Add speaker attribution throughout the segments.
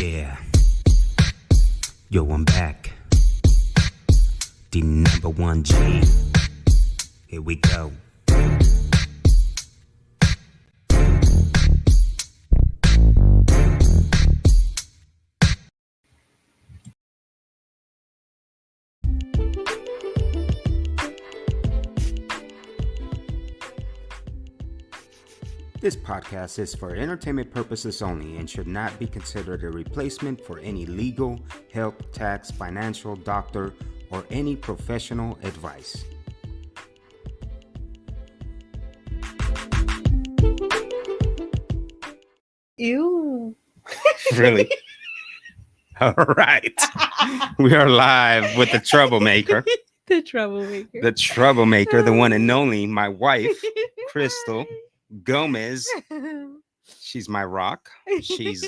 Speaker 1: Yeah, yo, I'm back. The number one G. Here we go. This podcast is for entertainment purposes only and should not be considered a replacement for any legal, health, tax, financial, doctor, or any professional advice.
Speaker 2: Ew.
Speaker 1: Really? All right. We are live with the troublemaker.
Speaker 2: The troublemaker.
Speaker 1: The troublemaker, the one and only, my wife, Crystal Gomez. She's my rock. She's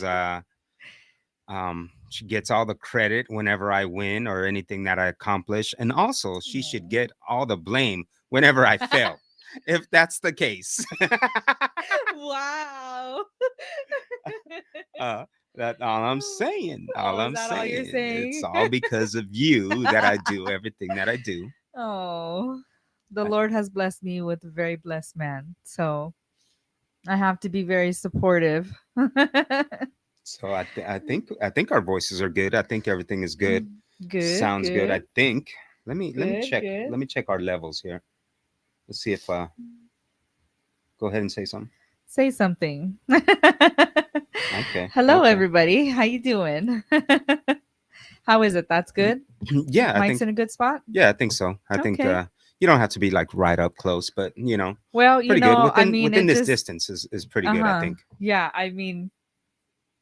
Speaker 1: she gets all the credit whenever I win or anything that I accomplish, and also she should get all the blame whenever I fail, if that's the case.
Speaker 2: Wow.
Speaker 1: That's all I'm saying. All I'm
Speaker 2: is that
Speaker 1: saying.
Speaker 2: all you're saying?
Speaker 1: It's all because of you that I do everything that I do.
Speaker 2: Oh, the Lord has blessed me with a very blessed man, so I have to be very supportive.
Speaker 1: So I think our voices are good. I think everything is good.
Speaker 2: Good.
Speaker 1: Sounds good. I think. Let me check.
Speaker 2: Good.
Speaker 1: Let me check our levels here. Let's see if go ahead and say something.
Speaker 2: Say something.
Speaker 1: Okay.
Speaker 2: Hello,
Speaker 1: okay.
Speaker 2: everybody. How you doing? How is it? That's good.
Speaker 1: Yeah, I
Speaker 2: Mike's
Speaker 1: think.
Speaker 2: in a good spot.
Speaker 1: Yeah, I think so. I think
Speaker 2: Okay.
Speaker 1: you don't have to be like right up close, but
Speaker 2: Well, you
Speaker 1: pretty
Speaker 2: know,
Speaker 1: good. Within,
Speaker 2: I mean,
Speaker 1: within
Speaker 2: it
Speaker 1: this
Speaker 2: just,
Speaker 1: distance is pretty good. I think.
Speaker 2: Yeah, I mean,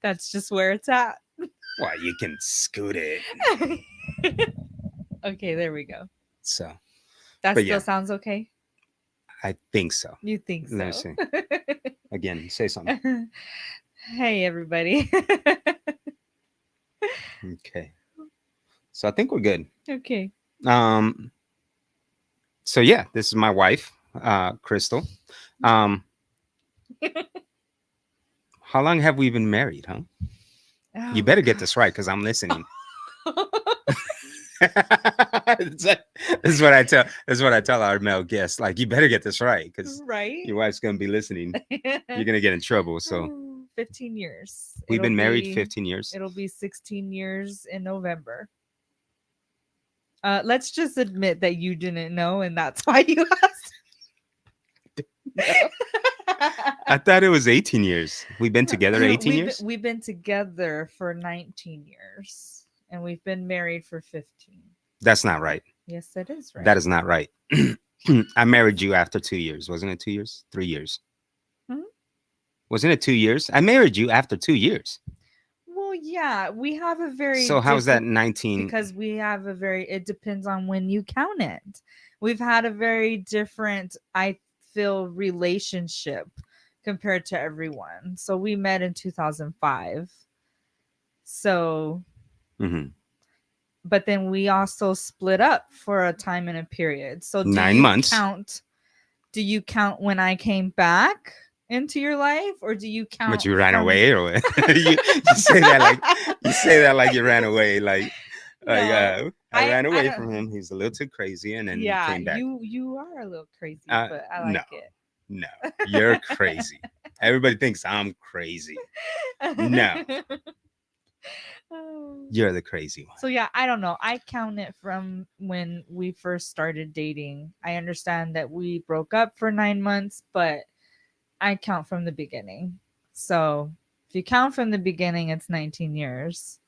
Speaker 2: that's just where it's at.
Speaker 1: Well, you can scoot it.
Speaker 2: Okay, there we go.
Speaker 1: So
Speaker 2: That
Speaker 1: But
Speaker 2: still
Speaker 1: yeah.
Speaker 2: sounds okay.
Speaker 1: I think so.
Speaker 2: You think so?
Speaker 1: Let me see. Again, say something.
Speaker 2: Hey, everybody.
Speaker 1: Okay. So I think we're good.
Speaker 2: Okay.
Speaker 1: So yeah, this is my wife, Crystal. How long have we been married, huh? You better get this right because I'm listening. This is what I tell. This is what I tell our male guests. Like, you better get this right because
Speaker 2: Right.
Speaker 1: your wife's gonna be listening. You're gonna get in trouble. So
Speaker 2: 15 years.
Speaker 1: we've been married 15 years.
Speaker 2: It'll be 16 years in November. Let's just admit that you didn't know, and that's why you asked.
Speaker 1: I thought it was 18 years. We've been together 18 years.
Speaker 2: We've been together for 19 years, and we've been married for 15.
Speaker 1: That's not right.
Speaker 2: Yes, that is right.
Speaker 1: That is not right. I married you after 2 years. Wasn't it 2 years? 3 years. Wasn't it 2 years? I married you after 2 years.
Speaker 2: Well, yeah, we have a very.
Speaker 1: So how's that 19?
Speaker 2: Because we have a very. It depends on when you count it. We've had a very different, I feel, relationship compared to everyone. So we met in 2005. So.
Speaker 1: Mm-hmm.
Speaker 2: But then we also split up for a time and a period. So
Speaker 1: 9 months.
Speaker 2: Do you count when I came back into your life, or do you count?
Speaker 1: But you ran away, or what? you say that like you ran away, like I ran away from him. He's a little too crazy, and then he came back.
Speaker 2: You are a little crazy, but I like it.
Speaker 1: No, you're crazy. Everybody thinks I'm crazy. No. You're the crazy one.
Speaker 2: So yeah, I don't know. I count it from when we first started dating. I understand that we broke up for 9 months, but I count from the beginning. So if you count from the beginning, it's 19 years.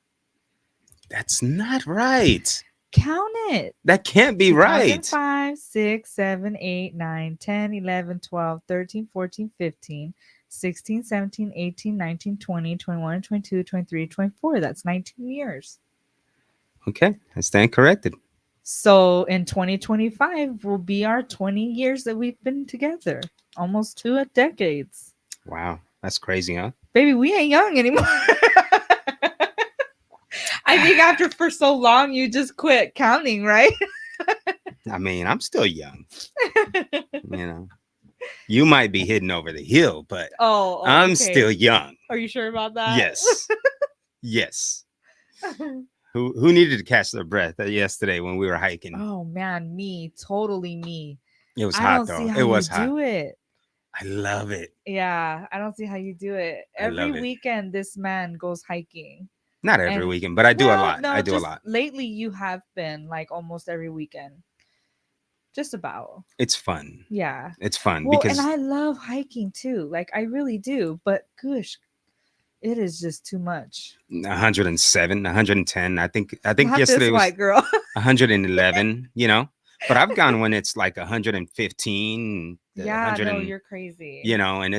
Speaker 1: That's not right.
Speaker 2: Count it.
Speaker 1: That can't be right.
Speaker 2: 5, 6, 7, 8, 9, 10, 11, 12, 13, 14, 15. 16, 17, 18, 19, 20, 21, 22, 23, 24. That's 19 years.
Speaker 1: Okay, I stand corrected.
Speaker 2: So in 2025 will be our 20 years that we've been together. Almost 2 decades.
Speaker 1: Wow, that's crazy, huh?
Speaker 2: Baby, we ain't young anymore. I think after for so long, you just quit counting, right?
Speaker 1: I mean, I'm still young. You might be hitting over the hill, but I'm still young.
Speaker 2: Are you sure about that?
Speaker 1: Yes. Yes. Who needed to catch their breath yesterday when we were hiking?
Speaker 2: Oh man, me, totally me.
Speaker 1: It was
Speaker 2: I
Speaker 1: hot
Speaker 2: don't see
Speaker 1: though.
Speaker 2: how
Speaker 1: It
Speaker 2: you
Speaker 1: was hot.
Speaker 2: do it.
Speaker 1: I love it.
Speaker 2: Yeah, I don't see how you do it.
Speaker 1: I
Speaker 2: Every
Speaker 1: love it.
Speaker 2: weekend, this man goes hiking.
Speaker 1: Not every
Speaker 2: And
Speaker 1: weekend, but I do a
Speaker 2: well,
Speaker 1: lot. I
Speaker 2: no,
Speaker 1: do a
Speaker 2: just
Speaker 1: lot.
Speaker 2: lately you have been like almost every weekend. Just about.
Speaker 1: It's fun.
Speaker 2: Yeah.
Speaker 1: It's fun
Speaker 2: Well, and
Speaker 1: because
Speaker 2: I love hiking too. Like I really do. But gosh, it is just too much.
Speaker 1: 107, 110. I think
Speaker 2: Not this
Speaker 1: yesterday was
Speaker 2: white girl.
Speaker 1: 111, But I've gone when it's like 115, the
Speaker 2: Yeah,
Speaker 1: 100
Speaker 2: no,
Speaker 1: and
Speaker 2: you're crazy.
Speaker 1: and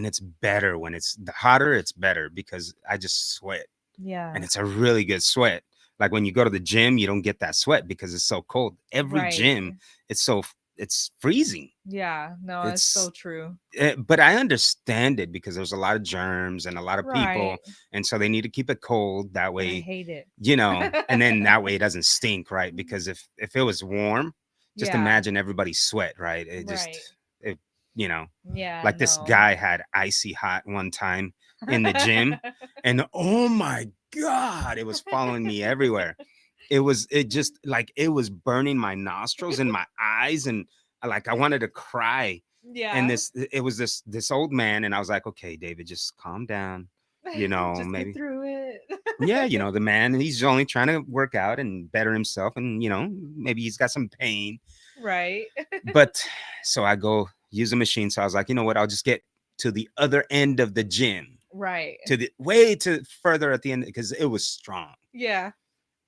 Speaker 1: it's better when it's the hotter, it's better because I just sweat.
Speaker 2: Yeah.
Speaker 1: And it's a really good sweat. Like when you go to the gym, you don't get that sweat because it's so cold. Every gym,
Speaker 2: Right.
Speaker 1: it's freezing.
Speaker 2: Yeah, no, it's so
Speaker 1: It's
Speaker 2: true.
Speaker 1: but I understand it because there's a lot of germs and a lot of people,
Speaker 2: Right.
Speaker 1: and so they need to keep it cold that
Speaker 2: And I
Speaker 1: way,
Speaker 2: hate it.
Speaker 1: and then that way it doesn't stink, right? Because if it was warm, just
Speaker 2: Yeah.
Speaker 1: imagine everybody sweat, right?
Speaker 2: Right.
Speaker 1: It you know,
Speaker 2: Yeah,
Speaker 1: like this
Speaker 2: no.
Speaker 1: guy had icy hot one time in the gym, and oh my god, it was following me everywhere. It was burning my nostrils and my eyes, and like I wanted to cry. And
Speaker 2: Yeah.
Speaker 1: it was this old man, and I was like, okay, David, just calm down,
Speaker 2: Just get
Speaker 1: maybe.
Speaker 2: through it.
Speaker 1: Yeah, the man, he's only trying to work out and better himself, and maybe he's got some pain.
Speaker 2: Right.
Speaker 1: But so I go use a machine. So I was like, you know what? I'll just get to the other end of the gym,
Speaker 2: Right.
Speaker 1: to the way to further at the end because it was strong.
Speaker 2: Yeah.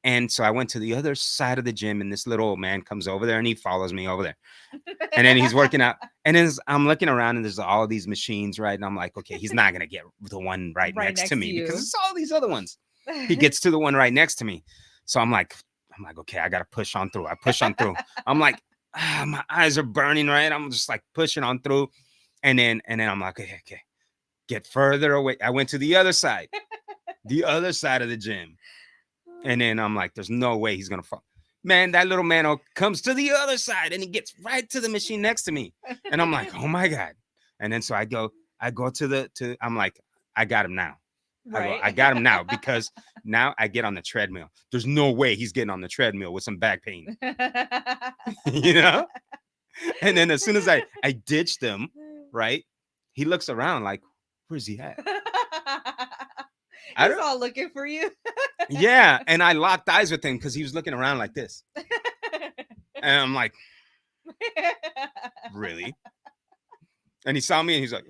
Speaker 1: And so I went to the other side of the gym, and this little old man comes over there and he follows me over there. And then he's working out. And then I'm looking around and there's all these machines, right? And I'm like, okay, he's not going to get the one right next to me because it's all these other ones. He gets to the one right next to me. So I'm like, okay, I got to push on through. I push on through. I'm like, my eyes are burning, right? I'm just like pushing on through. And then I'm like, okay, get further away. I went to the other side of the gym. And then I'm like, there's no way he's going to fall. Man, that little man comes to the other side and he gets right to the machine next to me. And I'm like, oh my God. And then so I go I'm like, I got him now.
Speaker 2: Right.
Speaker 1: I got him now because now I get on the treadmill. There's no way he's getting on the treadmill with some back pain. And then as soon as I ditched him, right? He looks around like, where's he at?
Speaker 2: He's all looking for you.
Speaker 1: Yeah. And I locked eyes with him because he was looking around like this. And I'm like, really? And he saw me and he's like,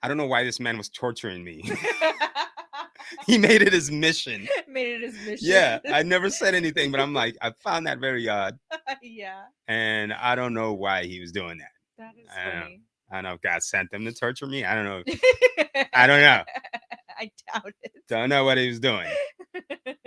Speaker 1: I don't know why this man was torturing me. He made it his mission. Yeah. I never said anything, but I'm like, I found that very odd.
Speaker 2: Yeah.
Speaker 1: And I don't know why he was doing that.
Speaker 2: That is funny.
Speaker 1: I don't know if God sent him to torture me. I don't know. I don't know.
Speaker 2: I doubt it.
Speaker 1: Don't know what he was doing.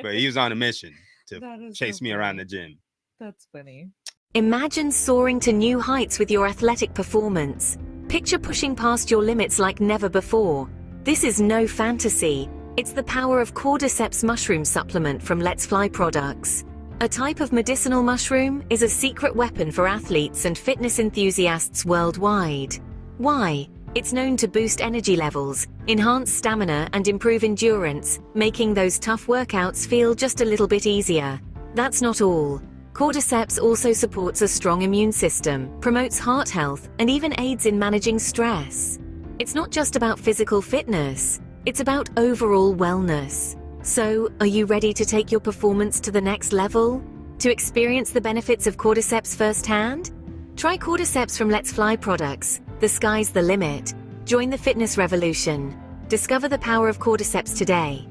Speaker 1: But he was on a mission to chase me around the gym.
Speaker 2: That's funny.
Speaker 3: Imagine soaring to new heights with your athletic performance. Picture pushing past your limits like never before. This is no fantasy. It's the power of cordyceps mushroom supplement from Let's Fly products. A type of medicinal mushroom is a secret weapon for athletes and fitness enthusiasts worldwide. Why? It's known to boost energy levels, enhance stamina, and improve endurance, making those tough workouts feel just a little bit easier. That's not all. Cordyceps also supports a strong immune system, promotes heart health, and even aids in managing stress. It's not just about physical fitness, it's about overall wellness. So, are you ready to take your performance to the next level? To experience the benefits of cordyceps firsthand? Try cordyceps from Let's Fly products. The sky's the limit. Join the fitness revolution. Discover the power of cordyceps today.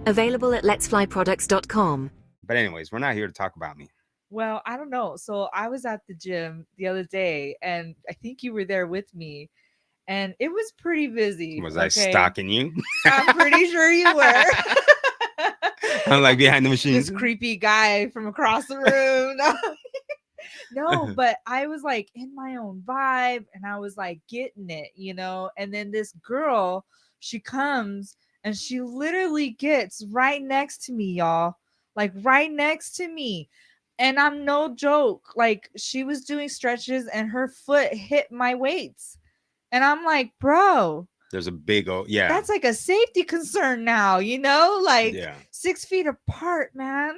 Speaker 3: Available at letsflyproducts.com.
Speaker 1: But anyways, we're not here to talk about me.
Speaker 2: Well, I don't know. So I was at the gym the other day, and I think you were there with me, and it was pretty busy.
Speaker 1: Was I stalking you?
Speaker 2: I'm pretty sure you were.
Speaker 1: I'm like behind the machine.
Speaker 2: This creepy guy from across the room. No, but I was like in my own vibe and I was like getting it, and then this girl, she comes and she literally gets right next to me, y'all, like right next to me. And I'm no joke. Like she was doing stretches and her foot hit my weights. And I'm like, bro,
Speaker 1: There's a big old, yeah.
Speaker 2: That's like a safety concern now, like
Speaker 1: Yeah.
Speaker 2: 6 feet apart, man.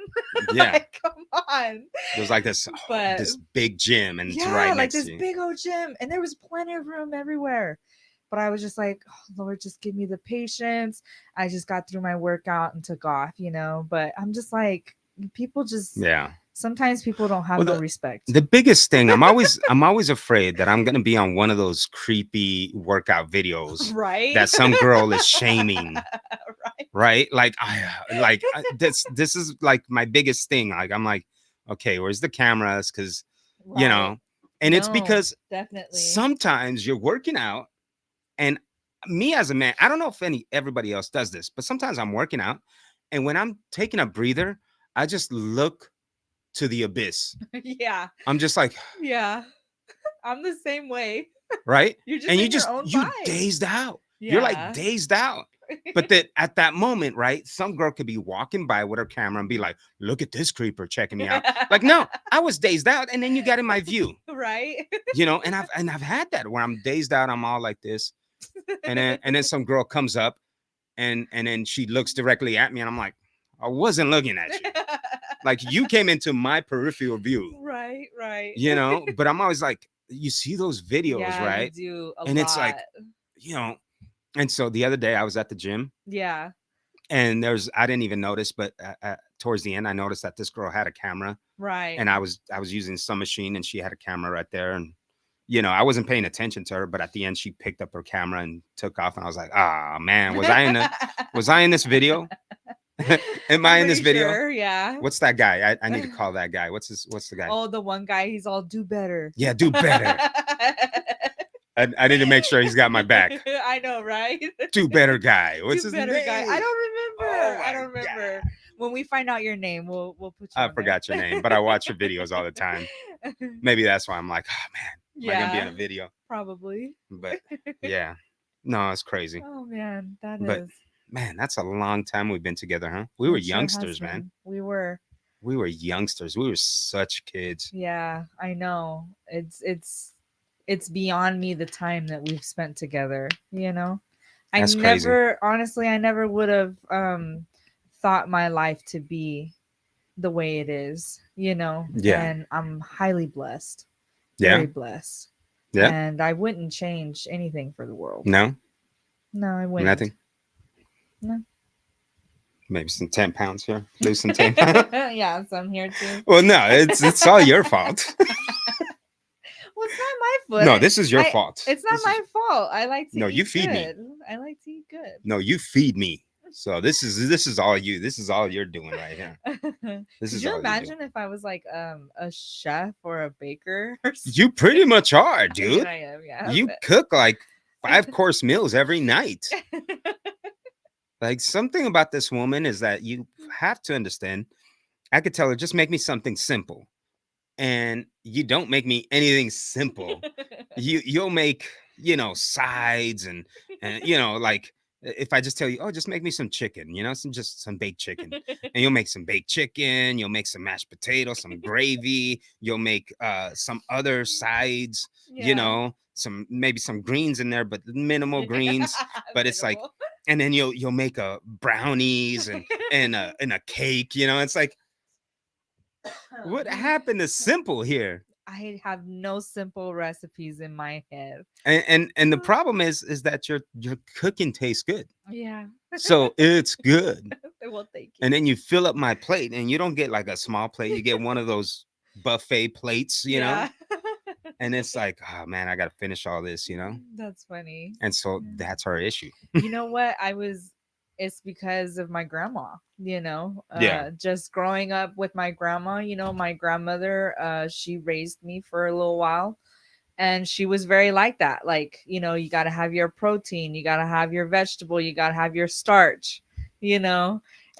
Speaker 1: Yeah.
Speaker 2: Like, come on.
Speaker 1: There's like this
Speaker 2: But
Speaker 1: big gym, and it's
Speaker 2: yeah,
Speaker 1: right
Speaker 2: like
Speaker 1: next
Speaker 2: this
Speaker 1: to you.
Speaker 2: big old gym, and there was plenty of room everywhere. But I was just like, oh, Lord, just give me the patience. I just got through my workout and took off, But I'm just like, people just,
Speaker 1: Yeah.
Speaker 2: sometimes people don't have
Speaker 1: Well,
Speaker 2: no respect.
Speaker 1: The biggest thing, I'm always afraid that I'm gonna be on one of those creepy workout videos
Speaker 2: Right?
Speaker 1: that some girl is shaming.
Speaker 2: Right.
Speaker 1: Right? This is like my biggest thing. Like, I'm like, okay, where's the cameras? Because
Speaker 2: Right.
Speaker 1: and it's
Speaker 2: No,
Speaker 1: because
Speaker 2: definitely.
Speaker 1: sometimes you're working out, and me as a man, I don't know if everybody else does this, but sometimes I'm working out, and when I'm taking a breather, I just look to the abyss.
Speaker 2: Yeah.
Speaker 1: I'm just like,
Speaker 2: Yeah. I'm the same way.
Speaker 1: right?
Speaker 2: You're just
Speaker 1: And
Speaker 2: in
Speaker 1: you
Speaker 2: your own
Speaker 1: you
Speaker 2: vibe.
Speaker 1: dazed out. You're like
Speaker 2: Yeah.
Speaker 1: dazed out. But that at that moment, right? Some girl could be walking by with her camera and be like, look at this creeper checking me out. Like, no, I was dazed out, and then you got in my view.
Speaker 2: Right.
Speaker 1: And I've had that where I'm dazed out, I'm all like this. And then some girl comes up and then she looks directly at me, and I'm like, I wasn't looking at you. Like, you came into my peripheral view.
Speaker 2: Right.
Speaker 1: But I'm always like, you see those videos,
Speaker 2: Yeah,
Speaker 1: right?
Speaker 2: you do a
Speaker 1: And
Speaker 2: lot.
Speaker 1: it's like, and so the other day I was at the gym,
Speaker 2: Yeah.
Speaker 1: and I didn't even notice, but towards the end, I noticed that this girl had a camera,
Speaker 2: Right.
Speaker 1: and I was using some machine, and she had a camera right there, and I wasn't paying attention to her, but at the end, she picked up her camera and took off, and I was like, ah, man, was I in this video? Am I in this video?
Speaker 2: Sure, yeah.
Speaker 1: What's that guy? I need to call that guy. What's the guy?
Speaker 2: Oh, the one guy, he's all do better.
Speaker 1: Yeah, do better. I need to make sure he's got my back.
Speaker 2: I know, right?
Speaker 1: Do better guy. What's his
Speaker 2: better
Speaker 1: name?
Speaker 2: guy. I don't remember.
Speaker 1: Oh
Speaker 2: I don't remember.
Speaker 1: God.
Speaker 2: When we find out your name, we'll put you.
Speaker 1: I forgot your name, but I watch your videos all the time. Maybe that's why I'm like, oh man, am I gonna be in a video?
Speaker 2: Probably.
Speaker 1: But yeah, no, it's crazy.
Speaker 2: Oh man, that
Speaker 1: But,
Speaker 2: is.
Speaker 1: Man, that's a long time we've been together, huh? We were
Speaker 2: It sure
Speaker 1: youngsters,
Speaker 2: has
Speaker 1: man.
Speaker 2: been. We were.
Speaker 1: We were youngsters. We were such kids.
Speaker 2: Yeah, I know. It's beyond me the time that we've spent together,
Speaker 1: That's crazy.
Speaker 2: Honestly, I never would have thought my life to be the way it is,
Speaker 1: Yeah.
Speaker 2: And I'm highly blessed.
Speaker 1: Yeah.
Speaker 2: Very blessed.
Speaker 1: Yeah.
Speaker 2: And I wouldn't change anything for the world.
Speaker 1: No?
Speaker 2: No, I wouldn't.
Speaker 1: Nothing?
Speaker 2: No.
Speaker 1: Maybe some 10 pounds here. Lose some 10 pounds.
Speaker 2: Yeah, so I'm here too.
Speaker 1: Well, no, it's all your fault.
Speaker 2: Well, it's not my fault.
Speaker 1: No, this is your fault.
Speaker 2: It's not my fault. I like to
Speaker 1: No,
Speaker 2: eat
Speaker 1: you feed me.
Speaker 2: good. I like to eat good.
Speaker 1: No, you feed me. So this is all you. This is all you're doing right here. This
Speaker 2: Could
Speaker 1: is
Speaker 2: you
Speaker 1: all
Speaker 2: imagine if I was like a chef or a baker or something?
Speaker 1: You pretty much are, dude.
Speaker 2: I am, yeah.
Speaker 1: You cook like 5-course meals every night. Like, something about this woman is that you have to understand. I could tell her, just make me something simple. And you don't make me anything simple. You'll make, sides and like, if I just tell you, oh, just make me some chicken, some baked chicken. And you'll make some baked chicken, you'll make some mashed potatoes, some gravy, you'll make some other sides, maybe some greens in there, but minimal greens. But it's like, and then you'll make a brownies and a cake, it's like, what happened to simple here?
Speaker 2: I have no simple recipes in my head.
Speaker 1: And the problem is that your cooking tastes good.
Speaker 2: Yeah.
Speaker 1: So it's good.
Speaker 2: Well, thank you.
Speaker 1: And then you fill up my plate, and you don't get like a small plate. You get one of those buffet plates, know? And it's like, oh man, I gotta finish all this,
Speaker 2: That's funny.
Speaker 1: And so that's our issue.
Speaker 2: You know what? It's because of my grandma, just growing up with my grandma, my grandmother, she raised me for a little while, and she was very like that. Like, you got to have your protein, you got to have your vegetable, you got to have your starch, and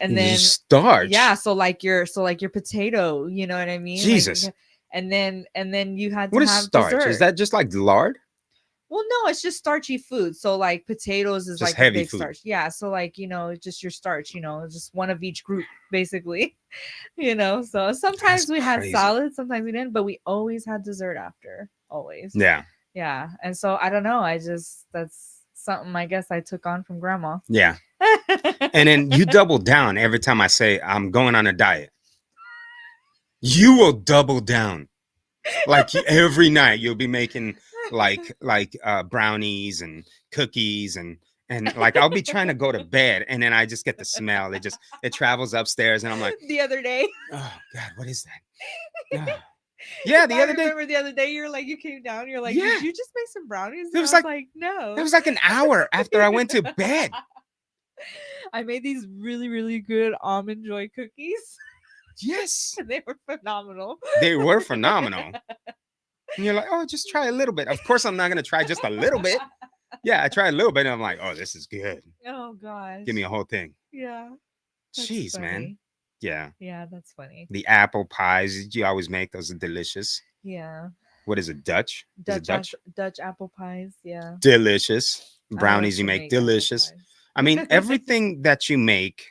Speaker 2: then
Speaker 1: starch.
Speaker 2: Yeah. So like your potato, you know what I mean?
Speaker 1: Jesus.
Speaker 2: Like, and then you had to
Speaker 1: what is
Speaker 2: have
Speaker 1: starch?
Speaker 2: dessert.
Speaker 1: Is that just like lard?
Speaker 2: Well, no, it's just starchy food. So like potatoes is
Speaker 1: just
Speaker 2: like
Speaker 1: heavy
Speaker 2: a big
Speaker 1: food.
Speaker 2: starch. Yeah. So like, just your starch, just one of each group, basically. So sometimes we had salad, sometimes we didn't, but we always had dessert after. Always.
Speaker 1: Yeah.
Speaker 2: Yeah. And so I don't know. That's something I guess I took on from grandma.
Speaker 1: Yeah. And then you double down every time I say I'm going on a diet. You will double down. Like every night you'll be making like brownies and cookies and like I'll be trying to go to bed and then I just get the smell. It travels upstairs and I'm like,
Speaker 2: The other day.
Speaker 1: oh God, what is that? Oh. Yeah, the other day.
Speaker 2: Remember the other day you're like, you came down, you're like,
Speaker 1: Yeah.
Speaker 2: did you just make some brownies? And
Speaker 1: It was
Speaker 2: I was
Speaker 1: like
Speaker 2: no.
Speaker 1: It was like an hour after I went to bed.
Speaker 2: I made these really, really good almond joy cookies.
Speaker 1: Yes.
Speaker 2: And they were phenomenal.
Speaker 1: They were phenomenal. And you're like, oh, just try a little bit. Of course, I'm not going to try just a little bit. Yeah, I tried a little bit. And I'm like, oh, this is good.
Speaker 2: Oh, gosh.
Speaker 1: Give me a whole thing.
Speaker 2: Yeah.
Speaker 1: Jeez,
Speaker 2: funny.
Speaker 1: man. Yeah.
Speaker 2: Yeah, that's funny.
Speaker 1: The apple pies you always make, those are delicious.
Speaker 2: Yeah.
Speaker 1: What is it, Dutch? Is it Dutch?
Speaker 2: Dutch apple pies. Yeah.
Speaker 1: Delicious.
Speaker 2: I
Speaker 1: Brownies
Speaker 2: like
Speaker 1: you
Speaker 2: to
Speaker 1: make,
Speaker 2: make apple
Speaker 1: delicious.
Speaker 2: pies.
Speaker 1: I mean, everything that you make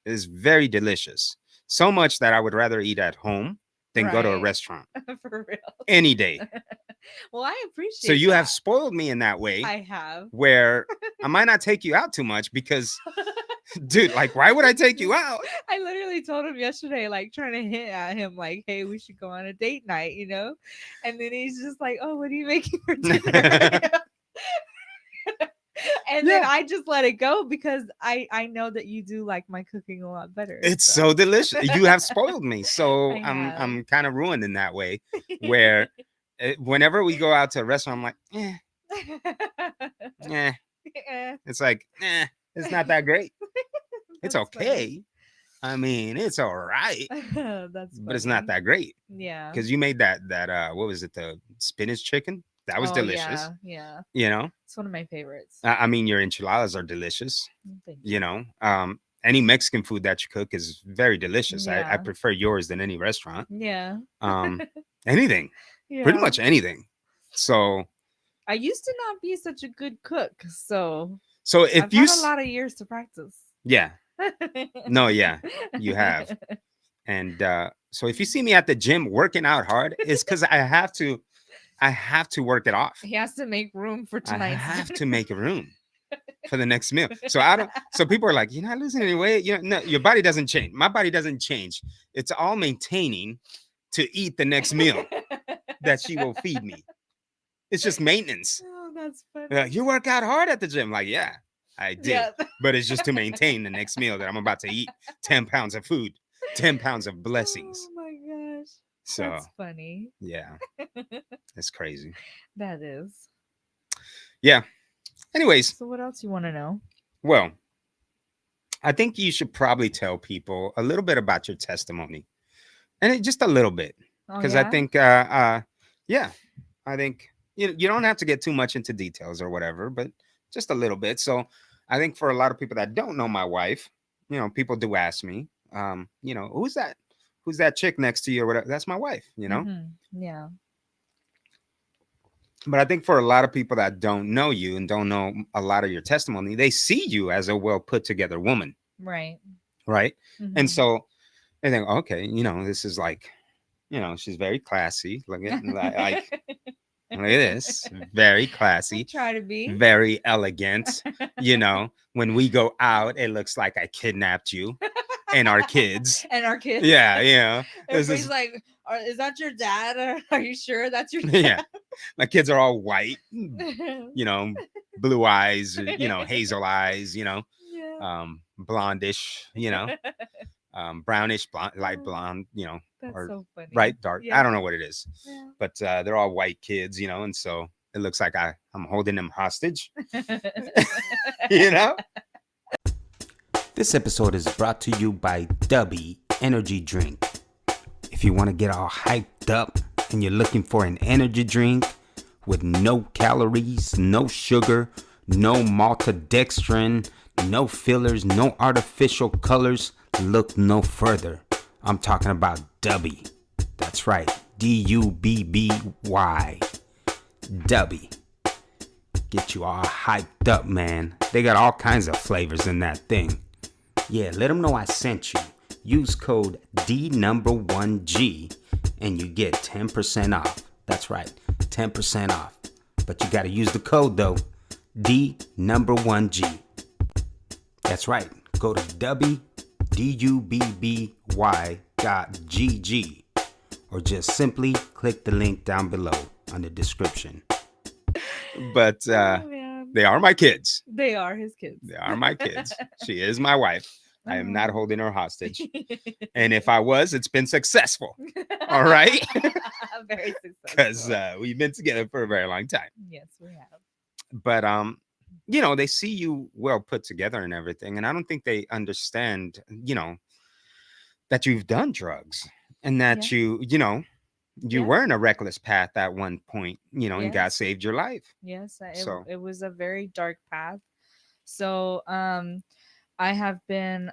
Speaker 1: is very delicious. So much that I would rather eat at home than go to a
Speaker 2: Right.
Speaker 1: restaurant
Speaker 2: For real.
Speaker 1: any day.
Speaker 2: Well, I appreciate
Speaker 1: So you have
Speaker 2: that.
Speaker 1: spoiled me in that way
Speaker 2: I have.
Speaker 1: where I might not take you out too much because, dude, like, why would I take you out?
Speaker 2: I literally told him yesterday, like trying to hint at him, like, hey, we should go on a date night, you know? And then he's just like, oh, what are you making for dinner? And then I just let it go because I know that you do like my cooking a lot better.
Speaker 1: It's so delicious. You have spoiled me. So
Speaker 2: I
Speaker 1: I'm kind of ruined in that way where whenever we go out to a restaurant, I'm like, eh. It's like, it's not that great. It's
Speaker 2: That's
Speaker 1: okay. I mean, it's all right,
Speaker 2: funny. That's
Speaker 1: but it's not
Speaker 2: funny.
Speaker 1: that great.
Speaker 2: Yeah.
Speaker 1: Because you made that what was it, the spinach chicken? That was
Speaker 2: Oh,
Speaker 1: delicious.
Speaker 2: Yeah.
Speaker 1: You know,
Speaker 2: It's one of my favorites.
Speaker 1: I mean, your enchiladas are delicious.
Speaker 2: Thank you.
Speaker 1: You know, any Mexican food that you cook is very delicious. I
Speaker 2: Yeah.
Speaker 1: prefer yours than any restaurant.
Speaker 2: Yeah.
Speaker 1: Anything,
Speaker 2: Yeah.
Speaker 1: pretty much anything. So
Speaker 2: I used to not be such a good cook, so
Speaker 1: if
Speaker 2: I've
Speaker 1: you
Speaker 2: had a lot of years to practice.
Speaker 1: yeah, no, yeah, you have. And so if you see me at the gym working out hard, it's because I have to work it off.
Speaker 2: He has to make room for
Speaker 1: I
Speaker 2: tonight.
Speaker 1: have to make room for the next meal. So so people are like, you're not losing any weight. You know, no, your body doesn't change. My body doesn't change. It's all maintaining to eat the next meal that she will feed me. It's just maintenance.
Speaker 2: Oh, that's funny.
Speaker 1: They're like, you work out hard at the gym. Like, yeah, I did.
Speaker 2: Yeah.
Speaker 1: But it's just to maintain the next meal that I'm about to eat. 10 pounds of food, 10 pounds of blessings.
Speaker 2: Oh my gosh.
Speaker 1: So
Speaker 2: That's funny.
Speaker 1: yeah, it's crazy.
Speaker 2: That is.
Speaker 1: Yeah. Anyways,
Speaker 2: So what else you want to know?
Speaker 1: well, I think you should probably tell people a little bit about your testimony, and just a little bit,
Speaker 2: Oh,
Speaker 1: because
Speaker 2: yeah?
Speaker 1: I think, I think you don't have to get too much into details or whatever, but just a little bit. So I think for a lot of people that don't know my wife, you know, people do ask me, you know, who's that chick next to you or whatever? That's my wife, you know.
Speaker 2: Mhm. Yeah.
Speaker 1: But I think for a lot of people that don't know you and don't know a lot of your testimony, they see you as a well put together woman,
Speaker 2: Right.
Speaker 1: right?
Speaker 2: Mhm.
Speaker 1: And so they think, okay, you know, this is like, you know, she's very classy. Look at like look at this, very
Speaker 2: I
Speaker 1: classy,
Speaker 2: try to be.
Speaker 1: very elegant. You know, when we go out, it looks like I kidnapped you and our kids.
Speaker 2: And our kids.
Speaker 1: Yeah, yeah. This
Speaker 2: Everybody's
Speaker 1: is-
Speaker 2: like, is that your dad? Or are you sure that's your
Speaker 1: yeah.
Speaker 2: dad?
Speaker 1: My kids are all white, you know, blue eyes, you know, hazel eyes, you know,
Speaker 2: Yeah.
Speaker 1: blondish, you know, brownish, blonde, light blonde, you know,
Speaker 2: That's
Speaker 1: or
Speaker 2: so funny.
Speaker 1: bright dark.
Speaker 2: Yeah.
Speaker 1: I don't know what it is,
Speaker 2: Yeah.
Speaker 1: but they're all white kids, you know, and so it looks like I'm holding them hostage, you know. This episode is brought to you by Dubby Energy Drink. If you want to get all hyped up and you're looking for an energy drink with no calories, no sugar, no maltodextrin, no fillers, no artificial colors, look no further. I'm talking about Dubby. That's right, Dubby. Dubby. Get you all hyped up, man. They got all kinds of flavors in that thing. Yeah, let them know I sent you. Use code D1G and you get 10% off. That's right, 10% off. But you got to use the code though, D1G. That's right. Go to Dubby, DUBBY.GG, or just simply click the link down below on the description. But
Speaker 2: man.
Speaker 1: they are my kids.
Speaker 2: They are his kids.
Speaker 1: They are my kids. She is my wife. I am not
Speaker 2: Oh.
Speaker 1: holding her hostage. And if I was, it's been successful. All right.
Speaker 2: Very successful.
Speaker 1: Because we've been together for a very long time.
Speaker 2: Yes, we have.
Speaker 1: But you know, they see you well put together and everything, and I don't think they understand, you know, that you've done drugs and that you know, you were in a reckless path at one point, you know, and God saved your life.
Speaker 2: Yes,
Speaker 1: So
Speaker 2: it was a very dark path. So I have been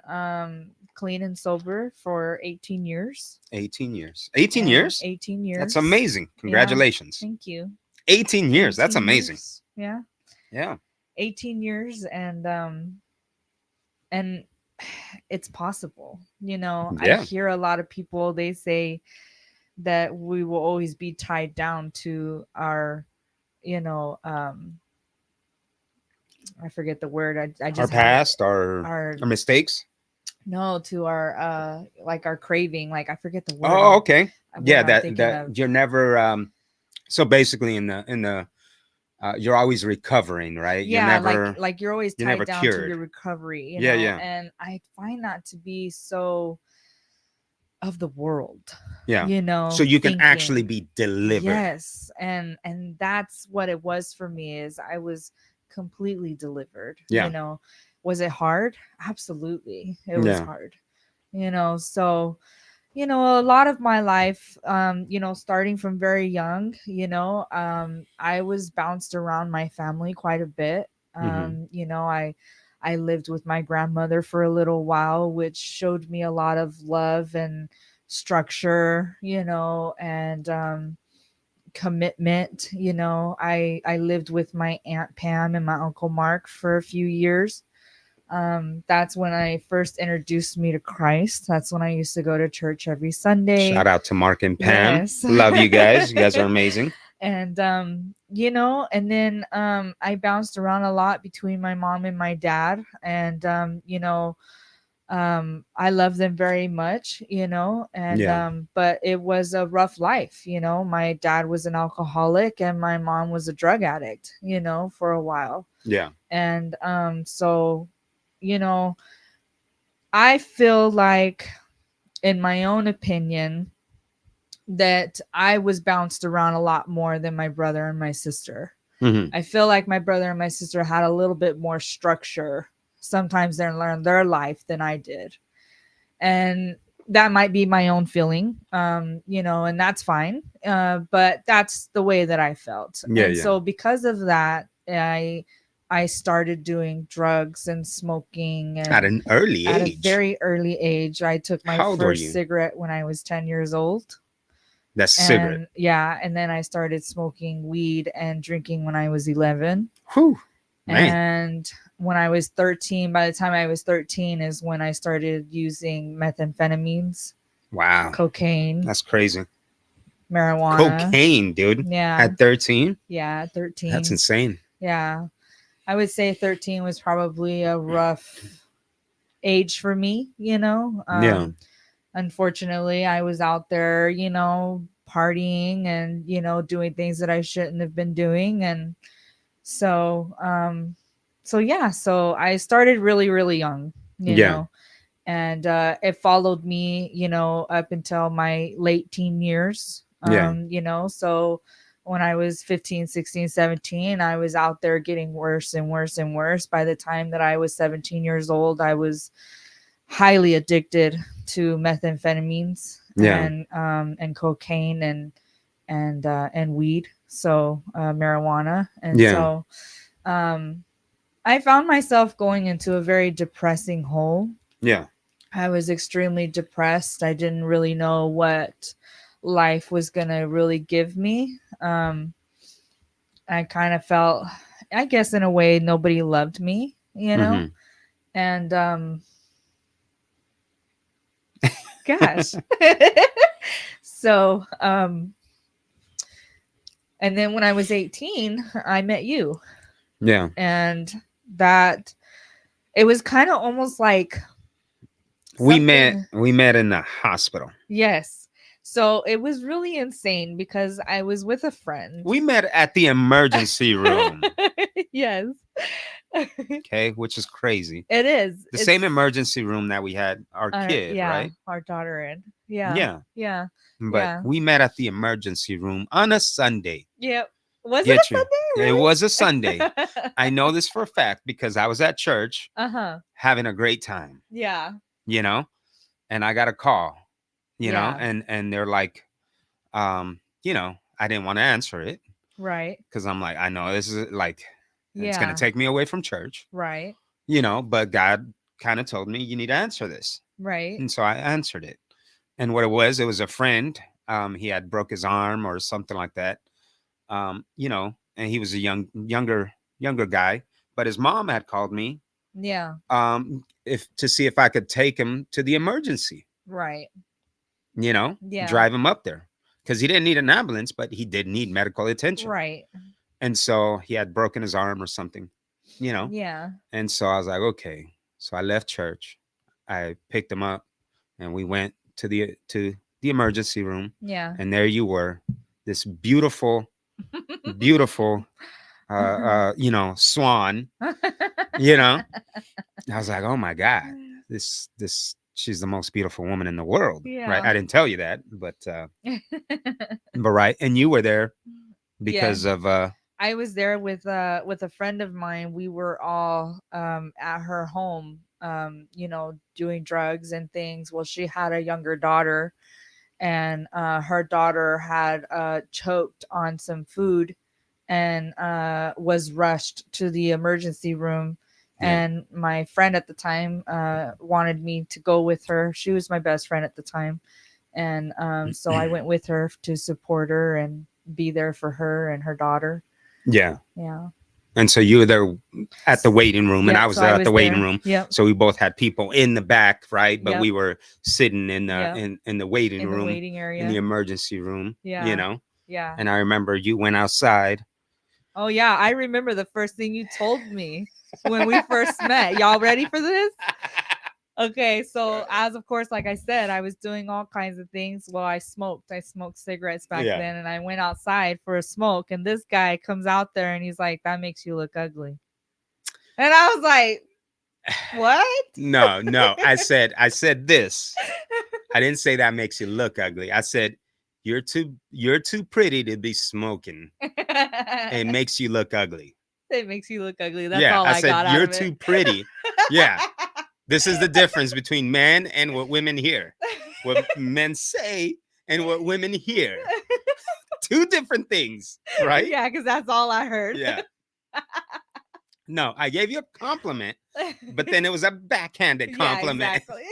Speaker 2: clean and sober for 18 years.
Speaker 1: 18 years. 18 years?
Speaker 2: 18 years.
Speaker 1: That's amazing. Congratulations.
Speaker 2: Yeah, thank you.
Speaker 1: 18 years. That's amazing.
Speaker 2: Years. Yeah.
Speaker 1: Yeah.
Speaker 2: 18 years and it's possible. You know, I hear a lot of people, they say that we will always be tied down to our, you know, I forget the word. I just
Speaker 1: our past, our mistakes.
Speaker 2: No, to our like our craving. Like I forget the word.
Speaker 1: Oh, okay. Yeah, that
Speaker 2: of.
Speaker 1: You're never so basically in the you're always recovering, right?
Speaker 2: Yeah,
Speaker 1: you're never,
Speaker 2: like you're always tied down
Speaker 1: cured.
Speaker 2: to your recovery. You
Speaker 1: know?
Speaker 2: And I find that to be so of the world.
Speaker 1: Yeah.
Speaker 2: You know,
Speaker 1: so you can actually be delivered.
Speaker 2: Yes, and that's what it was for me. Is I was completely delivered. You know, was it hard? Absolutely, it was hard. You know, so you know, a lot of my life, you know, starting from very young, you know, I was bounced around my family quite a bit. You know, I lived with my grandmother for a little while, which showed me a lot of love and structure, you know, and commitment. You know, I lived with my Aunt Pam and my Uncle Mark for a few years. That's when I first introduced me to Christ. That's when I used to go to church every Sunday.
Speaker 1: Shout out to Mark and Pam.
Speaker 2: Yes.
Speaker 1: Love you guys. You guys are amazing.
Speaker 2: And you know, and then I bounced around a lot between my mom and my dad, and you know, I love them very much, you know, and but it was a rough life. You know, my dad was an alcoholic and my mom was a drug addict, you know, for a while. And so, you know, I feel like, in my own opinion, that I was bounced around a lot more than my brother and my sister. I feel like my brother and my sister had a little bit more structure sometimes they learn their life than I did. And that might be my own feeling, you know, and that's fine. But that's the way that I felt. So because of that, I started doing drugs and smoking and
Speaker 1: at an early age.
Speaker 2: At a very early age. I took my first cigarette when I was 10 years old.
Speaker 1: That's cigarette.
Speaker 2: Yeah. And then I started smoking weed and drinking when I was 11.
Speaker 1: Whew, man.
Speaker 2: And when I was 13, by the time I was 13 is when I started using methamphetamines.
Speaker 1: Wow.
Speaker 2: Cocaine.
Speaker 1: That's crazy.
Speaker 2: Marijuana.
Speaker 1: Cocaine, dude.
Speaker 2: Yeah.
Speaker 1: At 13?
Speaker 2: Yeah, at 13.
Speaker 1: That's insane.
Speaker 2: Yeah. I would say 13 was probably a rough age for me, you know? Unfortunately, I was out there, you know, partying and, you know, doing things that I shouldn't have been doing. And so, so I started really, really young, you know, and it followed me, you know, up until my late teen years, you know, so when I was 15, 16, 17, I was out there getting worse and worse and worse. By the time that I was 17 years old, I was highly addicted to methamphetamines and cocaine and weed. So marijuana. And so I found myself going into a very depressing hole. I was extremely depressed. I didn't really know what life was going to really give me. I kind of felt, I guess in a way, nobody loved me, you know? And gosh. So and then when I was 18, I met you.
Speaker 1: Yeah.
Speaker 2: And that it was kind of almost like
Speaker 1: We
Speaker 2: something-
Speaker 1: met in the hospital.
Speaker 2: Yes. So it was really insane because I was with a friend.
Speaker 1: We met at the emergency room.
Speaker 2: Yes.
Speaker 1: Okay, which is crazy.
Speaker 2: It is.
Speaker 1: The same emergency room that we had our kid,
Speaker 2: yeah,
Speaker 1: right?
Speaker 2: our daughter in. Yeah.
Speaker 1: Yeah.
Speaker 2: Yeah.
Speaker 1: But
Speaker 2: Yeah.
Speaker 1: we met at the emergency room on a Sunday.
Speaker 2: Yep. Was
Speaker 1: Get
Speaker 2: it a
Speaker 1: you.
Speaker 2: Sunday?
Speaker 1: It
Speaker 2: Really?
Speaker 1: was a Sunday. I know this for a fact because I was at church
Speaker 2: Uh-huh.
Speaker 1: having a great time,
Speaker 2: Yeah.
Speaker 1: you know, and I got a call, you know,
Speaker 2: Yeah.
Speaker 1: and they're like, you know, I didn't want to answer it
Speaker 2: Right.
Speaker 1: because I'm like, I know this is like, it's going
Speaker 2: Yeah.
Speaker 1: to take me away from church,
Speaker 2: Right.
Speaker 1: you know, but God kind of told me you need to answer this.
Speaker 2: Right.
Speaker 1: And so I answered it. And what it was a friend. He had broke his arm or something like that. You know, and he was a younger guy, but his mom had called me
Speaker 2: Yeah.
Speaker 1: if to see if I could take him to the emergency,
Speaker 2: Right.
Speaker 1: you know,
Speaker 2: Yeah.
Speaker 1: drive him up there. Because he didn't need an ambulance, but he did need medical attention.
Speaker 2: Right.
Speaker 1: And so he had broken his arm or something, you know.
Speaker 2: Yeah.
Speaker 1: And so I was like, okay. So I left church. I picked him up and we went to the emergency room.
Speaker 2: Yeah.
Speaker 1: And there you were, this beautiful, you know, swan, you know. I was like, oh my God, this she's the most beautiful woman in the world.
Speaker 2: Yeah.
Speaker 1: Right. I didn't tell you that, but right. And you were there because of
Speaker 2: I was there with a friend of mine. We were all at her home, you know, doing drugs and things. Well, she had a younger daughter, and her daughter had choked on some food and was rushed to the emergency room.
Speaker 1: Yeah.
Speaker 2: And my friend at the time wanted me to go with her. She was my best friend at the time. And so I went with her to support her and be there for her and her daughter.
Speaker 1: yeah.
Speaker 2: Yeah.
Speaker 1: And so you were there at the waiting room, and
Speaker 2: Yep,
Speaker 1: I was
Speaker 2: so
Speaker 1: there
Speaker 2: I
Speaker 1: at the
Speaker 2: was
Speaker 1: waiting
Speaker 2: there.
Speaker 1: room.
Speaker 2: Yep.
Speaker 1: So we both had people in the back, right? But
Speaker 2: Yep.
Speaker 1: we were sitting in the
Speaker 2: Yep.
Speaker 1: in the waiting
Speaker 2: In the
Speaker 1: room,
Speaker 2: waiting area.
Speaker 1: in the emergency room.
Speaker 2: Yeah.
Speaker 1: You know.
Speaker 2: Yeah.
Speaker 1: And I remember you went outside.
Speaker 2: Oh yeah, I remember the first thing you told me when we first met. Y'all ready for this? Okay, so as of course, like I said, I was doing all kinds of things. Well, I smoked cigarettes back
Speaker 1: Yeah.
Speaker 2: then, and I went outside for a smoke, and this guy comes out there and he's like, "That makes you look ugly." And I was like, "What?"
Speaker 1: No. I said this. I didn't say that makes you look ugly. I said you're too pretty to be smoking. It makes you look ugly.
Speaker 2: It makes you look ugly. That's
Speaker 1: Yeah,
Speaker 2: all I
Speaker 1: said
Speaker 2: got out
Speaker 1: you're
Speaker 2: of it.
Speaker 1: too pretty. Yeah. This is the difference between men and what women hear. What men say and what women hear. Two different things, right?
Speaker 2: Yeah, because that's all I heard.
Speaker 1: Yeah. No, I gave you a compliment, but then it was a backhanded compliment.
Speaker 2: Yeah, exactly.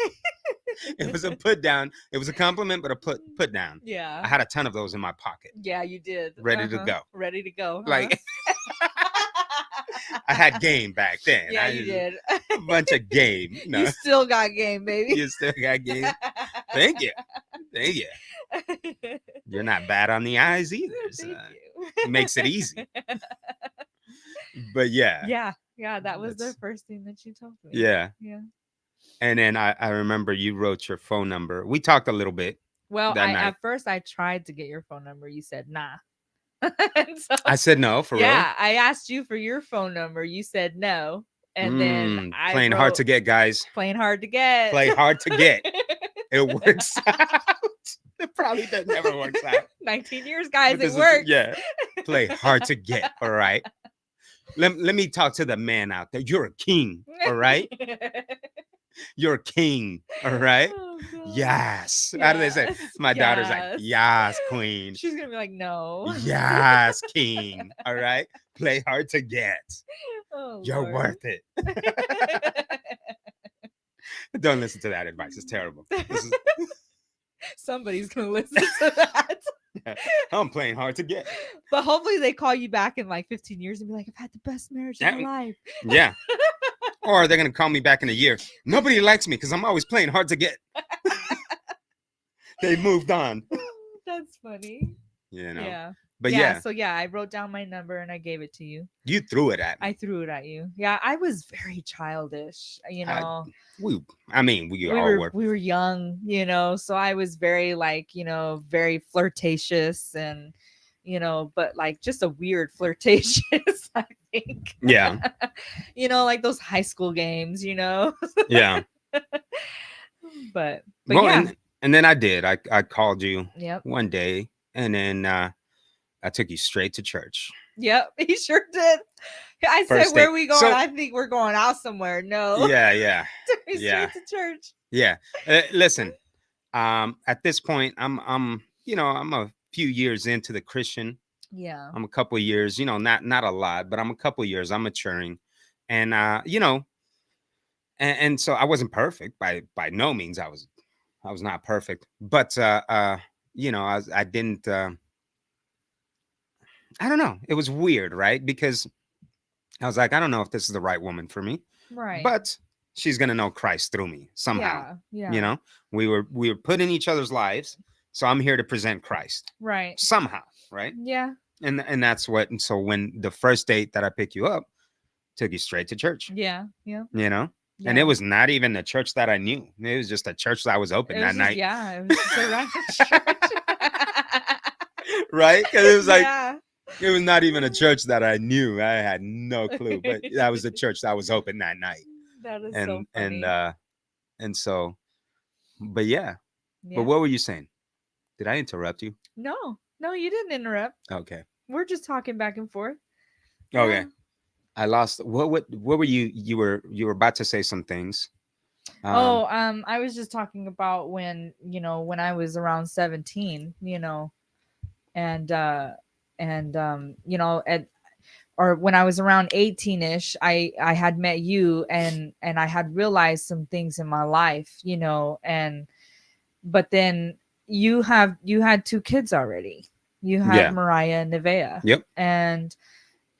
Speaker 1: It was a put down. It was a compliment, but a put down. I
Speaker 2: Yeah.
Speaker 1: had a ton of those in my pocket.
Speaker 2: Yeah, you did.
Speaker 1: Ready to go.
Speaker 2: Ready to go. Huh?
Speaker 1: Like I had game back then.
Speaker 2: Yeah, you did.
Speaker 1: A bunch of game. No,
Speaker 2: You still got game, baby.
Speaker 1: you still got game. Thank you. Thank you. You're not bad on the eyes either. So
Speaker 2: Thank you.
Speaker 1: it makes it easy. But yeah.
Speaker 2: Yeah, that was the
Speaker 1: That's-
Speaker 2: first thing that you told me.
Speaker 1: Yeah.
Speaker 2: Yeah.
Speaker 1: And then I remember you wrote your phone number. We talked a little bit.
Speaker 2: Well,
Speaker 1: That night.
Speaker 2: at first I tried to get your phone number. You said nah. And so,
Speaker 1: I said no, for real.
Speaker 2: yeah, I asked you for your phone number. You said no. And then I
Speaker 1: playing hard
Speaker 2: wrote,
Speaker 1: to get, guys.
Speaker 2: Playing hard to get.
Speaker 1: Play hard to get. It works out. It probably does never works out.
Speaker 2: 19 years, guys.
Speaker 1: But
Speaker 2: It
Speaker 1: this is-
Speaker 2: works.
Speaker 1: Yeah. Play hard to get. All right. Let me talk to the man out there. You're a king. All right. You're a king. All right.
Speaker 2: Oh, God.
Speaker 1: Yes. How do they say?
Speaker 2: Yes,
Speaker 1: My daughter's like, yes, queen.
Speaker 2: She's gonna be like, no.
Speaker 1: Yes, king. All right. Play hard to get.
Speaker 2: Oh,
Speaker 1: You're
Speaker 2: Lord.
Speaker 1: worth it. Don't listen to that advice. It's terrible. This is,
Speaker 2: Somebody's gonna listen to that.
Speaker 1: I'm playing hard to get.
Speaker 2: But hopefully they call you back in like 15 years and be like, I've had the best marriage of my life.
Speaker 1: Yeah. Or they're going to call me back in a year. Nobody likes me because I'm always playing hard to get. They moved on.
Speaker 2: That's funny.
Speaker 1: You know.
Speaker 2: Yeah.
Speaker 1: But
Speaker 2: yeah,
Speaker 1: yeah,
Speaker 2: so yeah, I wrote down my number and I gave it to you.
Speaker 1: you threw it at me.
Speaker 2: I threw it at you. Yeah, I was very childish,
Speaker 1: I, I mean, we
Speaker 2: we
Speaker 1: all
Speaker 2: were
Speaker 1: were.
Speaker 2: we were young, so I was very like, very flirtatious and but like just a weird flirtatious, I think.
Speaker 1: Yeah,
Speaker 2: Like those high school games.
Speaker 1: yeah.
Speaker 2: But
Speaker 1: Well,
Speaker 2: yeah.
Speaker 1: and then I did. I called you
Speaker 2: Yep.
Speaker 1: one day, and then I took you straight to church.
Speaker 2: Yep, he sure did. I said,
Speaker 1: First
Speaker 2: "Where
Speaker 1: date.
Speaker 2: are we going?"
Speaker 1: So
Speaker 2: I think we're going out somewhere. No,
Speaker 1: yeah,
Speaker 2: took me
Speaker 1: yeah,
Speaker 2: straight to church.
Speaker 1: yeah. Listen, at this point, I'm a few years into the Christian.
Speaker 2: Yeah.
Speaker 1: I'm a couple of years, not a lot, but I'm a couple of years. I'm maturing, and and so I wasn't perfect by no means. I was not perfect, but I didn't. I don't know. It was weird, right? Because I was like, I don't know if this is the right woman for me,
Speaker 2: Right.
Speaker 1: but she's gonna know Christ through me somehow.
Speaker 2: Yeah.
Speaker 1: You know, we were put in each other's lives, so I'm here to present Christ
Speaker 2: Right.
Speaker 1: somehow, right?
Speaker 2: Yeah.
Speaker 1: And that's what. And so when the first date that I picked you up, took you straight to church,
Speaker 2: Yeah. Yeah.
Speaker 1: and it
Speaker 2: Yeah.
Speaker 1: was not even the church that I knew. It was just a church that was open
Speaker 2: It
Speaker 1: that
Speaker 2: was just,
Speaker 1: night,
Speaker 2: yeah, it was just a random church.
Speaker 1: right? Because it was like
Speaker 2: Yeah.
Speaker 1: it was not even a church that I knew. I had no clue, but that was the church that was open that night.
Speaker 2: That is
Speaker 1: And
Speaker 2: so funny.
Speaker 1: and so, but yeah. But
Speaker 2: Yeah.
Speaker 1: what were you saying? Did I interrupt you?
Speaker 2: No, you didn't interrupt.
Speaker 1: Okay.
Speaker 2: We're just talking back and forth.
Speaker 1: Okay.
Speaker 2: Yeah.
Speaker 1: I lost. What were you? You were about to say some things.
Speaker 2: I was just talking about when I was around 17, and or when I was around 18ish, I had met you and I had realized some things in my life, but then you had two kids already. You had
Speaker 1: Yeah.
Speaker 2: Mariah and Nevaeh.
Speaker 1: Yep.
Speaker 2: And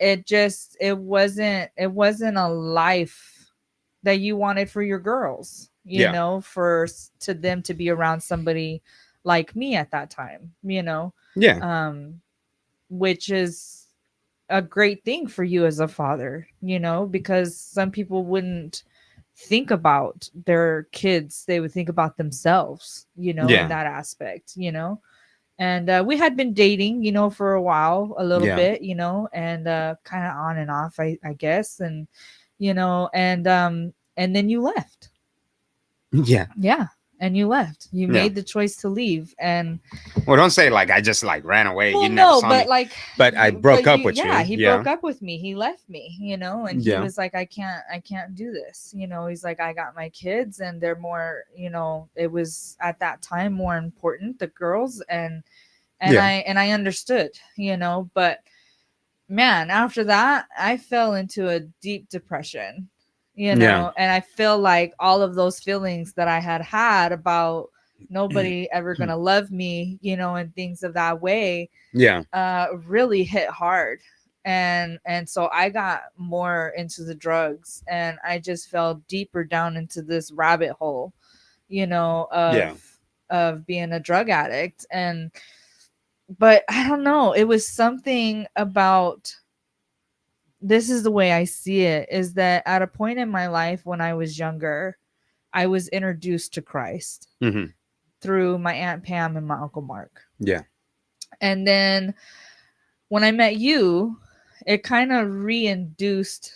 Speaker 2: it wasn't a life that you wanted for your girls,
Speaker 1: Yeah.
Speaker 2: to them to be around somebody like me at that time,
Speaker 1: Yeah.
Speaker 2: which is a great thing for you as a father, because some people wouldn't think about their kids. They would think about themselves,
Speaker 1: Yeah.
Speaker 2: in that aspect, and we had been dating, for a while, a little
Speaker 1: Yeah.
Speaker 2: bit, and kind of on and off, I guess. And, and then you left.
Speaker 1: Yeah.
Speaker 2: Yeah. And you left. You
Speaker 1: Yeah.
Speaker 2: made the choice to leave. And
Speaker 1: Well, don't say like I just like ran away.
Speaker 2: well,
Speaker 1: You never
Speaker 2: no,
Speaker 1: saw
Speaker 2: but
Speaker 1: me.
Speaker 2: like,
Speaker 1: But I broke up with you.
Speaker 2: yeah, he
Speaker 1: Yeah.
Speaker 2: broke up with me. He left me, and he
Speaker 1: Yeah.
Speaker 2: was like, I can't do this. He's like, I got my kids and they're more, it was at that time more important, the girls, and
Speaker 1: Yeah.
Speaker 2: I understood, but man, after that, I fell into a deep depression,
Speaker 1: Yeah.
Speaker 2: and I feel like all of those feelings that I had about nobody ever gonna love me, and things of that way,
Speaker 1: Yeah.
Speaker 2: really hit hard. And so I got more into the drugs, and I just fell deeper down into this rabbit hole,
Speaker 1: Yeah.
Speaker 2: of being a drug addict. But I don't know, it was something about, this is the way I see it, is that at a point in my life when I was younger, I was introduced to Christ
Speaker 1: Hmm.
Speaker 2: through my Aunt Pam and my Uncle Mark.
Speaker 1: Yeah.
Speaker 2: And then when I met you, it kind of reinduced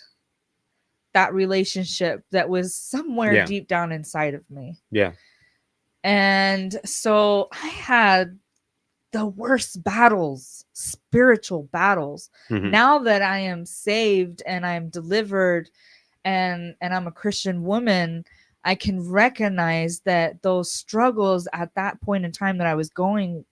Speaker 2: that relationship that was somewhere
Speaker 1: Yeah.
Speaker 2: deep down inside of me.
Speaker 1: Yeah.
Speaker 2: And so I had the worst battles, spiritual battles.
Speaker 1: Mhm.
Speaker 2: Now that I am saved and I'm delivered and I'm a Christian woman, I can recognize that those struggles at that point in time that I was going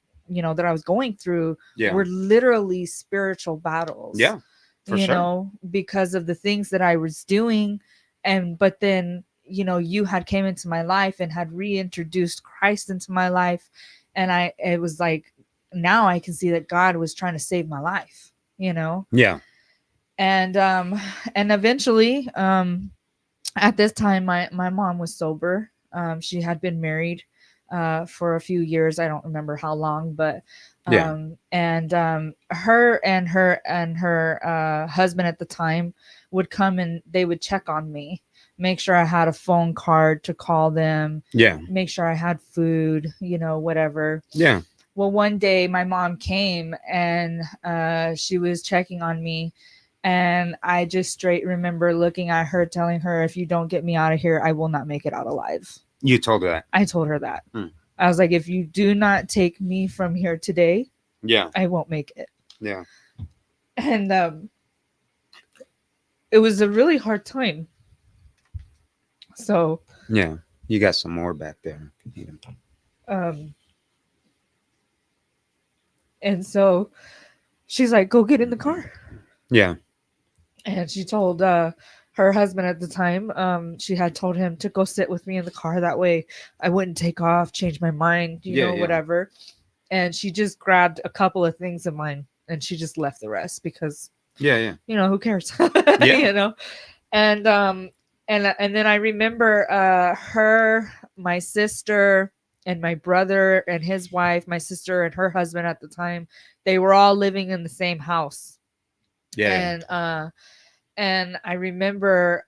Speaker 2: through
Speaker 1: Yeah.
Speaker 2: were literally spiritual battles.
Speaker 1: Yeah. For sure.
Speaker 2: Because of the things that I was doing. But then, you had came into my life and had reintroduced Christ into my life. And it was like, now I can see that God was trying to save my life,
Speaker 1: Yeah.
Speaker 2: and eventually, at this time, my mom was sober. She had been married for a few years. I don't remember how long, but
Speaker 1: Yeah.
Speaker 2: her husband at the time would come and they would check on me, make sure I had a phone card to call them,
Speaker 1: Yeah.
Speaker 2: make sure I had food, whatever.
Speaker 1: Yeah.
Speaker 2: Well, one day my mom came and she was checking on me. And I just straight remember looking at her, telling her, if you don't get me out of here, I will not make it out alive.
Speaker 1: You told her that.
Speaker 2: I told her that.
Speaker 1: Hmm.
Speaker 2: I was like, if you do not take me from here today,
Speaker 1: Yeah.
Speaker 2: I won't make it.
Speaker 1: Yeah.
Speaker 2: And it was a really hard time. So
Speaker 1: Yeah. You got some more back there.
Speaker 2: And so she's like, go get in the car.
Speaker 1: Yeah.
Speaker 2: And she told her husband at the time, she had told him to go sit with me in the car. That way I wouldn't take off, change my mind, whatever. And she just grabbed a couple of things of mine and she just left the rest because,
Speaker 1: yeah.
Speaker 2: Who cares?
Speaker 1: Yeah.
Speaker 2: And then I remember her, my sister, and my brother and his wife, my sister and her husband at the time, they were all living in the same house.
Speaker 1: Yeah.
Speaker 2: And I remember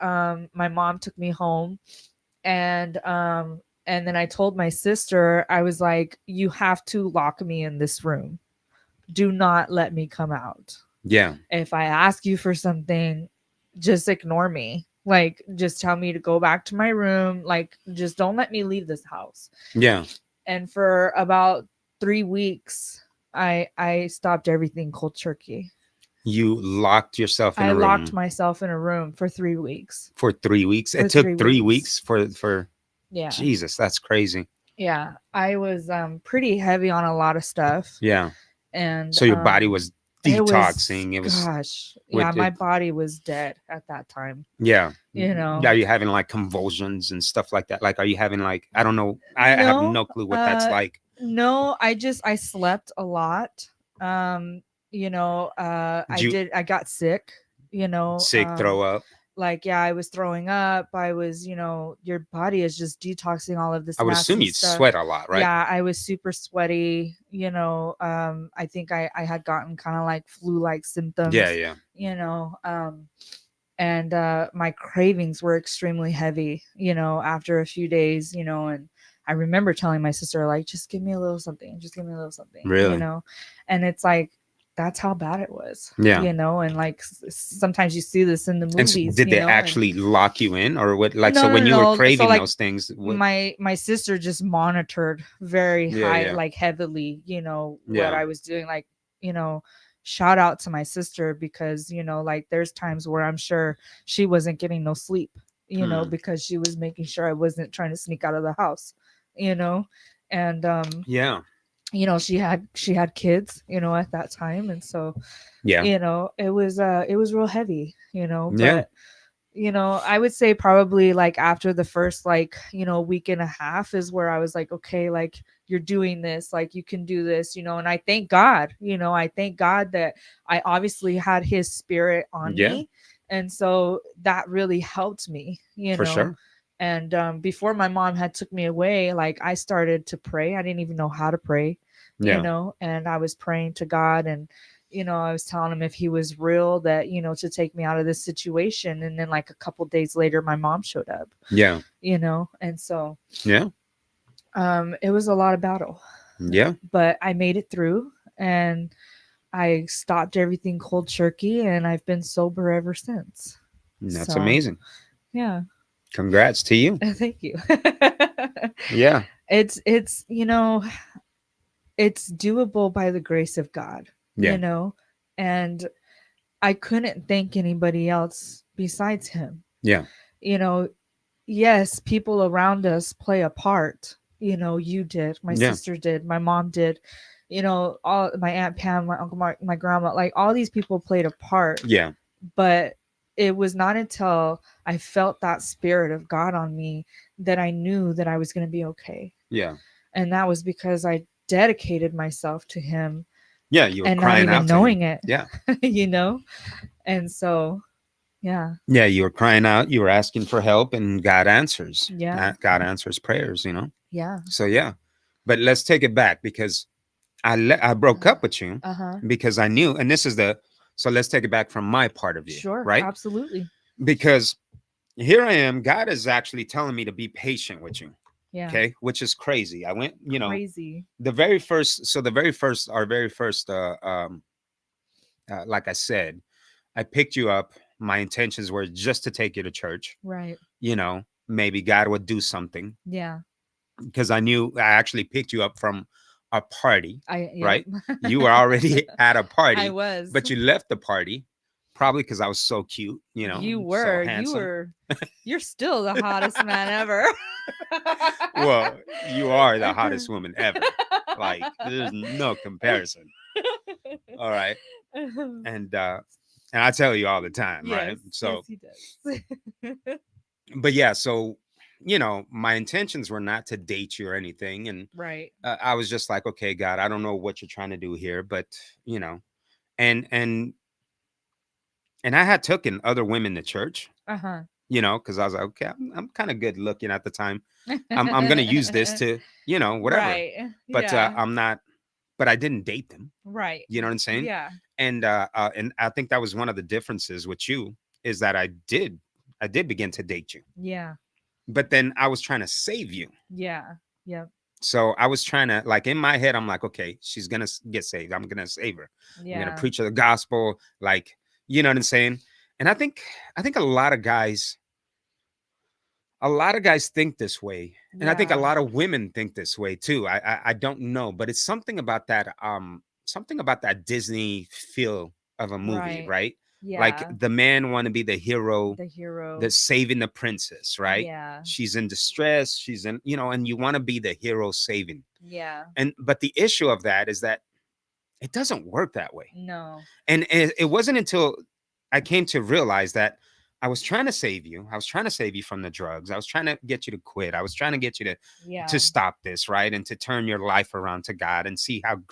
Speaker 2: my mom took me home and then I told my sister, I was like, you have to lock me in this room. Do not let me come out.
Speaker 1: Yeah.
Speaker 2: If I ask you for something, just ignore me. Like, just tell me to go back to my room. Like, just don't let me leave this house.
Speaker 1: Yeah.
Speaker 2: And for about 3 weeks, I stopped everything cold turkey.
Speaker 1: You locked yourself in a room.
Speaker 2: I locked myself in a room for 3 weeks.
Speaker 1: For 3 weeks? It took 3 weeks for
Speaker 2: yeah.
Speaker 1: Jesus, that's crazy.
Speaker 2: Yeah. I was pretty heavy on a lot of stuff.
Speaker 1: Yeah.
Speaker 2: And
Speaker 1: so your body was detoxing. It was
Speaker 2: gosh. Yeah, my body was dead at that time.
Speaker 1: Yeah.
Speaker 2: Are
Speaker 1: you having like convulsions and stuff like that? Like, are you having like, I don't know. I have no clue what that's like.
Speaker 2: No, I slept a lot. I got sick,
Speaker 1: Sick, throw up.
Speaker 2: Like, yeah, I was throwing up. I was, your body is just detoxing all of this.
Speaker 1: I would assume you'd sweat a lot, right?
Speaker 2: Yeah, I was super sweaty. I think I had gotten kind of like flu-like symptoms.
Speaker 1: Yeah.
Speaker 2: And my cravings were extremely heavy, after a few days, and I remember telling my sister, like, just give me a little something. Just give me a little something.
Speaker 1: Really?
Speaker 2: And it's like, that's how bad it was.
Speaker 1: Yeah.
Speaker 2: And like sometimes you see this in the movies.
Speaker 1: And did they actually lock you in or what? Like, so when you were craving those things,
Speaker 2: my sister just monitored very high, like heavily, what I was doing. Like, shout out to my sister because, like there's times where I'm sure she wasn't getting no sleep, because she was making sure I wasn't trying to sneak out of the house, and
Speaker 1: yeah.
Speaker 2: She had kids, at that time. And so,
Speaker 1: yeah,
Speaker 2: it was real heavy, but, I would say probably like after the first, like, week and a half is where I was like, okay, like you're doing this, like you can do this, and I thank God, that I obviously had his spirit on me. And so that really helped me,
Speaker 1: For sure.
Speaker 2: And before my mom had took me away, like I started to pray. I didn't even know how to pray, and I was praying to God, and I was telling him if he was real, that to take me out of this situation. And then like a couple days later, my mom showed up.
Speaker 1: Yeah.
Speaker 2: And so it was a lot of battle.
Speaker 1: Yeah.
Speaker 2: But I made it through, and I stopped everything cold turkey, and I've been sober ever since.
Speaker 1: That's amazing.
Speaker 2: Yeah.
Speaker 1: Congrats to you.
Speaker 2: Thank you.
Speaker 1: Yeah.
Speaker 2: It's it's doable by the grace of God, and I couldn't thank anybody else besides him.
Speaker 1: Yeah.
Speaker 2: Yes, people around us play a part. You did, my sister did, my mom did, all my Aunt Pam, my Uncle Mark, my grandma, like all these people played a part.
Speaker 1: Yeah.
Speaker 2: But it was not until I felt that spirit of God on me that I knew that I was going to be okay.
Speaker 1: Yeah.
Speaker 2: And that was because I dedicated myself to him.
Speaker 1: Yeah. You were
Speaker 2: and
Speaker 1: crying
Speaker 2: not even
Speaker 1: out
Speaker 2: knowing it.
Speaker 1: Yeah.
Speaker 2: And so, yeah.
Speaker 1: Yeah. You were crying out. You were asking for help, and God answers.
Speaker 2: Yeah.
Speaker 1: God answers prayers,
Speaker 2: Yeah.
Speaker 1: So, yeah. But let's take it back because I broke up with you
Speaker 2: Uh-huh.
Speaker 1: because I knew, and this is so let's take it back from my part of you,
Speaker 2: Sure.
Speaker 1: right?
Speaker 2: Absolutely.
Speaker 1: Because here I am, God is actually telling me to be patient with you.
Speaker 2: Yeah.
Speaker 1: Okay, which is crazy. I went,
Speaker 2: Crazy.
Speaker 1: the very first, our very first, like I said, I picked you up. My intentions were just to take you to church.
Speaker 2: Right.
Speaker 1: Maybe God would do something
Speaker 2: Yeah.
Speaker 1: because I knew I actually picked you up from a party,
Speaker 2: Yep.
Speaker 1: right? You were already at a
Speaker 2: I
Speaker 1: party,
Speaker 2: was.
Speaker 1: but you left the party probably because I was so cute,
Speaker 2: You
Speaker 1: so
Speaker 2: were.
Speaker 1: handsome.
Speaker 2: You're still the hottest man ever.
Speaker 1: Well, you are the hottest woman ever. Like, there's no comparison. All right. And I tell you all the time, right?
Speaker 2: Yes.
Speaker 1: So,
Speaker 2: Yes, he does.
Speaker 1: but yeah, so my intentions were not to date you or anything, and
Speaker 2: Right.
Speaker 1: I was just like, okay, God, I don't know what you're trying to do here, but you know, and and and I had taken other women to church,
Speaker 2: Uh-huh.
Speaker 1: because I was like, okay, I'm kind of good looking at the time. I'm gonna use this to, whatever.
Speaker 2: Right.
Speaker 1: But
Speaker 2: Yeah.
Speaker 1: I'm not. But I didn't date them.
Speaker 2: Right.
Speaker 1: You know what I'm saying?
Speaker 2: Yeah.
Speaker 1: And I think that was one of the differences with you is that I did begin to date you,
Speaker 2: Yeah.
Speaker 1: but then I was trying to save you.
Speaker 2: Yeah. Yep.
Speaker 1: So I was trying to, like, in my head, I'm like, okay, she's gonna get saved. I'm gonna save her. I'm gonna
Speaker 2: Yeah.
Speaker 1: preach her the gospel, like, you know what I'm saying. And I think a lot of guys think this way, and I think a
Speaker 2: Yeah.
Speaker 1: lot of women think this way too. I don't know, but it's something about that Disney feel of a movie,
Speaker 2: Right.
Speaker 1: right? Like
Speaker 2: Yeah.
Speaker 1: the man want to be the hero
Speaker 2: The hero.
Speaker 1: that's saving the princess, right?
Speaker 2: Yeah.
Speaker 1: She's in distress, she's in, and you want to be the hero saving.
Speaker 2: Yeah.
Speaker 1: And but the issue of that is that it doesn't work that way.
Speaker 2: No.
Speaker 1: And it wasn't until I came to realize that I was trying to save you. I was trying to save you from the drugs. I was trying to get you to quit. I was trying to get you to
Speaker 2: Yeah.
Speaker 1: stop this, right? And to turn your life around to God and see how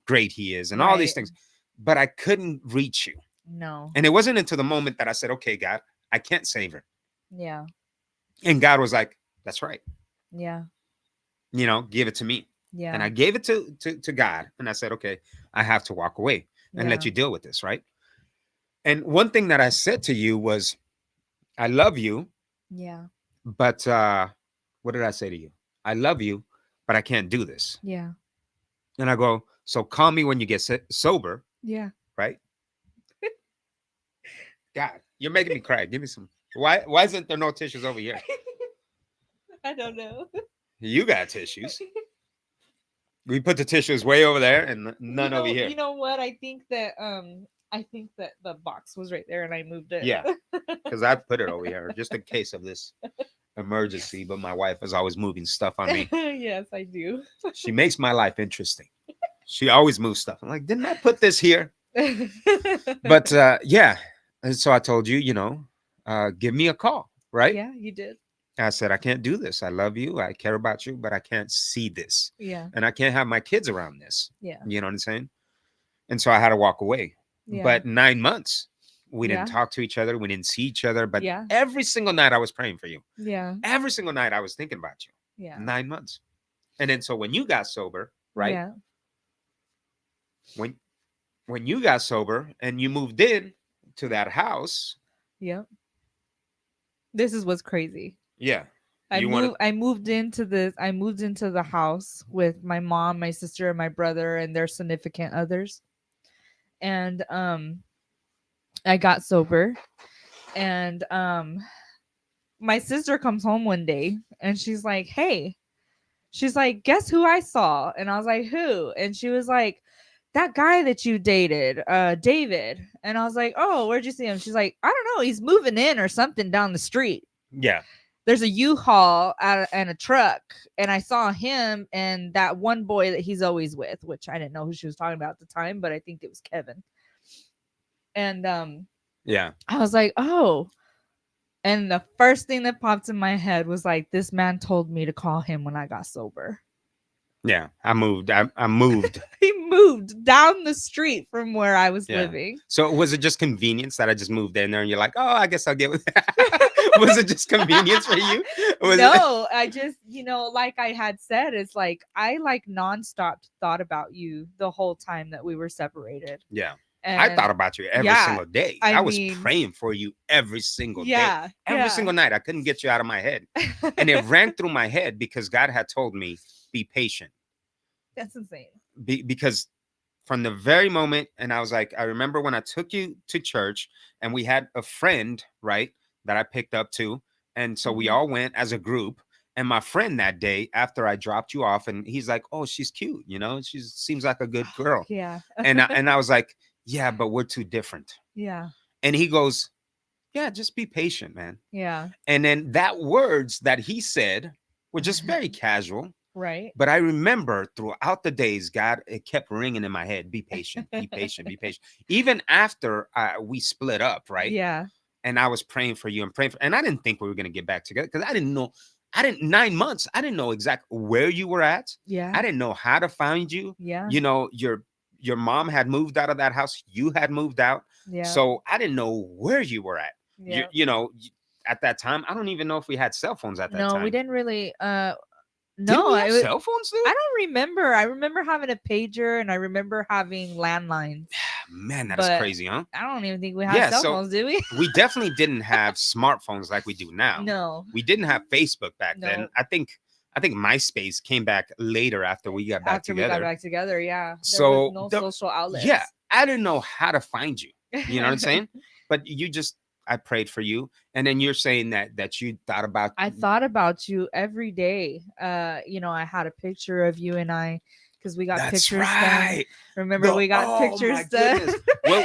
Speaker 1: great he is and all these
Speaker 2: Right.
Speaker 1: things. But I couldn't reach you.
Speaker 2: No.
Speaker 1: And it wasn't until the moment that I said, okay, God, I can't save her.
Speaker 2: Yeah.
Speaker 1: And God was like, that's right.
Speaker 2: Yeah.
Speaker 1: Give it to me.
Speaker 2: Yeah.
Speaker 1: And I gave it to God. And I said, okay, I have to walk away and let
Speaker 2: Yeah.
Speaker 1: you deal with this, right? And one thing that I said to you was, I love you,
Speaker 2: Yeah.
Speaker 1: but what did I say to you? I love you, but I can't do this.
Speaker 2: Yeah.
Speaker 1: And I go, so call me when you get sober,
Speaker 2: Yeah.
Speaker 1: right? God, you're making me cry. Give me some. Why isn't there no tissues over here?
Speaker 2: I don't know.
Speaker 1: You got tissues. We put the tissues way over there and none over here.
Speaker 2: You know what? I think that the box was right there and I moved it.
Speaker 1: Yeah, because I put it over here just in case of this emergency. But my wife is always moving stuff on me.
Speaker 2: Yes, I do.
Speaker 1: She makes my life interesting. She always moves stuff. I'm like, didn't I put this here? But yeah. And so I told you, give me a call, right?
Speaker 2: Yeah, you did.
Speaker 1: I said, I can't do this. I love you. I care about you, but I can't see this.
Speaker 2: Yeah.
Speaker 1: And I can't have my kids around this.
Speaker 2: Yeah.
Speaker 1: You know what I'm saying? And so I had to walk away.
Speaker 2: Yeah.
Speaker 1: But 9 months, we didn't
Speaker 2: Yeah.
Speaker 1: talk to each other. We didn't see each other. But
Speaker 2: Yeah.
Speaker 1: every single night I was praying for you.
Speaker 2: Yeah.
Speaker 1: Every single night I was thinking about you.
Speaker 2: Yeah.
Speaker 1: 9 months. And then so when you got sober, right?
Speaker 2: Yeah.
Speaker 1: When you got sober and you moved in to that house.
Speaker 2: Yep. This is what's crazy.
Speaker 1: Yeah.
Speaker 2: I moved into the house with my mom, my sister, and my brother and their significant others. And I got sober. And my sister comes home one day and she's like, "Hey." She's like, "Guess who I saw?" And I was like, "Who?" And she was like, "That guy that you dated, David." And I was like, "Oh, where'd you see him?" She's like, "I don't know. He's moving in or something down the street.
Speaker 1: Yeah.
Speaker 2: There's a U-Haul and a truck, and I saw him and that one boy that he's always with," which I didn't know who she was talking about at the time, but I think it was Kevin. And
Speaker 1: Yeah.
Speaker 2: I was like, "Oh." And the first thing that popped in my head was like, this man told me to call him when I got sober.
Speaker 1: Yeah, I moved. I moved.
Speaker 2: He moved down the street from where I was
Speaker 1: Yeah.
Speaker 2: living.
Speaker 1: So was it just convenience that I just moved in there and you're like, oh, I guess I'll get with Was it just convenience for you? Was it?
Speaker 2: No, I just, like I had said, it's like I like nonstop thought about you the whole time that we were separated.
Speaker 1: Yeah.
Speaker 2: And
Speaker 1: I thought about you every
Speaker 2: yeah,
Speaker 1: single day.
Speaker 2: I
Speaker 1: I was
Speaker 2: mean-
Speaker 1: praying for you every single day.
Speaker 2: yeah,
Speaker 1: Every single night. I couldn't get you out of my head. And it ran through my head because God had told me, be patient.
Speaker 2: That's insane.
Speaker 1: Because from the very moment, and I was like, I remember when I took you to church and we had a friend, right, that I picked up to. And so we
Speaker 2: Mhm.
Speaker 1: all went as a group. And my friend that day, after I dropped you off, and he's like, oh, she's cute. She seems like a good girl.
Speaker 2: Yeah.
Speaker 1: And I was like, yeah, but we're too different.
Speaker 2: Yeah.
Speaker 1: And he goes, yeah, just be patient, man.
Speaker 2: Yeah.
Speaker 1: And then that words that he said were just very casual.
Speaker 2: Right.
Speaker 1: But I remember throughout the days, God, it kept ringing in my head. Be patient, be patient, be patient. Even after we split up, right?
Speaker 2: Yeah.
Speaker 1: And I was praying for you and I didn't think we were going to get back together because I didn't know. 9 months. I didn't know exactly where you were at.
Speaker 2: Yeah.
Speaker 1: I didn't know how to find you.
Speaker 2: Yeah.
Speaker 1: Your mom had moved out of that house. You had moved out.
Speaker 2: Yeah.
Speaker 1: So I didn't know where you were at.
Speaker 2: Yeah.
Speaker 1: At that time, I don't even know if we had cell phones at that time.
Speaker 2: No, we didn't really.
Speaker 1: Didn't
Speaker 2: No,
Speaker 1: we have cell phones, dude?
Speaker 2: I don't remember. I remember having a pager and I remember having landlines.
Speaker 1: Man, that is
Speaker 2: But
Speaker 1: crazy, huh?
Speaker 2: I don't even think we had
Speaker 1: Yeah,
Speaker 2: cell
Speaker 1: so
Speaker 2: phones, do we?
Speaker 1: We definitely didn't have smartphones like we do now.
Speaker 2: No.
Speaker 1: We didn't have Facebook back then.
Speaker 2: No.
Speaker 1: I think MySpace came back later after we got back
Speaker 2: After
Speaker 1: together.
Speaker 2: we got back together, yeah. There
Speaker 1: So
Speaker 2: was no social outlets.
Speaker 1: Yeah, I didn't know how to find you. You know what I'm saying? But I prayed for you, and then you're saying that you thought about.
Speaker 2: I thought about you every day. I had a picture of you and I because we got
Speaker 1: That's
Speaker 2: pictures done.
Speaker 1: right.
Speaker 2: Remember, we got pictures done.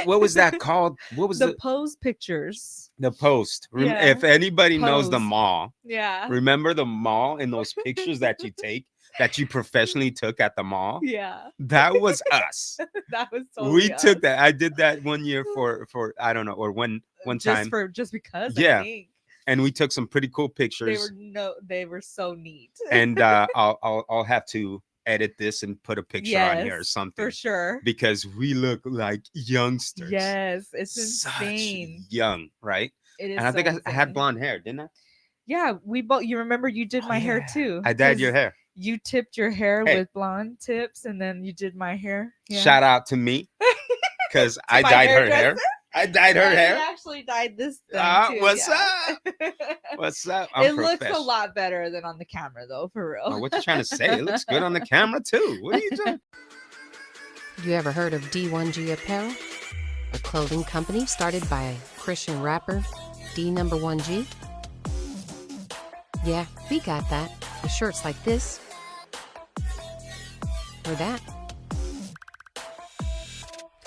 Speaker 1: What was that called? What was
Speaker 2: the pose pictures?
Speaker 1: the post?
Speaker 2: Yeah.
Speaker 1: If anybody knows the
Speaker 2: Pose.
Speaker 1: mall,
Speaker 2: Yeah.
Speaker 1: remember the mall and those pictures that you take that you professionally took at the mall?
Speaker 2: Yeah.
Speaker 1: That was us.
Speaker 2: That was totally
Speaker 1: We took
Speaker 2: us.
Speaker 1: that. I did that one year for I don't know, or one time,
Speaker 2: just because.
Speaker 1: Yeah.
Speaker 2: I think.
Speaker 1: and we took some pretty cool pictures.
Speaker 2: They were so neat.
Speaker 1: And I'll have to edit this and put a picture on here or
Speaker 2: Yes,
Speaker 1: something
Speaker 2: for sure.
Speaker 1: because we look like youngsters.
Speaker 2: Yes, it's
Speaker 1: Such
Speaker 2: insane.
Speaker 1: young, right?
Speaker 2: It is.
Speaker 1: And I think
Speaker 2: so
Speaker 1: I had
Speaker 2: insane.
Speaker 1: blonde hair, didn't I?
Speaker 2: Yeah, we both. You remember you did
Speaker 1: Oh,
Speaker 2: my hair
Speaker 1: yeah.
Speaker 2: too.
Speaker 1: I dyed
Speaker 2: 'cause
Speaker 1: your hair.
Speaker 2: You tipped your hair
Speaker 1: Hey.
Speaker 2: with blonde tips, and then you did my hair. Yeah.
Speaker 1: Shout out to me because I
Speaker 2: my
Speaker 1: dyed her hair.
Speaker 2: hairdresser?
Speaker 1: I dyed her
Speaker 2: Yeah,
Speaker 1: hair.
Speaker 2: You actually dyed this. Thing too,
Speaker 1: What's
Speaker 2: yeah.
Speaker 1: up? What's up?
Speaker 2: It looks a lot better than on the camera, though, for real.
Speaker 1: Oh, what you trying to say? It looks good on the camera too. What are you doing?
Speaker 4: You ever heard of D1G Apparel? A clothing company started by a Christian rapper, D1G? Yeah, we got that. With shirts like this. Or that.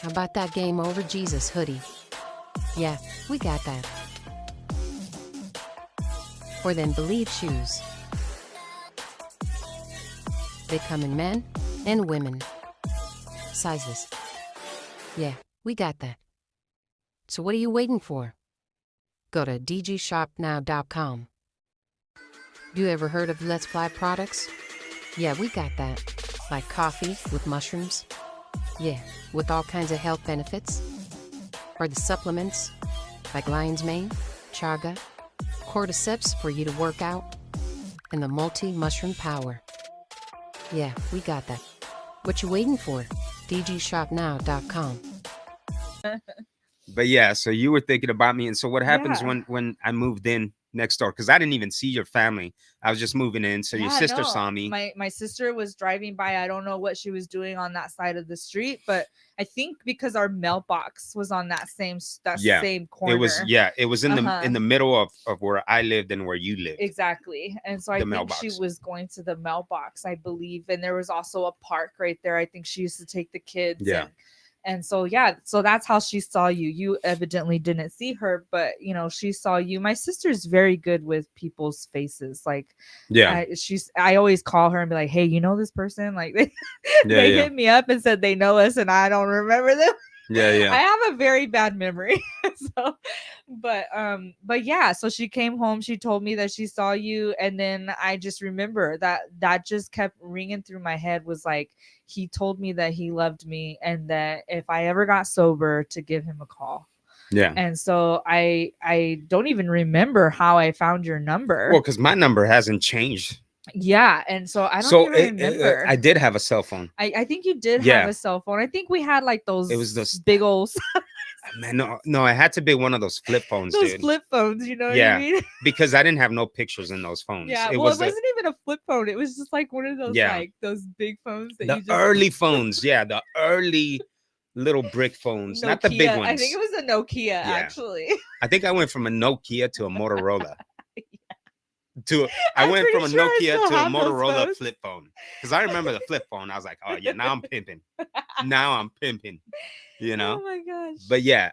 Speaker 4: How about that Game Over Jesus hoodie? Yeah, we got that. Or them Believe shoes. They come in men and women sizes. Yeah, we got that. So what are you waiting for? Go to dgshopnow.com. You ever heard of Let's Fly products? Yeah, we got that. Like coffee with mushrooms. Yeah, with all kinds of health benefits. Or the supplements, like lion's mane, chaga, cordyceps for you to work out, and the multi-mushroom power. Yeah, we got that. What you waiting for? dgshopnow.com.
Speaker 1: But yeah, so you were thinking about me, and so what happens
Speaker 2: Yeah.
Speaker 1: when I moved in next door? Because I didn't even see your family. I was just moving in, so your
Speaker 2: Yeah,
Speaker 1: sister
Speaker 2: no,
Speaker 1: saw me.
Speaker 2: My sister was driving by. I don't know what she was doing on that side of the street, but I think because our mailbox was on that same
Speaker 1: Yeah,
Speaker 2: same corner.
Speaker 1: It was in
Speaker 2: Uh-huh.
Speaker 1: the middle of where I lived and where you lived.
Speaker 2: Exactly. And so I
Speaker 1: The
Speaker 2: think
Speaker 1: mailbox.
Speaker 2: she was going to the mailbox, I believe. And there was also a park right there. I think she used to take the kids.
Speaker 1: Yeah.
Speaker 2: And so, yeah, so that's how she saw you. You evidently didn't see her, but, she saw you. My sister's very good with people's faces. Like,
Speaker 1: Yeah,
Speaker 2: I always call her and be like, hey, you know this person? Like, they
Speaker 1: yeah.
Speaker 2: hit me up and said they know us and I don't remember them.
Speaker 1: Yeah, yeah.
Speaker 2: I have a very bad memory. So, but yeah, so she came home, she told me that she saw you, and then I just remember that just kept ringing through my head, was like, he told me that he loved me and that if I ever got sober to give him a call.
Speaker 1: Yeah.
Speaker 2: And so I don't even remember how I found your number.
Speaker 1: Well, because my number hasn't changed.
Speaker 2: Yeah, and so I don't
Speaker 1: So
Speaker 2: even remember.
Speaker 1: I did have a cell phone.
Speaker 2: I think you did have
Speaker 1: Yeah.
Speaker 2: a cell phone. I think we had like those
Speaker 1: It was those-
Speaker 2: big old
Speaker 1: Man, no, it had to be one of those flip phones,
Speaker 2: those
Speaker 1: dude.
Speaker 2: flip phones, you know what
Speaker 1: Yeah.
Speaker 2: I mean?
Speaker 1: Because I didn't have no pictures in those phones.
Speaker 2: Yeah,
Speaker 1: It
Speaker 2: well,
Speaker 1: was
Speaker 2: it wasn't even a flip phone. It was just like one of those
Speaker 1: Yeah.
Speaker 2: like those big phones that
Speaker 1: the
Speaker 2: you just
Speaker 1: early phones. Yeah, the early little brick phones, not the big
Speaker 2: Nokia.
Speaker 1: ones.
Speaker 2: I think it was a Nokia actually.
Speaker 1: I think I went from a Nokia to a Motorola. I
Speaker 2: I'm
Speaker 1: went from a
Speaker 2: pretty sure I
Speaker 1: Nokia
Speaker 2: still
Speaker 1: to a
Speaker 2: have those
Speaker 1: Motorola
Speaker 2: phones.
Speaker 1: flip phone. Because I remember the flip phone. I was like, oh yeah, now I'm pimping. Now I'm pimping. You know?
Speaker 2: Oh my gosh.
Speaker 1: But yeah,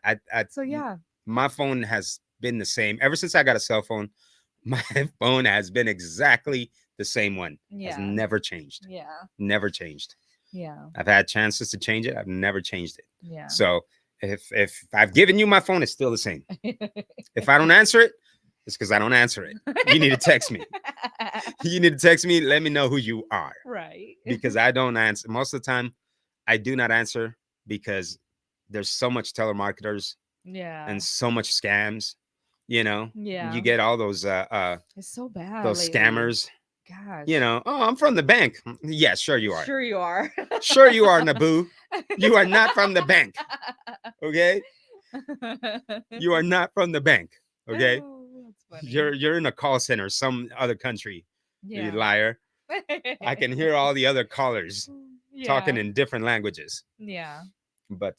Speaker 2: so yeah.
Speaker 1: my phone has been the same ever since I got a cell phone. My phone has been exactly the same one. Has
Speaker 2: Yeah.
Speaker 1: never changed.
Speaker 2: Yeah.
Speaker 1: Never changed.
Speaker 2: Yeah.
Speaker 1: I've had chances to change it. I've never changed it.
Speaker 2: Yeah.
Speaker 1: So if I've given you my phone, it's still the same. If I don't answer it, it's because I don't answer it. You need to text me. You need to text me. Let me know who you are.
Speaker 2: Right.
Speaker 1: Because I don't answer. Most of the time, I do not answer because there's so much telemarketers
Speaker 2: Yeah.
Speaker 1: and so much scams. You know,
Speaker 2: Yeah.
Speaker 1: you get all those
Speaker 2: It's so bad.
Speaker 1: those
Speaker 2: lately.
Speaker 1: scammers.
Speaker 2: Gosh.
Speaker 1: You know, oh, I'm from the bank. Yeah, sure you are.
Speaker 2: Sure you are.
Speaker 1: Sure you are, Naboo. You are not from the bank. Okay, you are not from the bank. Okay,
Speaker 2: Oh, that's funny.
Speaker 1: you're in a call center, some other country.
Speaker 2: yeah.
Speaker 1: You liar. I can hear all the other callers talking in different languages.
Speaker 2: Yeah.
Speaker 1: But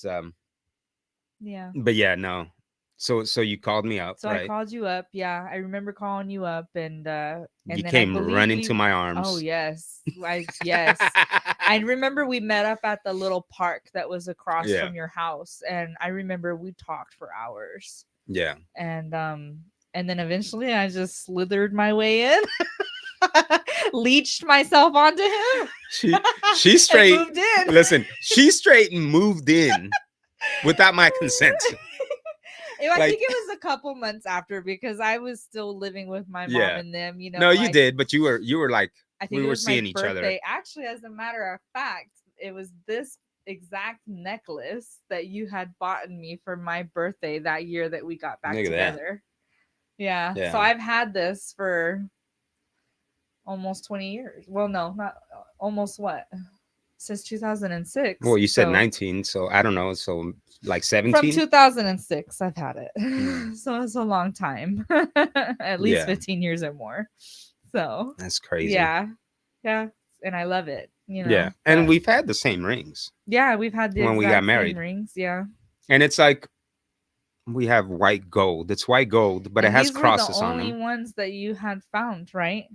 Speaker 2: Yeah.
Speaker 1: yeah, no. So you called me up,
Speaker 2: So
Speaker 1: right?
Speaker 2: I called you up. Yeah, I remember calling you up, and
Speaker 1: You
Speaker 2: then
Speaker 1: came
Speaker 2: I believe
Speaker 1: running
Speaker 2: we-
Speaker 1: to my arms.
Speaker 2: Oh yes, yes. I remember we met up at the little park that was across
Speaker 1: Yeah.
Speaker 2: from your house, and I remember we talked for hours.
Speaker 1: Yeah.
Speaker 2: And then eventually I just slithered my way in, leached myself onto him.
Speaker 1: She
Speaker 2: and
Speaker 1: straight
Speaker 2: moved in.
Speaker 1: Listen, she straight moved in without my consent.
Speaker 2: I
Speaker 1: like-
Speaker 2: think it was a couple months after because I was still living with my mom
Speaker 1: Yeah.
Speaker 2: and them. You know,
Speaker 1: No, you
Speaker 2: like,
Speaker 1: did, but you were like,
Speaker 2: I think
Speaker 1: we
Speaker 2: it
Speaker 1: were
Speaker 2: was my
Speaker 1: seeing each other.
Speaker 2: birthday. Actually, as a matter of fact, it was this exact necklace that you had bought me for my birthday that year that we got back
Speaker 1: Look at that.
Speaker 2: together. Yeah.
Speaker 1: Yeah.
Speaker 2: So I've had this for almost 20 years. Well, no, not almost what? Since 2006.
Speaker 1: Well, you said
Speaker 2: So
Speaker 1: 19, so I don't know. So like
Speaker 2: from
Speaker 1: 17.
Speaker 2: 2006, I've had it.
Speaker 1: Mm.
Speaker 2: So it's a long time. At least
Speaker 1: Yeah.
Speaker 2: 15 years or more. So
Speaker 1: That's crazy.
Speaker 2: yeah. Yeah. And I love it. You know.
Speaker 1: Yeah. And
Speaker 2: but-
Speaker 1: we've had the same rings.
Speaker 2: Yeah, we've had the
Speaker 1: when we got
Speaker 2: exact same
Speaker 1: married.
Speaker 2: rings. Yeah.
Speaker 1: And it's like we have white gold. It's white gold, but
Speaker 2: And
Speaker 1: it has
Speaker 2: these
Speaker 1: crosses
Speaker 2: were the
Speaker 1: on
Speaker 2: only
Speaker 1: them.
Speaker 2: ones that you had found, right?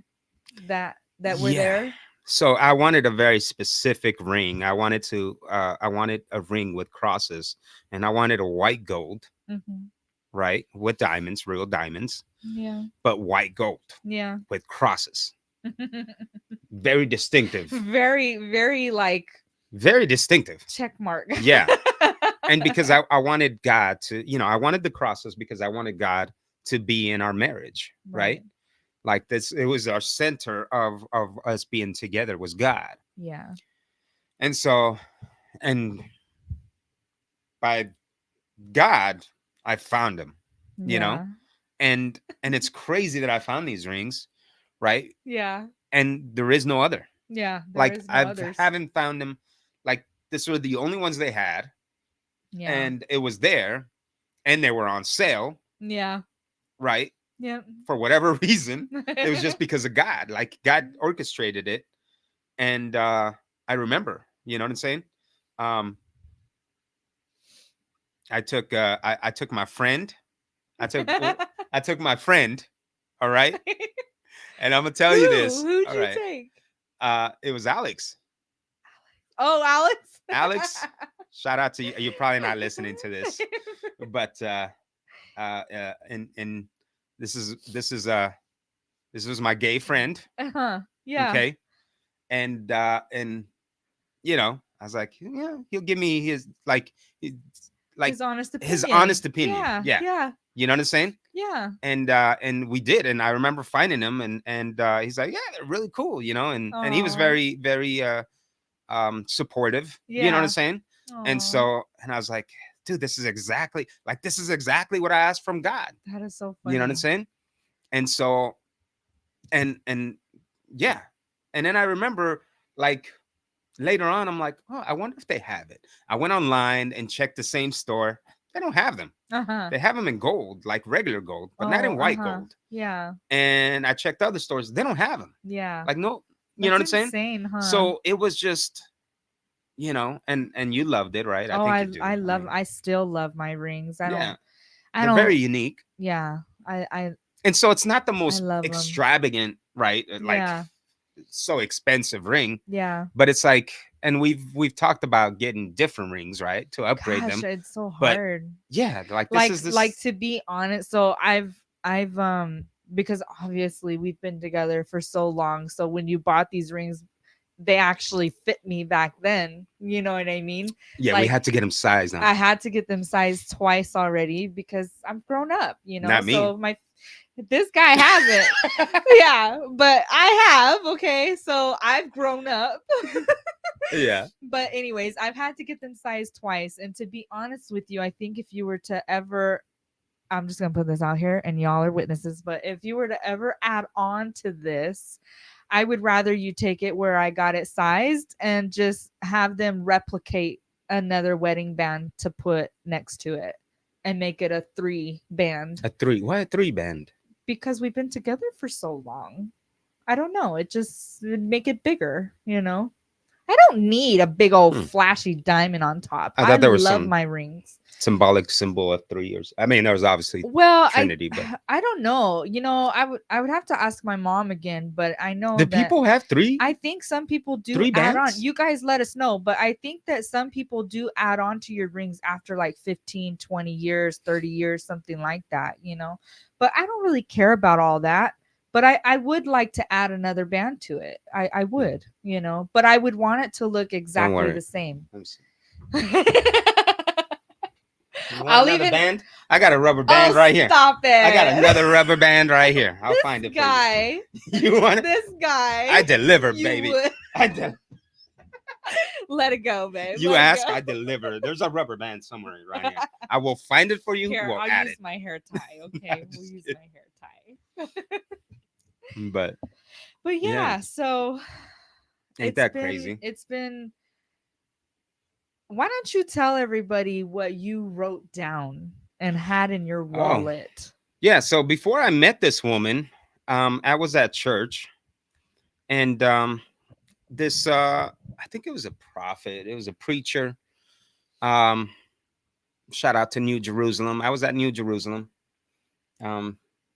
Speaker 2: That were
Speaker 1: Yeah.
Speaker 2: there.
Speaker 1: So I wanted a very specific ring. I wanted a ring with crosses, and I wanted a white gold,
Speaker 2: Mhm.
Speaker 1: right? With diamonds, real diamonds,
Speaker 2: Yeah.
Speaker 1: but white gold
Speaker 2: Yeah.
Speaker 1: with crosses. Very distinctive.
Speaker 2: very, very like
Speaker 1: Very distinctive.
Speaker 2: check mark.
Speaker 1: Yeah. And because I wanted God to, I wanted the crosses because I wanted God to be in our marriage, right? Like this, it was our center of us being together was God.
Speaker 2: Yeah.
Speaker 1: And so, and by God, I found him, you know? And it's crazy that I found these rings, right?
Speaker 2: Yeah.
Speaker 1: And there is no other.
Speaker 2: Yeah. There
Speaker 1: Like
Speaker 2: is no
Speaker 1: I
Speaker 2: others.
Speaker 1: haven't found them. Like this were the only ones they had,
Speaker 2: Yeah.
Speaker 1: and it was there, and they were on sale,
Speaker 2: yeah.
Speaker 1: right?
Speaker 2: Yep.
Speaker 1: For whatever reason. It was just because of God. Like God orchestrated it. And I remember, you know what I'm saying? I took I took my friend. I took my friend, all right? And I'm gonna tell you this.
Speaker 2: Who'd
Speaker 1: all
Speaker 2: you
Speaker 1: right.
Speaker 2: take?
Speaker 1: It was Alex.
Speaker 2: Oh, Alex.
Speaker 1: Alex, shout out to you. You're probably not listening to this, but and this was my gay friend.
Speaker 2: Uh-huh. Yeah.
Speaker 1: Okay. And you know, I was like, yeah, he'll give me his like
Speaker 2: His honest opinion.
Speaker 1: his honest opinion.
Speaker 2: Yeah.
Speaker 1: Yeah.
Speaker 2: Yeah.
Speaker 1: You know what I'm saying?
Speaker 2: Yeah.
Speaker 1: And we did, and I remember finding him, and he's like, yeah, they're really cool, you know, and he was
Speaker 2: Aw.
Speaker 1: very very supportive. You know what I'm
Speaker 2: Yeah.
Speaker 1: saying? And
Speaker 2: Aw.
Speaker 1: so, and I was like, dude, this is exactly what I asked from God.
Speaker 2: That is so funny.
Speaker 1: You know what I'm saying? And so, and yeah, and then I remember like later on, I'm like, oh, I wonder if they have it. I went online and checked the same store. They don't have them.
Speaker 2: Uh-huh.
Speaker 1: They have them in gold, like regular gold, but not in white gold.
Speaker 2: Yeah.
Speaker 1: And I checked other stores. They don't have them.
Speaker 2: Yeah.
Speaker 1: Like, no, you know what I'm saying?
Speaker 2: Insane, huh?
Speaker 1: So it was just, you know, and you loved it, right?
Speaker 2: oh,
Speaker 1: I think you do.
Speaker 2: I love.
Speaker 1: mean,
Speaker 2: I still love my rings. I
Speaker 1: yeah,
Speaker 2: don't. I
Speaker 1: they're
Speaker 2: don't.
Speaker 1: very unique.
Speaker 2: Yeah. I.
Speaker 1: And so it's not the most
Speaker 2: love 'em.
Speaker 1: extravagant, right? Like
Speaker 2: Yeah.
Speaker 1: so expensive ring,
Speaker 2: Yeah.
Speaker 1: but it's like, and we've talked about getting different rings, right, to upgrade
Speaker 2: Gosh,
Speaker 1: them.
Speaker 2: it's so
Speaker 1: But
Speaker 2: hard.
Speaker 1: yeah, like this is this,
Speaker 2: Like to be honest. So I've because obviously we've been together for so long. So when you bought these rings, they actually fit me back then. You know what I mean?
Speaker 1: yeah, we
Speaker 2: like,
Speaker 1: had to get them sized now.
Speaker 2: I had to get them sized twice already because I'm grown up, you know.
Speaker 1: Not me.
Speaker 2: So this guy hasn't. Yeah, but I have. Okay, so I've grown up.
Speaker 1: Yeah.
Speaker 2: But anyways, I've had to get them sized twice. And to be honest with you, I think if you were to ever, I'm just gonna put this out here, and y'all are witnesses. But if you were to ever add on to this, I would rather you take it where I got it sized and just have them replicate another wedding band to put next to it and make it a 3 band.
Speaker 1: A 3? Why a 3 band?
Speaker 2: Because we've been together for so long. I don't know. It just would make it bigger, you know? I don't need a big old flashy diamond on top.
Speaker 1: I thought there was
Speaker 2: love
Speaker 1: some
Speaker 2: my rings.
Speaker 1: Symbolic symbol of 3 years. I mean, there was obviously Trinity, but
Speaker 2: I don't know. You know, I would have to ask my mom again, but I know
Speaker 1: do
Speaker 2: that
Speaker 1: people have 3?
Speaker 2: I think some people do
Speaker 1: 3
Speaker 2: add on.
Speaker 1: bands?
Speaker 2: You guys let us know, but I think that some people do add on to your rings after like 15, 20 years, 30 years, something like that, you know. But I don't really care about all that. But I would like to add another band to it. I would, you know, but I would want it to look exactly the same.
Speaker 1: Let me see.
Speaker 2: I'll
Speaker 1: another
Speaker 2: even
Speaker 1: band. I got a rubber band right here.
Speaker 2: Stop it!
Speaker 1: I got another rubber band right here. I'll
Speaker 2: This
Speaker 1: find it
Speaker 2: guy.
Speaker 1: for you. You want it?
Speaker 2: This guy.
Speaker 1: I deliver,
Speaker 2: you
Speaker 1: baby.
Speaker 2: would-
Speaker 1: I
Speaker 2: Let it go, babe.
Speaker 1: You
Speaker 2: Let it
Speaker 1: ask,
Speaker 2: go.
Speaker 1: I deliver. There's a rubber band somewhere right here. I will find it for you.
Speaker 2: Here,
Speaker 1: We'll
Speaker 2: I'll
Speaker 1: add
Speaker 2: use
Speaker 1: it.
Speaker 2: my hair tie. Okay, we'll use my hair tie.
Speaker 1: But
Speaker 2: But yeah, so
Speaker 1: ain't that crazy?
Speaker 2: It's been. Why don't you tell everybody what you wrote down and had in your wallet?
Speaker 1: Yeah. So before I met this woman, I was at church, and this I think it was a prophet. It was a preacher. Shout out to New Jerusalem. I was at New Jerusalem.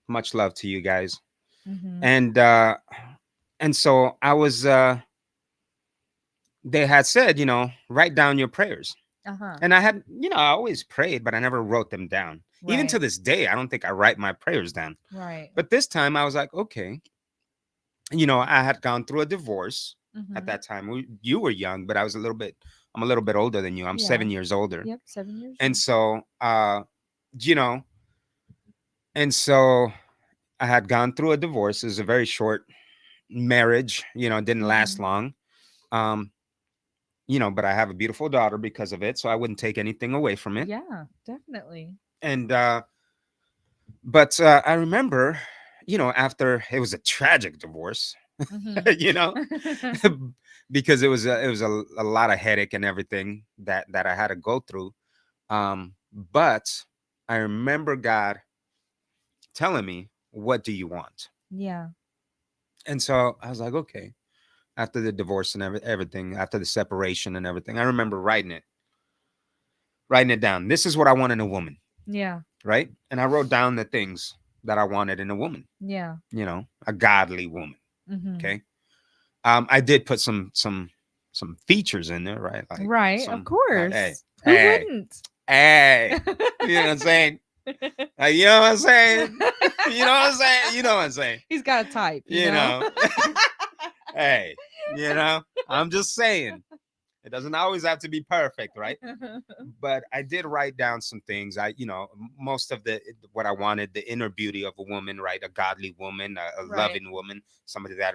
Speaker 1: Much love to you guys.
Speaker 2: Mhm.
Speaker 1: And so I was they had said, you know, write down your prayers.
Speaker 2: Uh-huh.
Speaker 1: And I had, you know, I always prayed, but I never wrote them down. Even to
Speaker 2: Right.
Speaker 1: this day, I don't think I write my prayers down.
Speaker 2: Right.
Speaker 1: But this time I was like, okay. You know, I had gone through a divorce at
Speaker 2: Mhm.
Speaker 1: that time. You were young, but I'm a little bit older than you. I'm
Speaker 2: Yeah.
Speaker 1: 7 years older.
Speaker 2: Yep, 7 years.
Speaker 1: And so you know, and so I had gone through a divorce. It was a very short marriage, you know, it didn't last
Speaker 2: Mhm.
Speaker 1: long. You know, but I have a beautiful daughter because of it, so I wouldn't take anything away from it.
Speaker 2: Yeah, definitely.
Speaker 1: And but I remember, you know, after it was a tragic divorce,
Speaker 2: Mhm.
Speaker 1: you know, because it was a lot of headache and everything that I had to go through. But I remember God telling me, "What do you want?"
Speaker 2: Yeah.
Speaker 1: And so I was like, okay. After the divorce and everything, after the separation and everything, I remember writing it down. This is what I want in a woman,
Speaker 2: Yeah.
Speaker 1: right? And I wrote down the things that I wanted in a woman.
Speaker 2: Yeah.
Speaker 1: You know, a godly woman.
Speaker 2: Mhm.
Speaker 1: Okay. I did put some features in there, right? Like
Speaker 2: Right,
Speaker 1: some,
Speaker 2: of course.
Speaker 1: hey,
Speaker 2: Who
Speaker 1: hey,
Speaker 2: wouldn't?
Speaker 1: hey, you know what I'm saying? You know what I'm saying? You know what I'm saying? You know what I'm saying?
Speaker 2: He's got a type,
Speaker 1: You know. Hey, you know, I'm just saying. It doesn't always have to be perfect, right? But I did write down some things. Most of the what I wanted, the inner beauty of a woman, right? A godly woman, a
Speaker 2: Right.
Speaker 1: loving woman, somebody that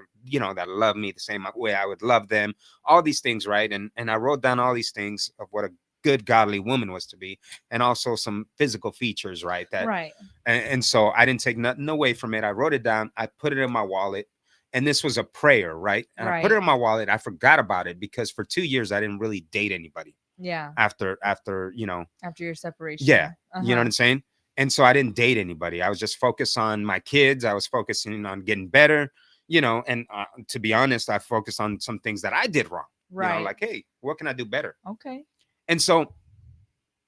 Speaker 1: that loved me the same way I would love them. All these things, right? And I wrote down all these things of what a good godly woman was to be, and also some physical features, right? That
Speaker 2: Right.
Speaker 1: and so I didn't take nothing away from it. I wrote it down. I put it in my wallet. And this was a prayer, right? And I put it
Speaker 2: Right.
Speaker 1: in my wallet. I forgot about it because for 2 years I didn't really date anybody
Speaker 2: Yeah.
Speaker 1: after
Speaker 2: After your separation.
Speaker 1: yeah, you know what
Speaker 2: Uh-huh.
Speaker 1: I'm saying? And so I didn't date anybody. I was just focused on my kids. I was focusing on getting better, and to be honest, I focused on some things that I did wrong.
Speaker 2: Right.
Speaker 1: Like, hey, what can I do better?
Speaker 2: Okay.
Speaker 1: And so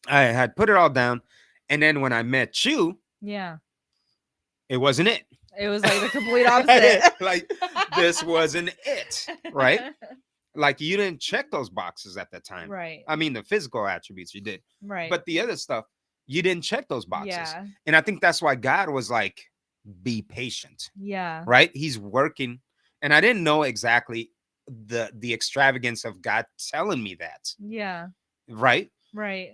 Speaker 1: I had put it all down. And then when I met you,
Speaker 2: Yeah.
Speaker 1: it wasn't it.
Speaker 2: It was like the complete opposite.
Speaker 1: Like, this wasn't it, right? Like, you didn't check those boxes at that time.
Speaker 2: Right.
Speaker 1: I mean, the physical attributes you did,
Speaker 2: Right.
Speaker 1: but the other stuff, you didn't check those boxes.
Speaker 2: Yeah.
Speaker 1: And I think that's why God was like, be patient,
Speaker 2: Yeah.
Speaker 1: right? He's working. And I didn't know exactly the extravagance of God telling me that,
Speaker 2: Yeah.
Speaker 1: right?
Speaker 2: Right.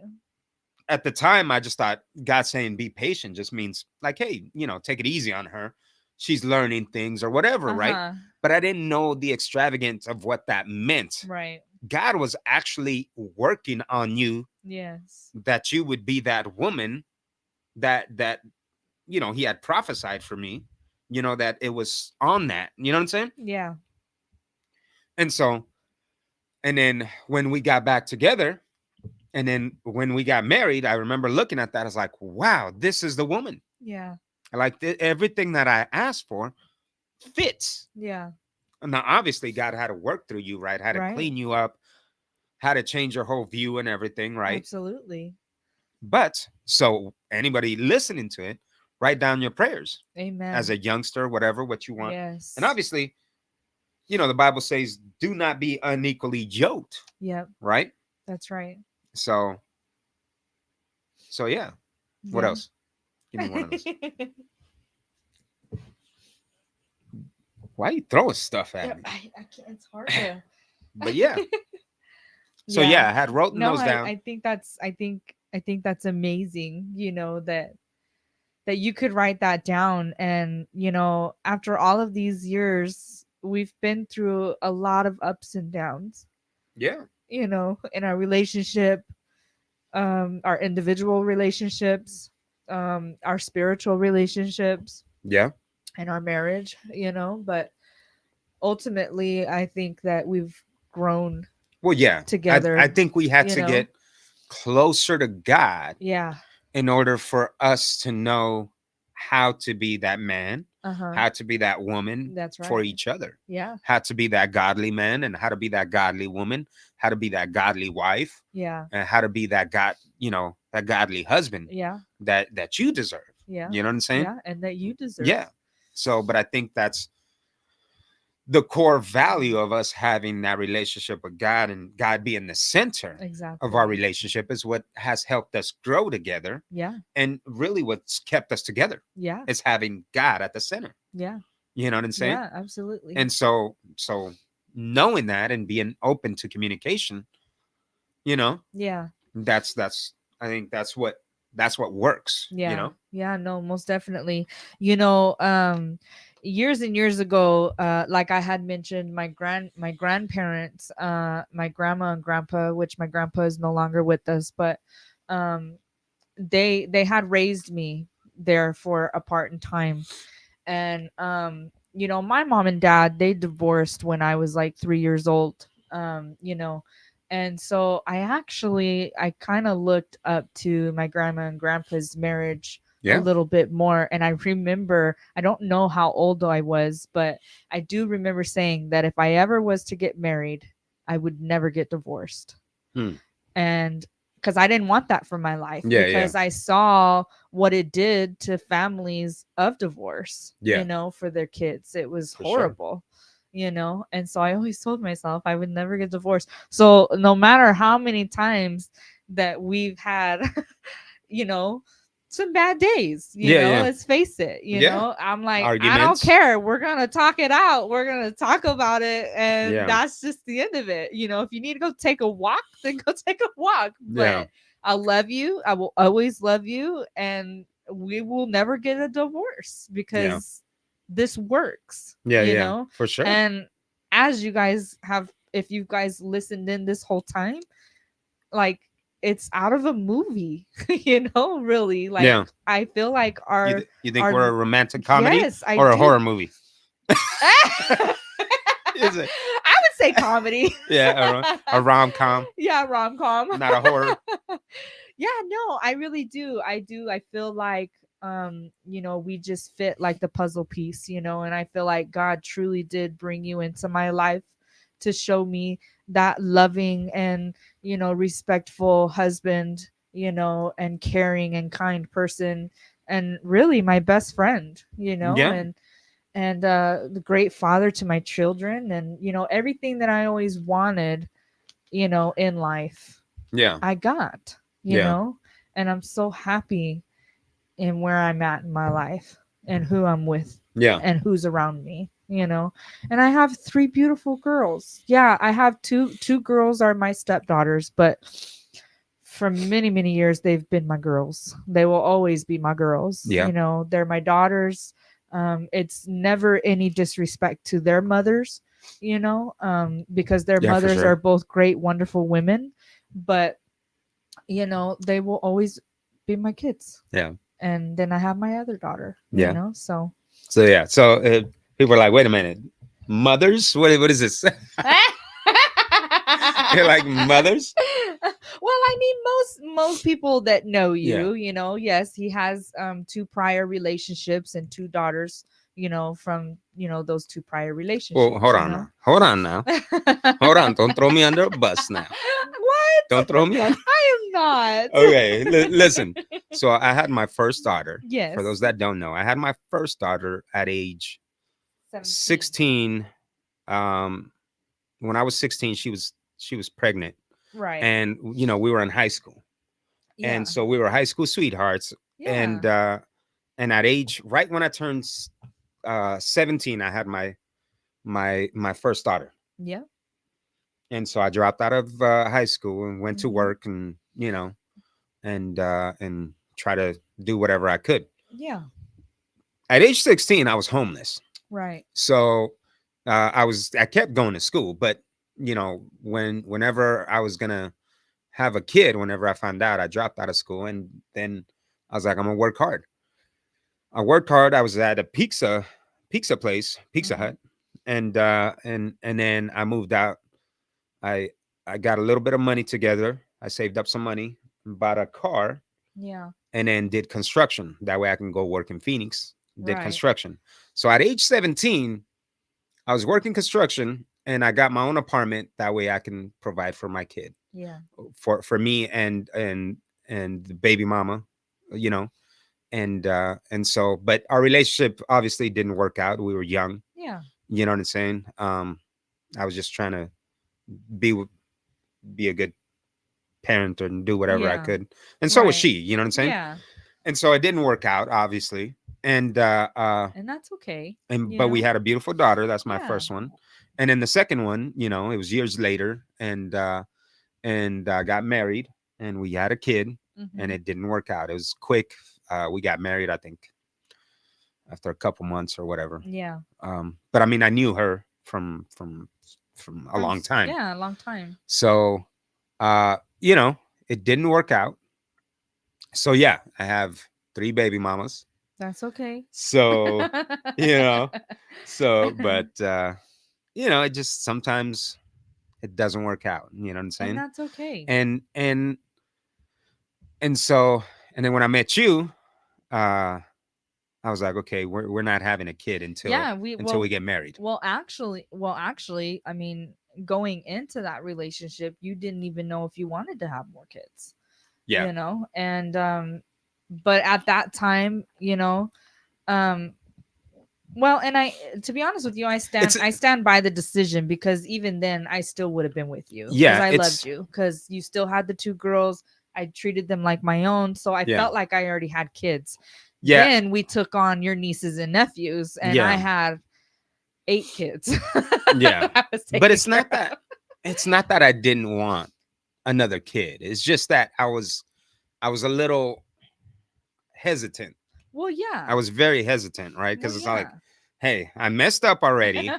Speaker 1: At the time, I just thought God saying be patient just means like, hey, take it easy on her. She's learning things or whatever, right?
Speaker 2: Uh-huh.
Speaker 1: But I didn't know the extravagance of what that meant.
Speaker 2: Right.
Speaker 1: God was actually working on you,
Speaker 2: Yes.
Speaker 1: that you would be that woman that he had prophesied for me, that it was on that. You know what I'm saying?
Speaker 2: Yeah.
Speaker 1: And so, and then when we got back together, and then when we got married, I remember looking at that. I was like, wow, this is the woman.
Speaker 2: Yeah.
Speaker 1: Like, everything that I asked for fits.
Speaker 2: Yeah.
Speaker 1: Now, obviously, God had to work through you, right? Had to
Speaker 2: Right.
Speaker 1: clean you up, had to change your whole view and everything, right?
Speaker 2: Absolutely.
Speaker 1: But so anybody listening to it, write down your prayers
Speaker 2: Amen.
Speaker 1: as a youngster, whatever, what you want.
Speaker 2: Yes.
Speaker 1: And obviously, the Bible says, do not be unequally yoked,
Speaker 2: Yep.
Speaker 1: right?
Speaker 2: That's right.
Speaker 1: So yeah. What
Speaker 2: Yeah.
Speaker 1: else? Give me one of those. Why are you throwing stuff at
Speaker 2: Yeah,
Speaker 1: me?
Speaker 2: I can't. It's hard to.
Speaker 1: But yeah. So yeah, I had written
Speaker 2: No,
Speaker 1: those down.
Speaker 2: I think that's amazing. That you could write that down, and after all of these years, we've been through a lot of ups and downs.
Speaker 1: Yeah.
Speaker 2: In our relationship, our individual relationships, our spiritual relationships,
Speaker 1: Yeah.
Speaker 2: and our marriage. But ultimately, I think that we've grown
Speaker 1: Well, yeah.
Speaker 2: together.
Speaker 1: I think we had
Speaker 2: you
Speaker 1: to
Speaker 2: know?
Speaker 1: get closer to God
Speaker 2: Yeah.
Speaker 1: in order for us to know how to be that man,
Speaker 2: Uh-huh.
Speaker 1: how to be that woman
Speaker 2: That's
Speaker 1: for
Speaker 2: right.
Speaker 1: each other,
Speaker 2: Yeah.
Speaker 1: how to be that godly man, and how to be that godly woman, how to be that godly wife,
Speaker 2: Yeah.
Speaker 1: and how to be that that godly husband
Speaker 2: Yeah.
Speaker 1: that you deserve.
Speaker 2: Yeah.
Speaker 1: You know what I'm saying?
Speaker 2: Yeah. And that you deserve.
Speaker 1: Yeah. So, but I think that's the core value of us having that relationship with God, and God being the center
Speaker 2: Exactly.
Speaker 1: of our relationship is what has helped us grow together.
Speaker 2: Yeah.
Speaker 1: And really what's kept us together
Speaker 2: Yeah.
Speaker 1: is having God at the center.
Speaker 2: Yeah.
Speaker 1: You know what I'm saying?
Speaker 2: Yeah. Absolutely.
Speaker 1: And so knowing that and being open to communication,
Speaker 2: yeah.
Speaker 1: that's I think that's what works.
Speaker 2: Yeah. Yeah. No, most definitely. Years and years ago, like I had mentioned, my grandparents, my grandma and grandpa, which my grandpa is no longer with us, but they had raised me there for a part in time. And my mom and dad, they divorced when I was like 3 years old. And so I kind of looked up to my grandma and grandpa's marriage a little bit more. And I remember, I don't know how old I was, but I do remember saying that if I ever was to get married, I would never get divorced. And because I didn't want that for my life, because I saw what it did to families of divorce, for their kids. It was horrible. And so I always told myself I would never get divorced. So no matter how many times that we've had, some bad days,
Speaker 1: Yeah.
Speaker 2: let's face it,
Speaker 1: Yeah.
Speaker 2: I'm like, I don't
Speaker 1: Arguments.
Speaker 2: care, we're gonna talk it out, we're gonna talk about it, and
Speaker 1: Yeah.
Speaker 2: that's just the end of it. If you need to go take a walk, then go take a walk.
Speaker 1: Yeah.
Speaker 2: But I love you, I will always love you, and we will never get a divorce because this works.
Speaker 1: Yeah. For sure.
Speaker 2: And as you guys have, if you guys listened in this whole time, like, it's out of a movie, really. Like,
Speaker 1: Yeah.
Speaker 2: I feel like our
Speaker 1: You think
Speaker 2: our-
Speaker 1: we're a romantic comedy
Speaker 2: Yes, I
Speaker 1: or a
Speaker 2: do.
Speaker 1: horror movie?
Speaker 2: I
Speaker 1: Is it?
Speaker 2: would say comedy.
Speaker 1: Yeah, a rom-com,
Speaker 2: Yeah, rom-com.
Speaker 1: not a horror.
Speaker 2: Yeah, no, I really do. I feel like we just fit like the puzzle piece, and I feel like God truly did bring you into my life to show me that loving and respectful husband, and caring and kind person, and really my best friend,
Speaker 1: Yeah.
Speaker 2: and the great father to my children, and everything that I always wanted, in life,
Speaker 1: Yeah.
Speaker 2: I got, you
Speaker 1: Yeah.
Speaker 2: know, and I'm so happy in where I'm at in my life and who I'm with
Speaker 1: Yeah.
Speaker 2: and who's around me, and I have 3 beautiful girls. Yeah, I have two girls are my stepdaughters, but for many, many years they've been my girls. They will always be my girls.
Speaker 1: Yeah.
Speaker 2: They're my daughters. It's never any disrespect to their mothers, because their
Speaker 1: Yeah, for
Speaker 2: mothers
Speaker 1: sure.
Speaker 2: are both great, wonderful women, but they will always be my kids.
Speaker 1: Yeah.
Speaker 2: And then I have my other daughter,
Speaker 1: Yeah.
Speaker 2: so
Speaker 1: So yeah. So people are like, wait a minute, mothers? What is this? You're like mothers?
Speaker 2: Well, I mean, most people that know you, yes, he has 2 prior relationships and 2 daughters, from those 2 prior relationships.
Speaker 1: Well, hold on now. Hold on now. Hold on. Don't throw me under a bus now.
Speaker 2: What?
Speaker 1: Don't throw me under.
Speaker 2: I am not.
Speaker 1: Okay. Listen. So I had my first daughter.
Speaker 2: Yes.
Speaker 1: For those that don't know, I had my first daughter at age 16. When I was 16, she was pregnant,
Speaker 2: Right.
Speaker 1: and we were in high school,
Speaker 2: Yeah.
Speaker 1: and so we were high school sweethearts.
Speaker 2: Yeah.
Speaker 1: And at age right when I turned 17, I had my first daughter,
Speaker 2: Yeah.
Speaker 1: and so I dropped out of high school and went to
Speaker 2: Mhm.
Speaker 1: work, and and try to do whatever I could.
Speaker 2: Yeah.
Speaker 1: At age 16, I was homeless.
Speaker 2: Right.
Speaker 1: So I kept going to school, but whenever I was gonna have a kid, whenever I found out, I dropped out of school, and then I was like, I'm gonna work hard. I worked hard. I was at a pizza place, Pizza
Speaker 2: Mhm.
Speaker 1: Hut, and then I moved out. I got a little bit of money together. I saved up some money, bought a car,
Speaker 2: Yeah.
Speaker 1: and then did construction. That way I can go work in Phoenix. Did
Speaker 2: Right.
Speaker 1: construction. So at age 17, I was working construction, and I got my own apartment. That way I can provide for my kid,
Speaker 2: Yeah.
Speaker 1: for me and the baby mama, you know. And so, but our relationship obviously didn't work out. We were young,
Speaker 2: Yeah.
Speaker 1: you know what I'm saying? I was just trying to be be a good parent and do whatever I
Speaker 2: Yeah.
Speaker 1: could. And so was
Speaker 2: Right.
Speaker 1: she, you know what I'm saying?
Speaker 2: Yeah.
Speaker 1: And so it didn't work out, obviously. And
Speaker 2: And that's okay. you
Speaker 1: but we
Speaker 2: know?
Speaker 1: had a beautiful daughter. That's my
Speaker 2: Yeah.
Speaker 1: first one. And then the second one, it was years later, and got married, and we had a kid, and
Speaker 2: Mhm.
Speaker 1: it didn't work out. It was quick. We got married, I think, after a couple months or whatever.
Speaker 2: Yeah.
Speaker 1: But I mean, I knew her from a long time.
Speaker 2: Yeah, a long time.
Speaker 1: So, it didn't work out. So yeah, I have 3 baby mamas.
Speaker 2: That's okay.
Speaker 1: So, but it just sometimes it doesn't work out. You know what I'm saying?
Speaker 2: And that's okay.
Speaker 1: And so, and then when I met you, I was like, okay, we're not having a kid until we get married.
Speaker 2: Well, actually, I mean, going into that relationship, you didn't even know if you wanted to have more kids.
Speaker 1: Yeah.
Speaker 2: And but at that time, well, and to be honest with you, I stand by the decision, because even then I still would have been with you.
Speaker 1: Yeah,
Speaker 2: I loved you, because you still had the 2 girls. I treated them like my own. So I
Speaker 1: Yeah.
Speaker 2: felt like I already had kids.
Speaker 1: Yeah.
Speaker 2: Then we took on your nieces and nephews, and I
Speaker 1: Yeah.
Speaker 2: had 8 kids.
Speaker 1: Yeah.
Speaker 2: I was
Speaker 1: But
Speaker 2: taking
Speaker 1: it's not
Speaker 2: care
Speaker 1: that
Speaker 2: of.
Speaker 1: it's not that I didn't want another kid. It's just that I was a little hesitant.
Speaker 2: Well, yeah.
Speaker 1: I was very hesitant, right?
Speaker 2: Well,
Speaker 1: Because it's like,
Speaker 2: yeah.
Speaker 1: hey, I messed up already,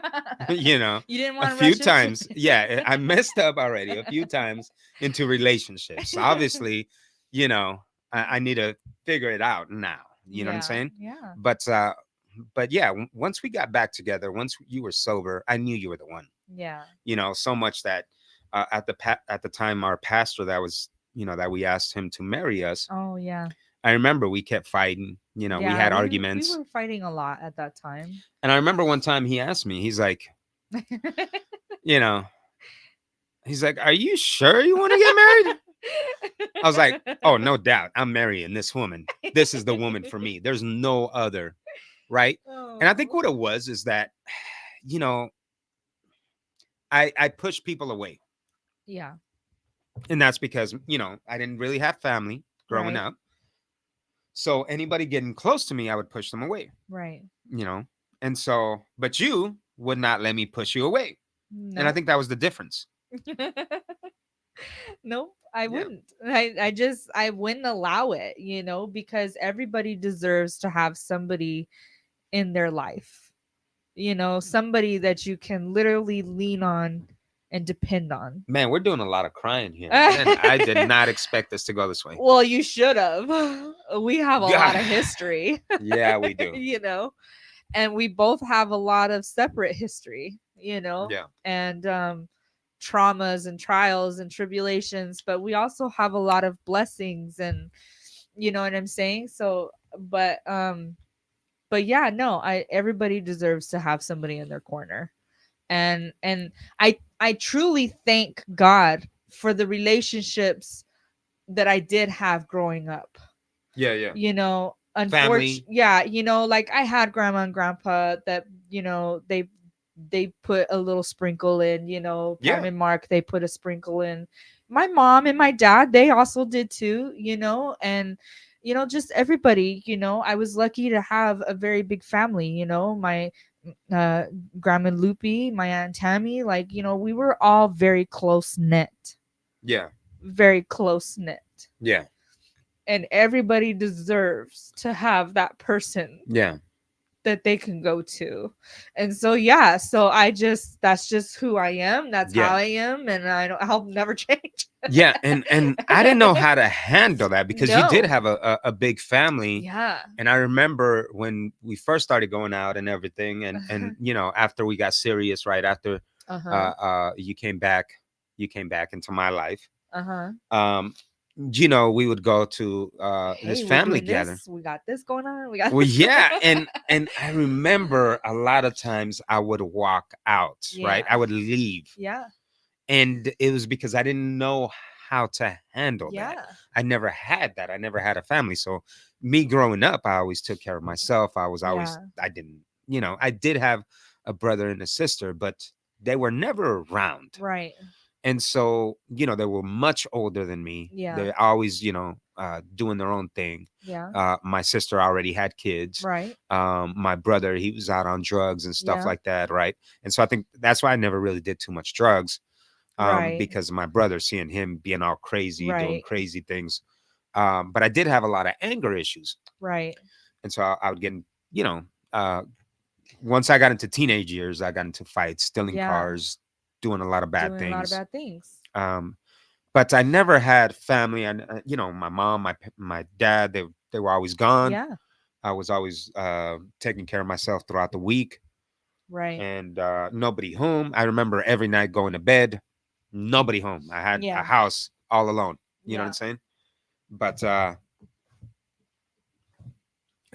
Speaker 1: you know,
Speaker 2: You didn't
Speaker 1: a
Speaker 2: want to
Speaker 1: few
Speaker 2: rush into
Speaker 1: times.
Speaker 2: it.
Speaker 1: Yeah, I messed up already a few times into relationships. Obviously, you know, I need to figure it out now. You know what I'm
Speaker 2: Yeah,
Speaker 1: saying?
Speaker 2: yeah.
Speaker 1: But yeah, once we got back together, once you were sober, I knew you were the one.
Speaker 2: Yeah.
Speaker 1: You know, so much that at the time, our pastor that was, you know, that we asked him to marry us.
Speaker 2: Oh, yeah.
Speaker 1: I remember we kept fighting. You know, we
Speaker 2: Yeah,
Speaker 1: had
Speaker 2: we
Speaker 1: arguments.
Speaker 2: were fighting a lot at that time.
Speaker 1: And I remember one time he asked me, he's like, you know, he's like, are you sure you want to get married? I was like, oh, no doubt. I'm marrying this woman. This is the woman for me. There's no other. Right. And I think
Speaker 2: Oh.
Speaker 1: what it was is that, you know, I pushed people away.
Speaker 2: Yeah.
Speaker 1: And that's because, you know, I didn't really have family growing
Speaker 2: Right.
Speaker 1: up. So anybody getting close to me, I would push them away,
Speaker 2: Right.
Speaker 1: you know. And so, but you would not let me push you away. And I
Speaker 2: No.
Speaker 1: think that was the difference.
Speaker 2: Nope, I
Speaker 1: Yeah.
Speaker 2: wouldn't. I wouldn't allow it, because everybody deserves to have somebody in their life. Somebody that you can literally lean on and depend on.
Speaker 1: Man, we're doing a lot of crying here. Man, I did not expect this to go this way.
Speaker 2: Well, you should have. We have a lot of
Speaker 1: God.
Speaker 2: history.
Speaker 1: Yeah, we do.
Speaker 2: And we both have a lot of separate history,
Speaker 1: Yeah.
Speaker 2: and traumas and trials and tribulations, but we also have a lot of blessings, and you know what I'm saying? So, but yeah, no, everybody deserves to have somebody in their corner. And I truly thank God for the relationships that I did have growing up.
Speaker 1: Yeah, yeah.
Speaker 2: Unfortunately, yeah, like I had grandma and grandpa that, they put a little sprinkle in, Pam and Mark, they put a sprinkle in. My mom and my dad, they also did too, and just everybody, I was lucky to have a very big family, my grandma Loopy, my aunt Tammy, like, we were all very close knit.
Speaker 1: Yeah.
Speaker 2: Very close knit.
Speaker 1: Yeah.
Speaker 2: And everybody deserves to have that person.
Speaker 1: Yeah.
Speaker 2: That they can go to. And so, yeah, so that's just who I am. That's how I am. And I'll never change.
Speaker 1: Yeah. And I didn't know how to handle that because you did have a big family.
Speaker 2: Yeah.
Speaker 1: And I remember when we first started going out and everything. And after we got serious, right after you came back into my life. We would go to this family gathering.
Speaker 2: We got this going on.
Speaker 1: Well, yeah, and I remember a lot of times I would walk out, right? I would leave.
Speaker 2: Yeah.
Speaker 1: And it was because I didn't know how to handle that. I never had that. I never had a family. So me growing up, I always took care of myself. I was always, I didn't, I did have a brother and a sister, but they were never around.
Speaker 2: Right.
Speaker 1: And so, they were much older than me.
Speaker 2: Yeah.
Speaker 1: They're always, doing their own thing.
Speaker 2: Yeah.
Speaker 1: My sister already had kids.
Speaker 2: Right.
Speaker 1: My brother, he was out on drugs and stuff
Speaker 2: Yeah.
Speaker 1: like that. Right. And so I think that's why I never really did too much drugs.
Speaker 2: Right.
Speaker 1: Because of my brother, seeing him being all crazy, doing
Speaker 2: Right.
Speaker 1: crazy things. But I did have a lot of anger issues.
Speaker 2: Right.
Speaker 1: And so I would get, once I got into teenage years, I got into fights, stealing cars, doing a lot of bad things. But I never had family. And my mom, my dad, they were always gone.
Speaker 2: Yeah.
Speaker 1: I was always taking care of myself throughout the week.
Speaker 2: Right.
Speaker 1: And nobody home. I remember every night going to bed, nobody home. I had a house all alone. You know what I'm saying? But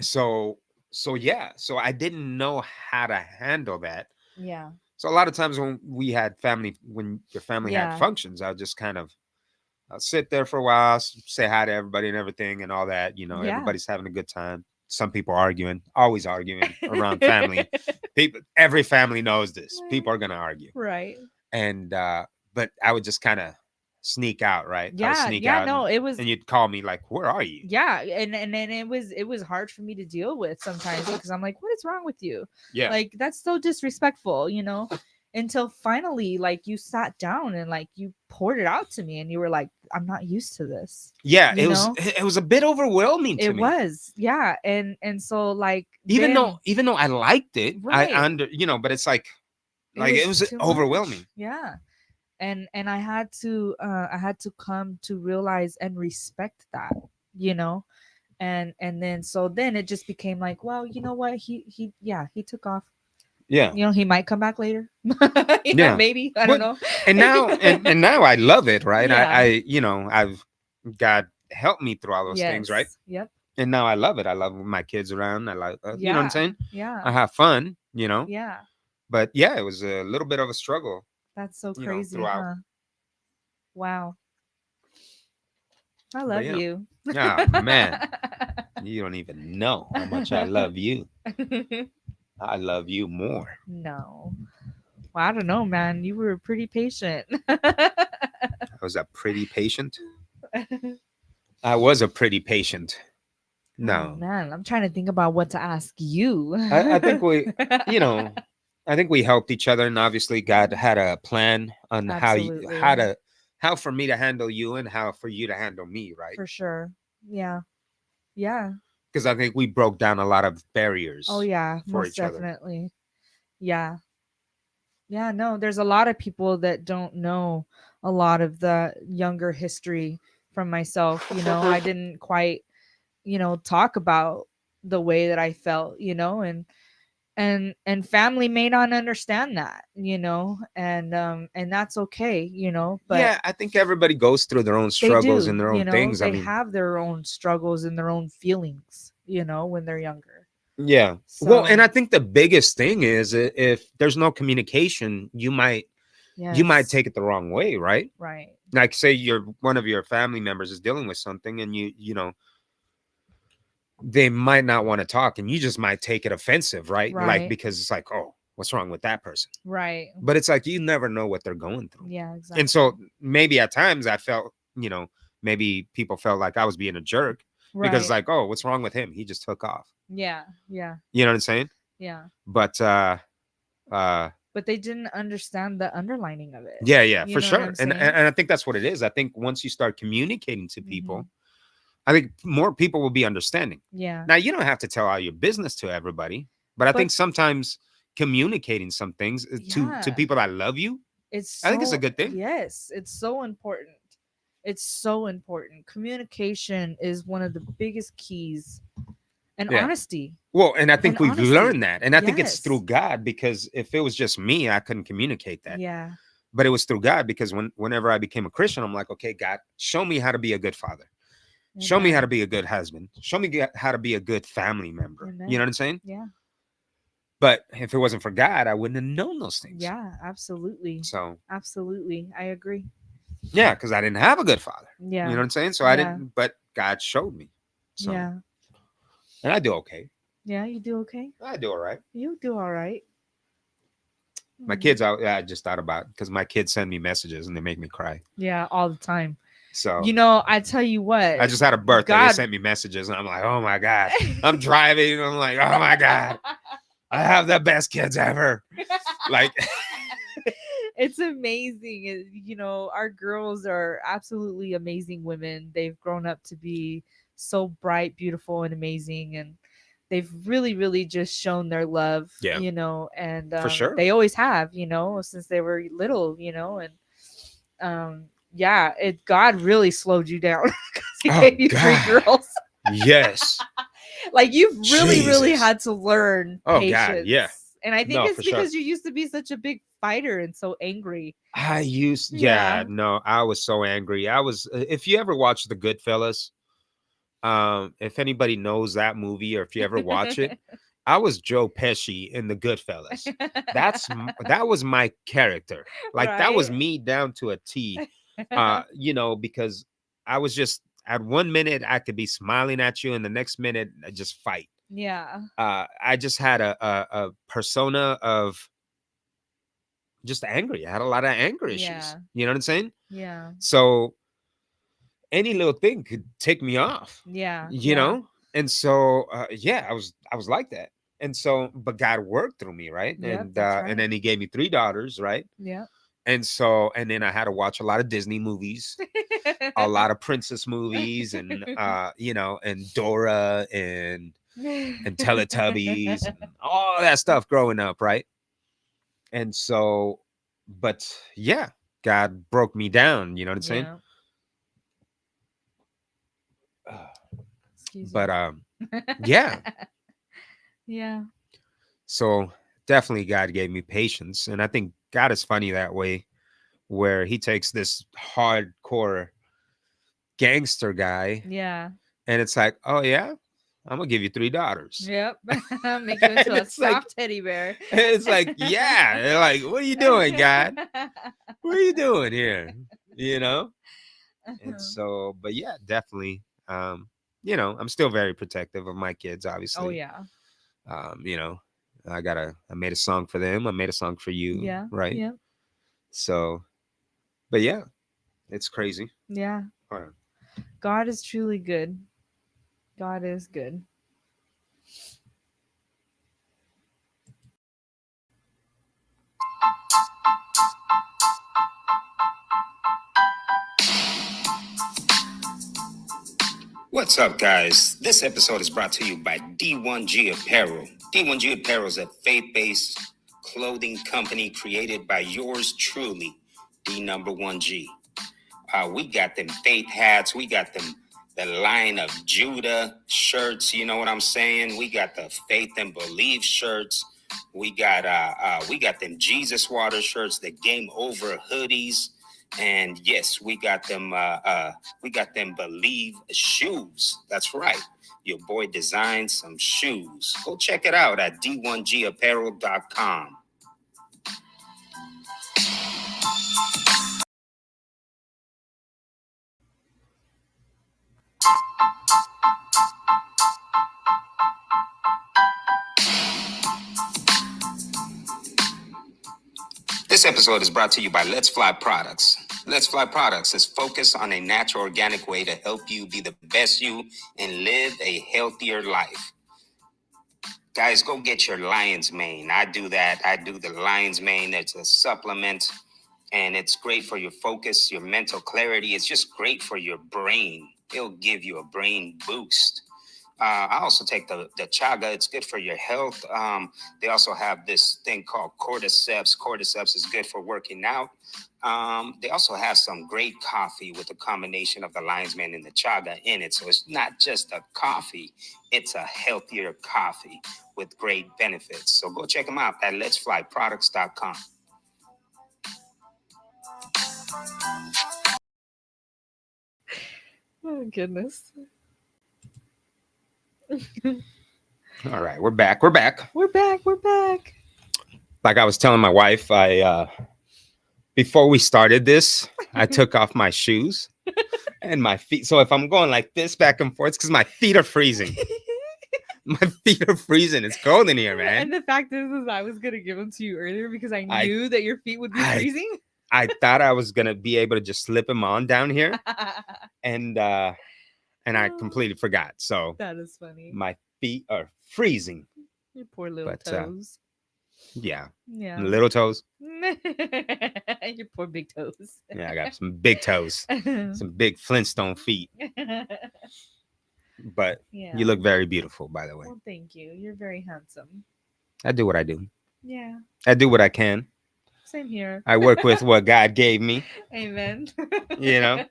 Speaker 1: so I didn't know how to handle that.
Speaker 2: Yeah.
Speaker 1: So a lot of times when your family had functions, I would just kind of sit there for a while, say hi to everybody and everything and all that. Everybody's having a good time. Some people always arguing around family. Every family knows this. People are going to argue.
Speaker 2: Right.
Speaker 1: And, but I would just kind of sneak out, right? I would
Speaker 2: Yeah,
Speaker 1: sneak
Speaker 2: yeah,
Speaker 1: out,
Speaker 2: no, it was
Speaker 1: and you'd call me like, "Where are you?"
Speaker 2: yeah, and then it was hard for me to deal with sometimes because I'm like, what is wrong with you?
Speaker 1: Yeah,
Speaker 2: Like that's so disrespectful, until finally like you sat down and like you poured it out to me and you were like, I'm not used to this.
Speaker 1: yeah.
Speaker 2: You
Speaker 1: It was
Speaker 2: know?
Speaker 1: it was a bit overwhelming to
Speaker 2: It
Speaker 1: me.
Speaker 2: was, yeah. And so like
Speaker 1: Even
Speaker 2: then
Speaker 1: though I liked it, I
Speaker 2: right,
Speaker 1: under but it's like
Speaker 2: it
Speaker 1: it
Speaker 2: was
Speaker 1: was
Speaker 2: too
Speaker 1: overwhelming.
Speaker 2: much. Yeah. And I had to come to realize and respect that, you know and then so then it just became like, well, you know what, he took off.
Speaker 1: Yeah,
Speaker 2: He might come back later.
Speaker 1: yeah.
Speaker 2: Maybe, I don't
Speaker 1: But
Speaker 2: know.
Speaker 1: and now I love it, right?
Speaker 2: Yeah.
Speaker 1: I've God helped me through all those things, right?
Speaker 2: Yes. Yep.
Speaker 1: And now I love it. I love my kids around. I like, you know what I'm
Speaker 2: Yeah.
Speaker 1: saying?
Speaker 2: Yeah.
Speaker 1: I have fun,
Speaker 2: Yeah.
Speaker 1: But yeah, it was a little bit of a struggle,
Speaker 2: That's so crazy,
Speaker 1: throughout.
Speaker 2: huh? Wow. I
Speaker 1: But
Speaker 2: love
Speaker 1: yeah,
Speaker 2: you.
Speaker 1: yeah, man, you don't even know how much I love you. I love you more.
Speaker 2: No. Well, I don't know, man. You were pretty patient.
Speaker 1: I was a pretty patient. I was a pretty patient.
Speaker 2: Oh
Speaker 1: No,
Speaker 2: man, I'm trying to think about what to ask you.
Speaker 1: I think you know, I think we helped each other, and obviously God had a plan on
Speaker 2: Absolutely.
Speaker 1: how for me to handle you and how for you to handle me, right?
Speaker 2: For sure. Yeah. Yeah.
Speaker 1: Because I think we broke down a lot of barriers.
Speaker 2: Oh yeah,
Speaker 1: for
Speaker 2: most
Speaker 1: each other.
Speaker 2: definitely. Yeah. Yeah, no, there's a lot of people that don't know a lot of the younger history from myself. I didn't quite, talk about the way that I felt, and family may not understand that, and that's okay, but
Speaker 1: Yeah, I think everybody goes through their own
Speaker 2: they
Speaker 1: struggles
Speaker 2: do,
Speaker 1: and their own things.
Speaker 2: they
Speaker 1: I mean,
Speaker 2: have their own struggles and their own feelings, when they're younger.
Speaker 1: yeah. Well, and
Speaker 2: So
Speaker 1: I think the biggest thing is if there's no communication, you might
Speaker 2: yes,
Speaker 1: take it the wrong way, right?
Speaker 2: right,
Speaker 1: Like say one of your family members is dealing with something, and they might not want to talk, and you just might take it offensive, right? Like
Speaker 2: right,
Speaker 1: because it's like, oh, what's wrong with that person?
Speaker 2: right.
Speaker 1: But it's like you never know what they're going through.
Speaker 2: Yeah, exactly.
Speaker 1: And so maybe at times I felt, maybe people felt like I was being a jerk because it's
Speaker 2: right.
Speaker 1: like, oh, what's wrong with him? He just took off.
Speaker 2: Yeah, yeah,
Speaker 1: You know what I'm saying?
Speaker 2: yeah.
Speaker 1: But
Speaker 2: But they didn't understand the underlining of it.
Speaker 1: yeah,
Speaker 2: You
Speaker 1: for
Speaker 2: know what
Speaker 1: sure.
Speaker 2: I'm
Speaker 1: And
Speaker 2: saying?
Speaker 1: I think that's what it is. I think once you start communicating to people,
Speaker 2: Mhm.
Speaker 1: I think more people will be understanding.
Speaker 2: Yeah.
Speaker 1: Now, you don't have to tell all your business to everybody, but I think
Speaker 2: But-
Speaker 1: sometimes communicating some things to
Speaker 2: Yeah.
Speaker 1: people that love you,
Speaker 2: It's
Speaker 1: I think it's a
Speaker 2: so-
Speaker 1: good thing.
Speaker 2: Yes, it's so important. It's so important. Communication is one of the biggest keys. And
Speaker 1: Yeah.
Speaker 2: honesty.
Speaker 1: Well, and I think
Speaker 2: And
Speaker 1: we've
Speaker 2: honesty.
Speaker 1: learned that. And I think it's
Speaker 2: Yes.
Speaker 1: through God, because if it was just me, I couldn't communicate that.
Speaker 2: Yeah.
Speaker 1: But it was through God, because whenever I became a Christian, I'm like, okay, God, show me how to be a good father. Show me how to be a good husband. Show me how to be a good family member.
Speaker 2: Amen.
Speaker 1: You know what I'm saying?
Speaker 2: Yeah.
Speaker 1: But if it wasn't for God, I wouldn't have known those things.
Speaker 2: Yeah, absolutely.
Speaker 1: So,
Speaker 2: Absolutely. I agree.
Speaker 1: yeah, because I didn't have a good father.
Speaker 2: Yeah.
Speaker 1: You know what I'm saying? So I
Speaker 2: Yeah.
Speaker 1: didn't, but God showed me. So,
Speaker 2: Yeah.
Speaker 1: and I do okay.
Speaker 2: Yeah, you do okay?
Speaker 1: I do all right.
Speaker 2: You do all right.
Speaker 1: My kids, I just thought about, because my kids send me messages and they make me cry.
Speaker 2: Yeah, all the time.
Speaker 1: So,
Speaker 2: I tell you what.
Speaker 1: I just had a birthday. They
Speaker 2: God-
Speaker 1: sent me messages, and I'm like, oh my God. I'm driving. And I'm like, oh my God. I have the best kids ever. Like,
Speaker 2: It's amazing. Our girls are absolutely amazing women. They've grown up to be so bright, beautiful, and amazing. And they've really, really just shown their love,
Speaker 1: Yeah.
Speaker 2: And
Speaker 1: For sure.
Speaker 2: they always have, since they were little, and yeah, God really slowed you down because he
Speaker 1: Oh,
Speaker 2: gave you
Speaker 1: God.
Speaker 2: 3 girls.
Speaker 1: yes.
Speaker 2: Like you've really
Speaker 1: Jesus.
Speaker 2: had to learn
Speaker 1: Oh, God,
Speaker 2: patience.
Speaker 1: yeah.
Speaker 2: And I think
Speaker 1: No,
Speaker 2: it's
Speaker 1: for sure.
Speaker 2: because you used to be such a big fighter and so angry.
Speaker 1: Yeah, no, I was so angry. If you ever watch The Goodfellas, if anybody knows that movie, or if you ever watch it, I was Joe Pesci in The Goodfellas. That was my character. Like that was
Speaker 2: Right.
Speaker 1: me down to a T. Because I was just, at one minute I could be smiling at you, and the next minute I just fight.
Speaker 2: Yeah.
Speaker 1: I just had a persona of just angry. I had a lot of anger issues.
Speaker 2: Yeah.
Speaker 1: You know what I'm saying?
Speaker 2: Yeah.
Speaker 1: So any little thing could take me off,
Speaker 2: Yeah.
Speaker 1: you know? And so yeah, I was like that. And so, but God worked through me, right?
Speaker 2: Yep, that's
Speaker 1: And then
Speaker 2: right.
Speaker 1: he gave me 3 daughters, right?
Speaker 2: Yep.
Speaker 1: And so, and then I had to watch a lot of Disney movies, a lot of princess movies, and you know, and Dora and Teletubbies and all that stuff growing up, right? And so, but yeah, God broke me down, you know what I'm saying?
Speaker 2: Yeah. Excuse
Speaker 1: But
Speaker 2: me.
Speaker 1: yeah,
Speaker 2: Yeah.
Speaker 1: so definitely God gave me patience. And I think God is funny that way, where he takes this hardcore gangster guy
Speaker 2: Yeah.
Speaker 1: and it's like, oh yeah, I'm gonna give you 3 daughters.
Speaker 2: Yep. Make him
Speaker 1: And
Speaker 2: into a
Speaker 1: it's like,
Speaker 2: soft teddy bear.
Speaker 1: it's like, yeah. They're like, what are you doing, God? What are you doing here? You know? And so, but yeah, definitely. You know, I'm still very protective of my kids,
Speaker 2: Oh
Speaker 1: obviously.
Speaker 2: yeah.
Speaker 1: You know, I made a song for them. I made a song for you,
Speaker 2: Yeah.
Speaker 1: right?
Speaker 2: Yeah.
Speaker 1: So, but yeah, it's crazy.
Speaker 2: Yeah.
Speaker 1: Hold on.
Speaker 2: God is truly good. God is good.
Speaker 1: What's up, guys? This episode is brought to you by D1G Apparel. D1G Apparel is a faith-based clothing company created by yours truly, D1G. We got them faith hats. We got them the Lion of Judah shirts. You know what I'm saying? We got the Faith and Belief shirts. We got them Jesus Water shirts, the Game Over hoodies, and yes, we got them Believe shoes. That's right. Your boy designed some shoes. Go check it out at d1gapparel.com. This episode is brought to you by Let's Fly Products. Let's Fly Products is focused on a natural, organic way to help you be the best you and live a healthier life. Guys, go get your lion's mane. I do that. I do the lion's mane. It's a supplement, and it's great for your focus, your mental clarity. It's just great for your brain. It'll give you a brain boost. I also take the chaga. It's good for your health. They also have this thing called cordyceps. Cordyceps is good for working out. They also have some great coffee with a combination of the lion's mane and the chaga in it. So it's not just a coffee, it's a healthier coffee with great benefits. So go check them out at letsflyproducts.com.
Speaker 2: Oh goodness.
Speaker 1: All right, we're back. We're back.
Speaker 2: We're back. We're back.
Speaker 1: Like I was telling my wife, before we started this, I took off my shoes and my feet. So if I'm going like this back and forth, it's because my feet are freezing. My feet are freezing. It's cold in here, man.
Speaker 2: And the fact is I was gonna give them to you earlier because I knew that your feet would be freezing.
Speaker 1: I thought I was gonna be able to just slip them on down here, and I completely forgot. So
Speaker 2: that is funny.
Speaker 1: my feet are freezing.
Speaker 2: Your poor little
Speaker 1: But,
Speaker 2: toes.
Speaker 1: Yeah,
Speaker 2: Yeah.
Speaker 1: little toes.
Speaker 2: Your poor big toes.
Speaker 1: Yeah, I got some big toes, some big Flintstone feet. But
Speaker 2: yeah.
Speaker 1: you look very beautiful, by the way.
Speaker 2: Well, thank you. You're very handsome.
Speaker 1: I do what I do.
Speaker 2: Yeah.
Speaker 1: I do what I can.
Speaker 2: Same here.
Speaker 1: I work with what God gave me.
Speaker 2: Amen.
Speaker 1: You know?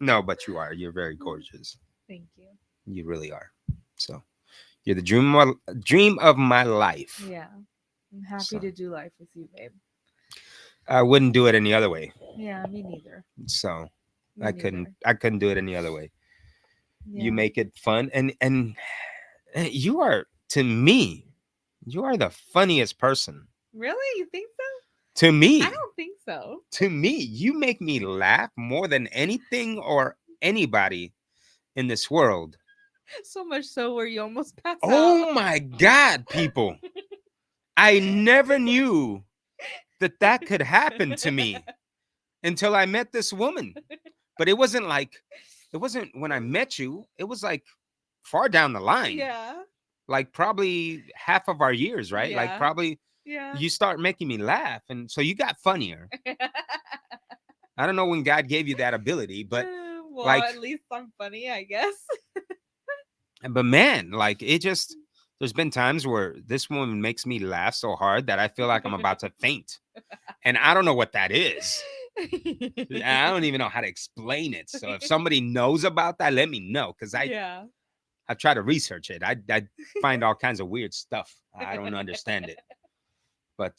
Speaker 1: No, but you are. You're very gorgeous.
Speaker 2: Thank you.
Speaker 1: You really are. So you're the dream of my life.
Speaker 2: Yeah. I'm happy to do life with you, babe.
Speaker 1: I wouldn't do it any other way.
Speaker 2: Yeah, me neither.
Speaker 1: So
Speaker 2: Me
Speaker 1: I couldn't do it any other way.
Speaker 2: Yeah.
Speaker 1: You make it fun, and you are, to me, you are the funniest person.
Speaker 2: Really? You think so?
Speaker 1: To me.
Speaker 2: I don't think so.
Speaker 1: To me, you make me laugh more than anything or anybody in this world.
Speaker 2: So much so where you almost passed out.
Speaker 1: Oh my God, people. I never knew that could happen to me. until I met this woman. But it wasn't when I met you. It was like far down the line,
Speaker 2: Yeah.
Speaker 1: like probably half of our years, right? Like
Speaker 2: Yeah.
Speaker 1: probably
Speaker 2: Yeah.
Speaker 1: you start making me laugh, and so you got funnier. I don't know when God gave you that ability, but
Speaker 2: Well,
Speaker 1: like,
Speaker 2: at least I'm funny, I guess.
Speaker 1: but man, like it just. There's been times where this woman makes me laugh so hard that I feel like I'm about to faint, and I don't know what that is. I don't even know how to explain it. So if somebody knows about that, let me know, because
Speaker 2: Yeah.
Speaker 1: I try to research it. I find all kinds of weird stuff. I don't understand it. But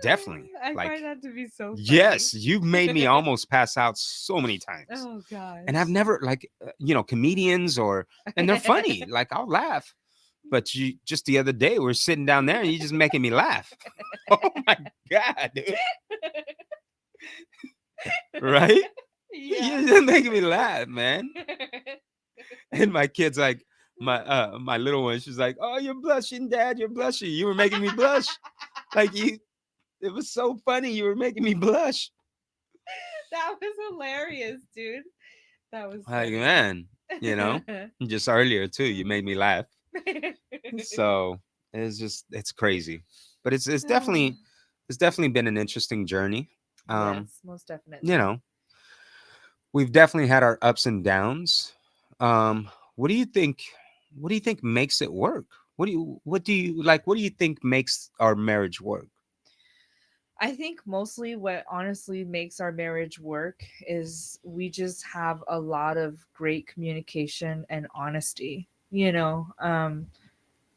Speaker 1: definitely,
Speaker 2: I
Speaker 1: like,
Speaker 2: find that to be so funny.
Speaker 1: yes, you've made me almost pass out so many times.
Speaker 2: Oh gosh.
Speaker 1: And I've never, like, comedians and they're funny. Like, I'll laugh. But you just the other day we're sitting down there and you're just making me laugh. Oh my God, dude. Right?
Speaker 2: Yeah.
Speaker 1: You're just making me laugh, man. And my kid's like, my little one, she's like, "Oh, you're blushing, Dad. You're blushing. You were making me blush. Like it was so funny. You were making me blush."
Speaker 2: That was hilarious, dude. That was
Speaker 1: Like,
Speaker 2: funny.
Speaker 1: man, just earlier too, you made me laugh. So it's crazy. But it's definitely been an interesting journey.
Speaker 2: Yes, most definitely.
Speaker 1: We've definitely had our ups and downs. What do you think? What do you think makes it work? What do you like? What do you think makes our marriage work?
Speaker 2: I think mostly what honestly makes our marriage work is we just have a lot of great communication and honesty.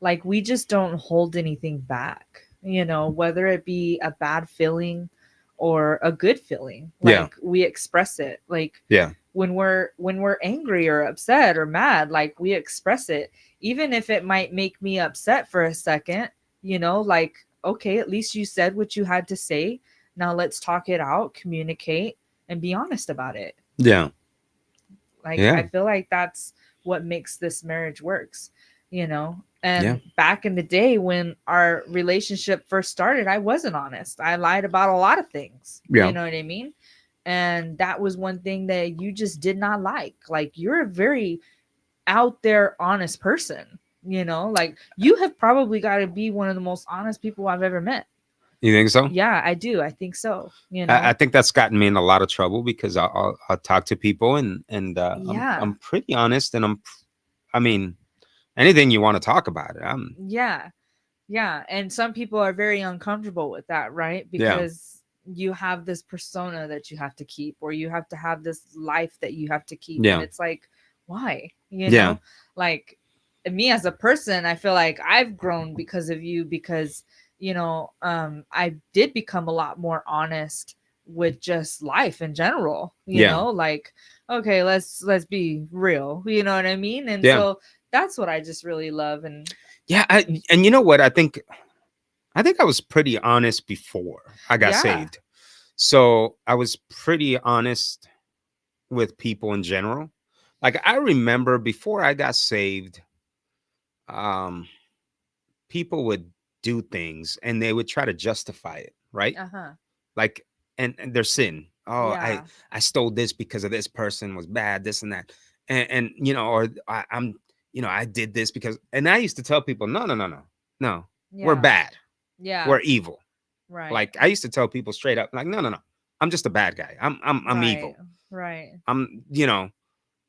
Speaker 2: Like we just don't hold anything back, whether it be a bad feeling or a good feeling.
Speaker 1: Yeah.
Speaker 2: Like we express it. Like
Speaker 1: Yeah.
Speaker 2: when we're angry or upset or mad, like we express it, even if it might make me upset for a second, like, okay, at least you said what you had to say. Now let's talk it out, communicate, and be honest about it.
Speaker 1: Yeah.
Speaker 2: Like,
Speaker 1: Yeah.
Speaker 2: I feel like that's what makes this marriage works, and
Speaker 1: Yeah.
Speaker 2: back in the day when our relationship first started, I wasn't honest. I lied about a lot of things.
Speaker 1: Yeah.
Speaker 2: You know what I mean? And that was one thing that you just did not like. Like, you're a very out there honest person. Like, you have probably got to be one of the most honest people I've ever met.
Speaker 1: You think so?
Speaker 2: Yeah, I do. I think so.
Speaker 1: I think that's gotten me in a lot of trouble because I'll talk to people and
Speaker 2: Yeah.
Speaker 1: I'm pretty honest, and I mean, anything you want to talk about it.
Speaker 2: Yeah. And some people are very uncomfortable with that, right? Because you have this persona that you have to keep, or you have to have this life that you have to keep.
Speaker 1: Yeah.
Speaker 2: And it's like, why?
Speaker 1: Yeah.
Speaker 2: Like, me as a person, I feel like I've grown because of you, because I did become a lot more honest with just life in general. Like, okay, let's be real. You know what I mean? And so that's what I just really love. And
Speaker 1: yeah, and you know what? I think I was pretty honest before I got saved. So I was pretty honest with people in general. Like, I remember before I got saved, people would do things and they would try to justify it, right? Like, and their sin. Oh,
Speaker 2: Yeah.
Speaker 1: I stole this because of this person was bad, this and that, and or I'm I did this because, and I used to tell people, no, we're bad,
Speaker 2: Yeah.
Speaker 1: we're evil.
Speaker 2: Right.
Speaker 1: Like, I used to tell people straight up, like, no, I'm just a bad guy. I'm evil.
Speaker 2: Right.
Speaker 1: I'm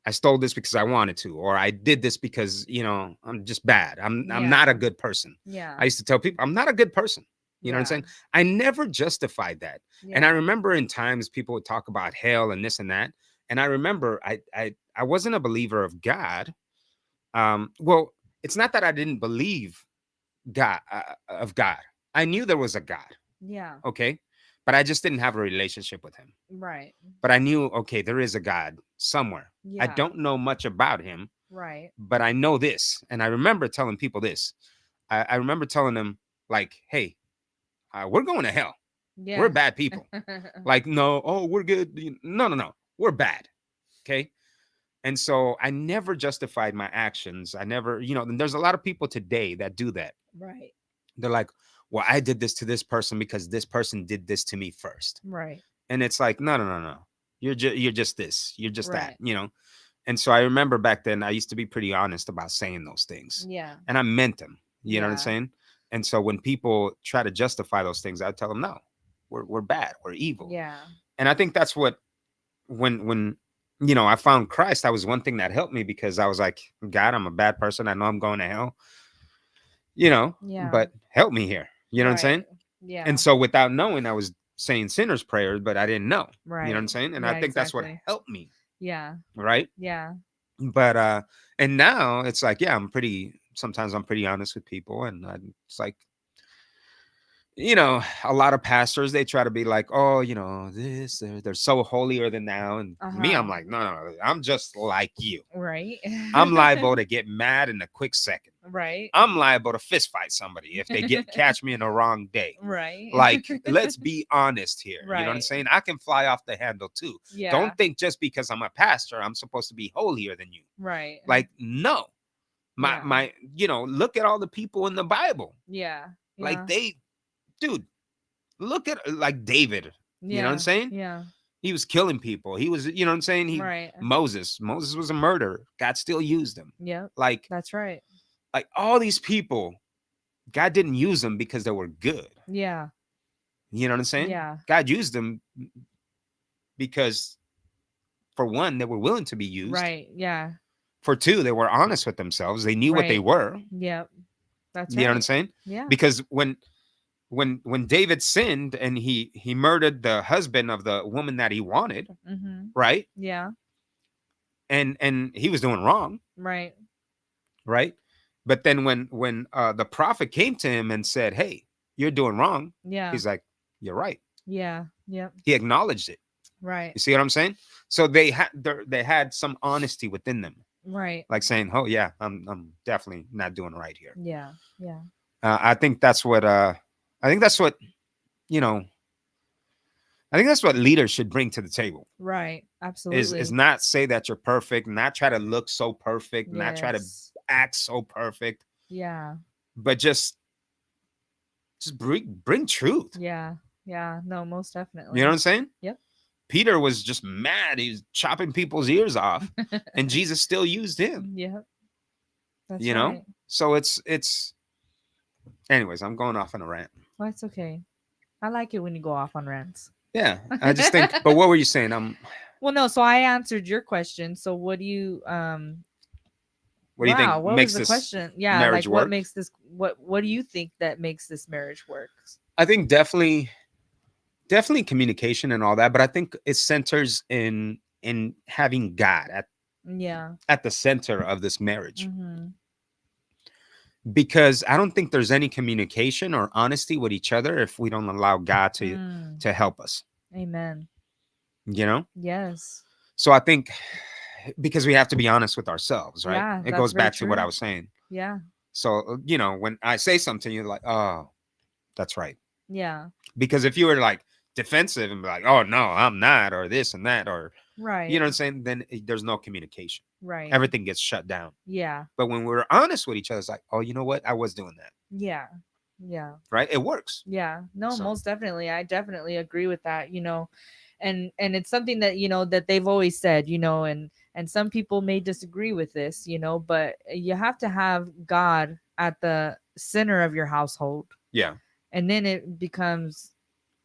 Speaker 1: I stole this because I wanted to, or I did this because I'm just bad. I'm not a good person.
Speaker 2: Yeah.
Speaker 1: I used to tell people I'm not a good person. You know what I'm saying? I never justified that. And I remember in times people would talk about hell and this and that. And I remember I wasn't a believer of God. Well, it's not that I didn't believe God of God. I knew there was a God.
Speaker 2: Yeah.
Speaker 1: Okay. But I just didn't have a relationship with him.
Speaker 2: Right.
Speaker 1: But I knew, okay, there is a God somewhere.
Speaker 2: Yeah.
Speaker 1: I don't know much about him.
Speaker 2: Right.
Speaker 1: But I know this. And I remember telling people this. I remember telling them, like, hey, we're going to hell.
Speaker 2: Yeah.
Speaker 1: We're bad people. Like, no, oh, we're good. No. We're bad. Okay. And so I never justified my actions. I never, and there's a lot of people today that do that.
Speaker 2: Right.
Speaker 1: They're like, well, I did this to this person because this person did this to me first.
Speaker 2: Right.
Speaker 1: And it's like, no, no, no, no. You're just this. You're just that,
Speaker 2: Right.
Speaker 1: you know? And so I remember back then I used to be pretty honest about saying those things.
Speaker 2: Yeah.
Speaker 1: And I meant them. You know what I'm
Speaker 2: Yeah.
Speaker 1: saying? And so when people try to justify those things, I tell them, no, we're bad. We're evil.
Speaker 2: Yeah.
Speaker 1: And I think that's what when I found Christ, that was one thing that helped me, because I was like, God, I'm a bad person. I know I'm going to hell,
Speaker 2: Yeah.
Speaker 1: but help me here. You know what I'm saying?
Speaker 2: Right. Yeah.
Speaker 1: And so without knowing, I was saying sinner's prayers, but I didn't know. You know what I'm
Speaker 2: Right.
Speaker 1: saying? And
Speaker 2: Yeah,
Speaker 1: I think that's what
Speaker 2: exactly.
Speaker 1: helped me.
Speaker 2: Yeah.
Speaker 1: Right.
Speaker 2: Yeah.
Speaker 1: But and now it's like, yeah, sometimes I'm pretty honest with people, and it's like, a lot of pastors, they try to be like, oh, they're so holier than thou. And me, I'm
Speaker 2: Uh-huh.
Speaker 1: like, no, no, no, I'm just like you.
Speaker 2: Right.
Speaker 1: I'm liable to get mad in a quick second.
Speaker 2: Right.
Speaker 1: I'm liable to fist fight somebody if they catch me in the wrong day.
Speaker 2: Right.
Speaker 1: Like, let's be honest here. You know what I'm
Speaker 2: Right.
Speaker 1: saying? I can fly off the handle too.
Speaker 2: Yeah.
Speaker 1: Don't think just because I'm a pastor, I'm supposed to be holier than you.
Speaker 2: Right.
Speaker 1: Like, no.
Speaker 2: Yeah.
Speaker 1: My look at all the people in the Bible.
Speaker 2: Yeah.
Speaker 1: Like, dude, look at like David.
Speaker 2: Yeah.
Speaker 1: You know what I'm saying?
Speaker 2: Yeah.
Speaker 1: He was killing people. He was, you know what I'm saying?
Speaker 2: Right.
Speaker 1: Moses was a murderer. God still used him.
Speaker 2: Yep.
Speaker 1: Like
Speaker 2: That's right.
Speaker 1: all these people, God didn't use them because they were good.
Speaker 2: Yeah.
Speaker 1: You know what I'm saying?
Speaker 2: Yeah.
Speaker 1: God used them because, for one, they were willing to be used.
Speaker 2: Right. Yeah.
Speaker 1: For two, they were honest with themselves. They knew what they
Speaker 2: Right.
Speaker 1: were.
Speaker 2: Yep. That's
Speaker 1: You know what I'm saying?
Speaker 2: Yeah.
Speaker 1: Because when David sinned and he murdered the husband of the woman that he wanted,
Speaker 2: Mm-hmm.
Speaker 1: right?
Speaker 2: Yeah.
Speaker 1: And he was doing wrong,
Speaker 2: Right.
Speaker 1: right? But then when the prophet came to him and said, "Hey, you're doing wrong,"
Speaker 2: Yeah.
Speaker 1: he's like, "You're right."
Speaker 2: Yeah. Yep.
Speaker 1: He acknowledged it.
Speaker 2: Right.
Speaker 1: You see what I'm saying? So they had some honesty within them,
Speaker 2: Right.
Speaker 1: like saying, "Oh yeah, I'm definitely not doing right here."
Speaker 2: Yeah. Yeah.
Speaker 1: I think that's what you know. I think that's what leaders should bring to the table.
Speaker 2: Right. Absolutely.
Speaker 1: Is not say that you're perfect, not try to look so perfect, not try to
Speaker 2: Yes.
Speaker 1: act so perfect,
Speaker 2: Yeah.
Speaker 1: but just bring truth.
Speaker 2: Yeah. Yeah. No, most definitely.
Speaker 1: You know what I'm saying?
Speaker 2: Yep.
Speaker 1: Peter was just mad. He's chopping people's ears off, and Jesus still used him.
Speaker 2: Yep. That's
Speaker 1: You know?
Speaker 2: right.
Speaker 1: So it's. Anyways, I'm going off on a rant.
Speaker 2: Well, it's okay. I like it when you go off on rants.
Speaker 1: Yeah, I just think. But what were you saying?
Speaker 2: Well, no. So I answered your question. So what do you
Speaker 1: What do you think
Speaker 2: what
Speaker 1: makes
Speaker 2: was the
Speaker 1: this
Speaker 2: question? Yeah,
Speaker 1: marriage
Speaker 2: like what
Speaker 1: work?
Speaker 2: makes this what do you think that makes this marriage work?
Speaker 1: I think definitely communication and all that, but I think it centers in having God
Speaker 2: Yeah.
Speaker 1: at the center of this marriage.
Speaker 2: Mm-hmm.
Speaker 1: Because I don't think there's any communication or honesty with each other if we don't allow God to help us.
Speaker 2: Amen.
Speaker 1: You know?
Speaker 2: Yes.
Speaker 1: So I think because we have to be honest with ourselves, right?
Speaker 2: Yeah,
Speaker 1: It
Speaker 2: that's
Speaker 1: goes
Speaker 2: very
Speaker 1: back to what I
Speaker 2: true.
Speaker 1: was saying.
Speaker 2: Yeah.
Speaker 1: So, when I say something, you're like, oh, that's right.
Speaker 2: Yeah.
Speaker 1: Because if you were like defensive and be like, oh, no, I'm not, or this and that, or,
Speaker 2: Right.
Speaker 1: you know what I'm saying? Then there's no communication.
Speaker 2: Right.
Speaker 1: Everything gets shut down.
Speaker 2: Yeah.
Speaker 1: But when we're honest with each other, it's like, oh, you know what? I was doing that.
Speaker 2: Yeah. Yeah.
Speaker 1: Right? It works.
Speaker 2: Yeah. No,
Speaker 1: So-
Speaker 2: most definitely. I definitely agree with that, and it's something that, that they've always said, and some people may disagree with this, but you have to have God at the center of your household.
Speaker 1: Yeah.
Speaker 2: And then it becomes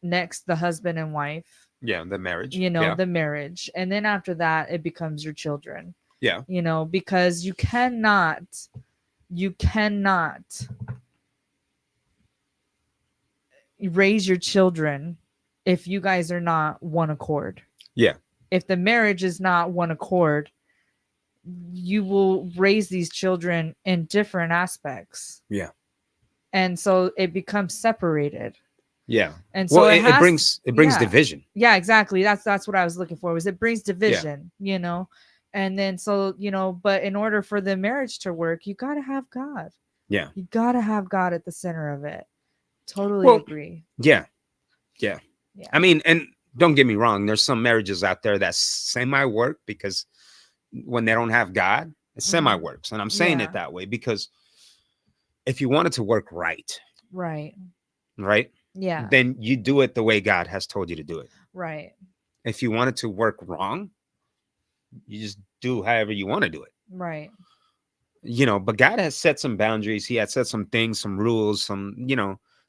Speaker 2: next the husband and wife,
Speaker 1: Yeah. The marriage.
Speaker 2: the marriage. And then after that, it becomes your children.
Speaker 1: Yeah.
Speaker 2: Because you cannot raise your children if you guys are not one accord.
Speaker 1: Yeah.
Speaker 2: If the marriage is not one accord, you will raise these children in different aspects.
Speaker 1: Yeah.
Speaker 2: And so it becomes separated.
Speaker 1: Yeah.
Speaker 2: And so
Speaker 1: Well, it brings
Speaker 2: yeah.
Speaker 1: division.
Speaker 2: Yeah, exactly. That's what I was looking for. Was it brings division, And then so, but in order for the marriage to work, you got to have God.
Speaker 1: Yeah.
Speaker 2: You got to have God at the center of it. Totally
Speaker 1: Well,
Speaker 2: agree.
Speaker 1: Yeah. Yeah.
Speaker 2: Yeah.
Speaker 1: I mean, and don't get me wrong, there's some marriages out there that semi work because when they don't have God, it semi works. And I'm saying
Speaker 2: Yeah.
Speaker 1: it that way because if you want it to work right,
Speaker 2: Right.
Speaker 1: right?
Speaker 2: Yeah.
Speaker 1: Then you do it the way God has told you to do it.
Speaker 2: Right.
Speaker 1: If you want it to work wrong, you just do however you want to do it.
Speaker 2: Right.
Speaker 1: But God has set some boundaries. He has set some things, some rules,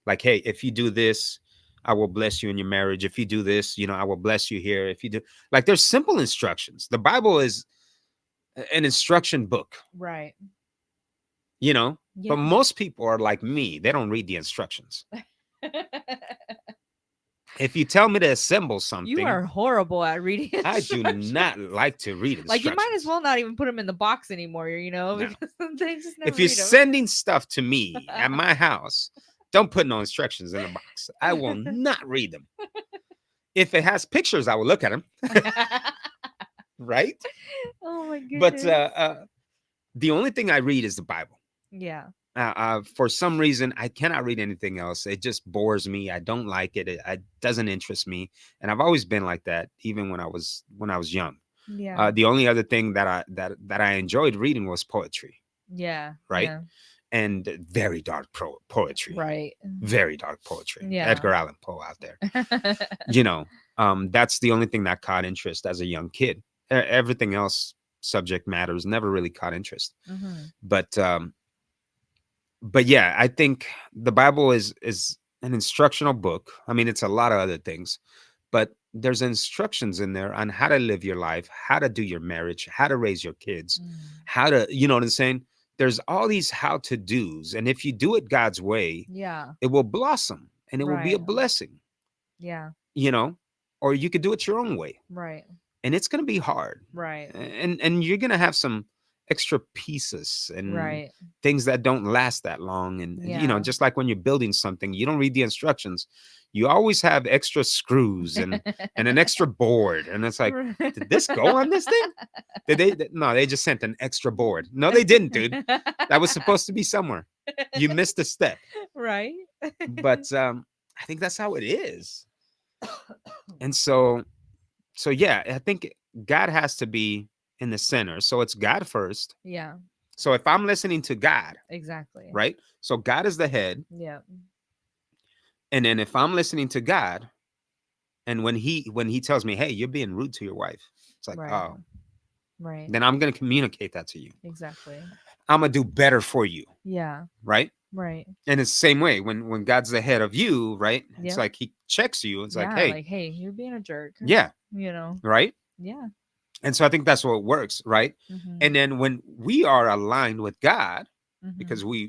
Speaker 1: like, hey, if you do this, I will bless you in your marriage. If you do this, I will bless you here. If you do, like, there's simple instructions. The Bible is an instruction book,
Speaker 2: Right.
Speaker 1: but
Speaker 2: Yeah.
Speaker 1: most people are like me. They don't read the instructions. If you tell me to assemble something,
Speaker 2: You are horrible at reading
Speaker 1: I do
Speaker 2: instructions.
Speaker 1: not like to read instructions.
Speaker 2: Like, you might as well not even put them in the box anymore,
Speaker 1: No.
Speaker 2: because they just never
Speaker 1: If you're
Speaker 2: read 'em.
Speaker 1: sending stuff to me at my house, don't put no instructions in the box. I will not read them. If it has pictures, I will look at them. Right?
Speaker 2: Oh my
Speaker 1: But
Speaker 2: goodness.
Speaker 1: the only thing I read is the Bible.
Speaker 2: Yeah.
Speaker 1: For some reason, I cannot read anything else. It just bores me. I don't like it. It doesn't interest me, and I've always been like that, even when I was young.
Speaker 2: Yeah.
Speaker 1: The only other thing that I enjoyed reading was poetry,
Speaker 2: Yeah.
Speaker 1: right? And very dark poetry,
Speaker 2: Yeah. Right.
Speaker 1: very dark poetry.
Speaker 2: Yeah.
Speaker 1: Edgar Allan Poe out there. That's the only thing that caught interest as a young kid. Everything else, subject matters, never really caught interest.
Speaker 2: Mhm.
Speaker 1: But yeah, I think the Bible is an instructional book. I mean, it's a lot of other things, but there's instructions in there on how to live your life, how to do your marriage, how to raise your kids,
Speaker 2: Mm.
Speaker 1: how to, you know what I'm saying? There's all these how to do's. And if you do it God's way,
Speaker 2: Yeah.
Speaker 1: it will blossom and it will be a
Speaker 2: Right.
Speaker 1: blessing,
Speaker 2: Yeah.
Speaker 1: Or you could do it your own way.
Speaker 2: Right.
Speaker 1: And it's going to be hard.
Speaker 2: Right.
Speaker 1: And you're going to have some extra pieces and
Speaker 2: Right.
Speaker 1: things that don't last that long. And,
Speaker 2: Yeah.
Speaker 1: just like when you're building something, you don't read the instructions. You always have extra screws and an extra board. And it's like, did this go on this thing? No, they just sent an extra board. No, they didn't, dude. That was supposed to be somewhere. You missed a step.
Speaker 2: Right.
Speaker 1: But I think that's how it is. And so yeah, I think God has to be in the center. So it's God first.
Speaker 2: Yeah.
Speaker 1: So if I'm listening to God,
Speaker 2: Exactly.
Speaker 1: right? So God is the head.
Speaker 2: Yeah.
Speaker 1: And then if I'm listening to God, and when he tells me, hey, you're being rude to your wife, it's like,
Speaker 2: Right.
Speaker 1: oh,
Speaker 2: Right.
Speaker 1: then I'm going to communicate that to you.
Speaker 2: Exactly.
Speaker 1: I'm going to do better for you.
Speaker 2: Yeah.
Speaker 1: Right.
Speaker 2: Right.
Speaker 1: And it's the same way when God's the head of you, right? It's
Speaker 2: Yep.
Speaker 1: like he checks you. It's
Speaker 2: Yeah,
Speaker 1: like, hey,
Speaker 2: you're being a jerk.
Speaker 1: yeah, right.
Speaker 2: Yeah.
Speaker 1: And so I think that's what works, right?
Speaker 2: Mhm.
Speaker 1: And then when we are aligned with God,
Speaker 2: Mhm.
Speaker 1: because we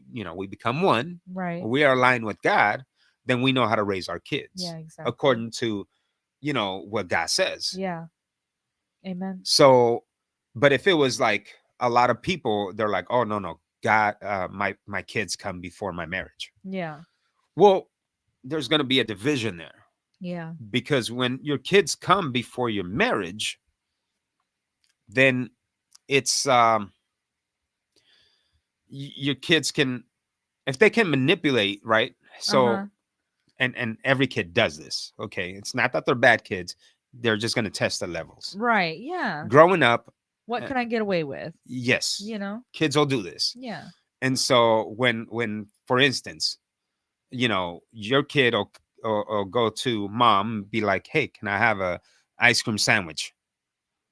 Speaker 1: become one,
Speaker 2: Right.
Speaker 1: we are aligned with God, then we know how to raise our kids.
Speaker 2: Yeah, exactly.
Speaker 1: According to, what God says.
Speaker 2: Yeah. Amen.
Speaker 1: So, but if it was like a lot of people, they're like, oh, no, God, my kids come before my marriage.
Speaker 2: Yeah.
Speaker 1: Well, there's going to be a division there.
Speaker 2: Yeah.
Speaker 1: Because when your kids come before your marriage, then it's your kids can, if they can manipulate, right? So
Speaker 2: Uh-huh.
Speaker 1: and every kid does this. Okay, it's not that they're bad kids, they're just going to test the levels.
Speaker 2: Right. Yeah.
Speaker 1: Growing up,
Speaker 2: What can I get away with?
Speaker 1: yes, kids will do this.
Speaker 2: Yeah.
Speaker 1: And so when for instance, your kid will go to mom and be like, hey, can I have a ice cream sandwich?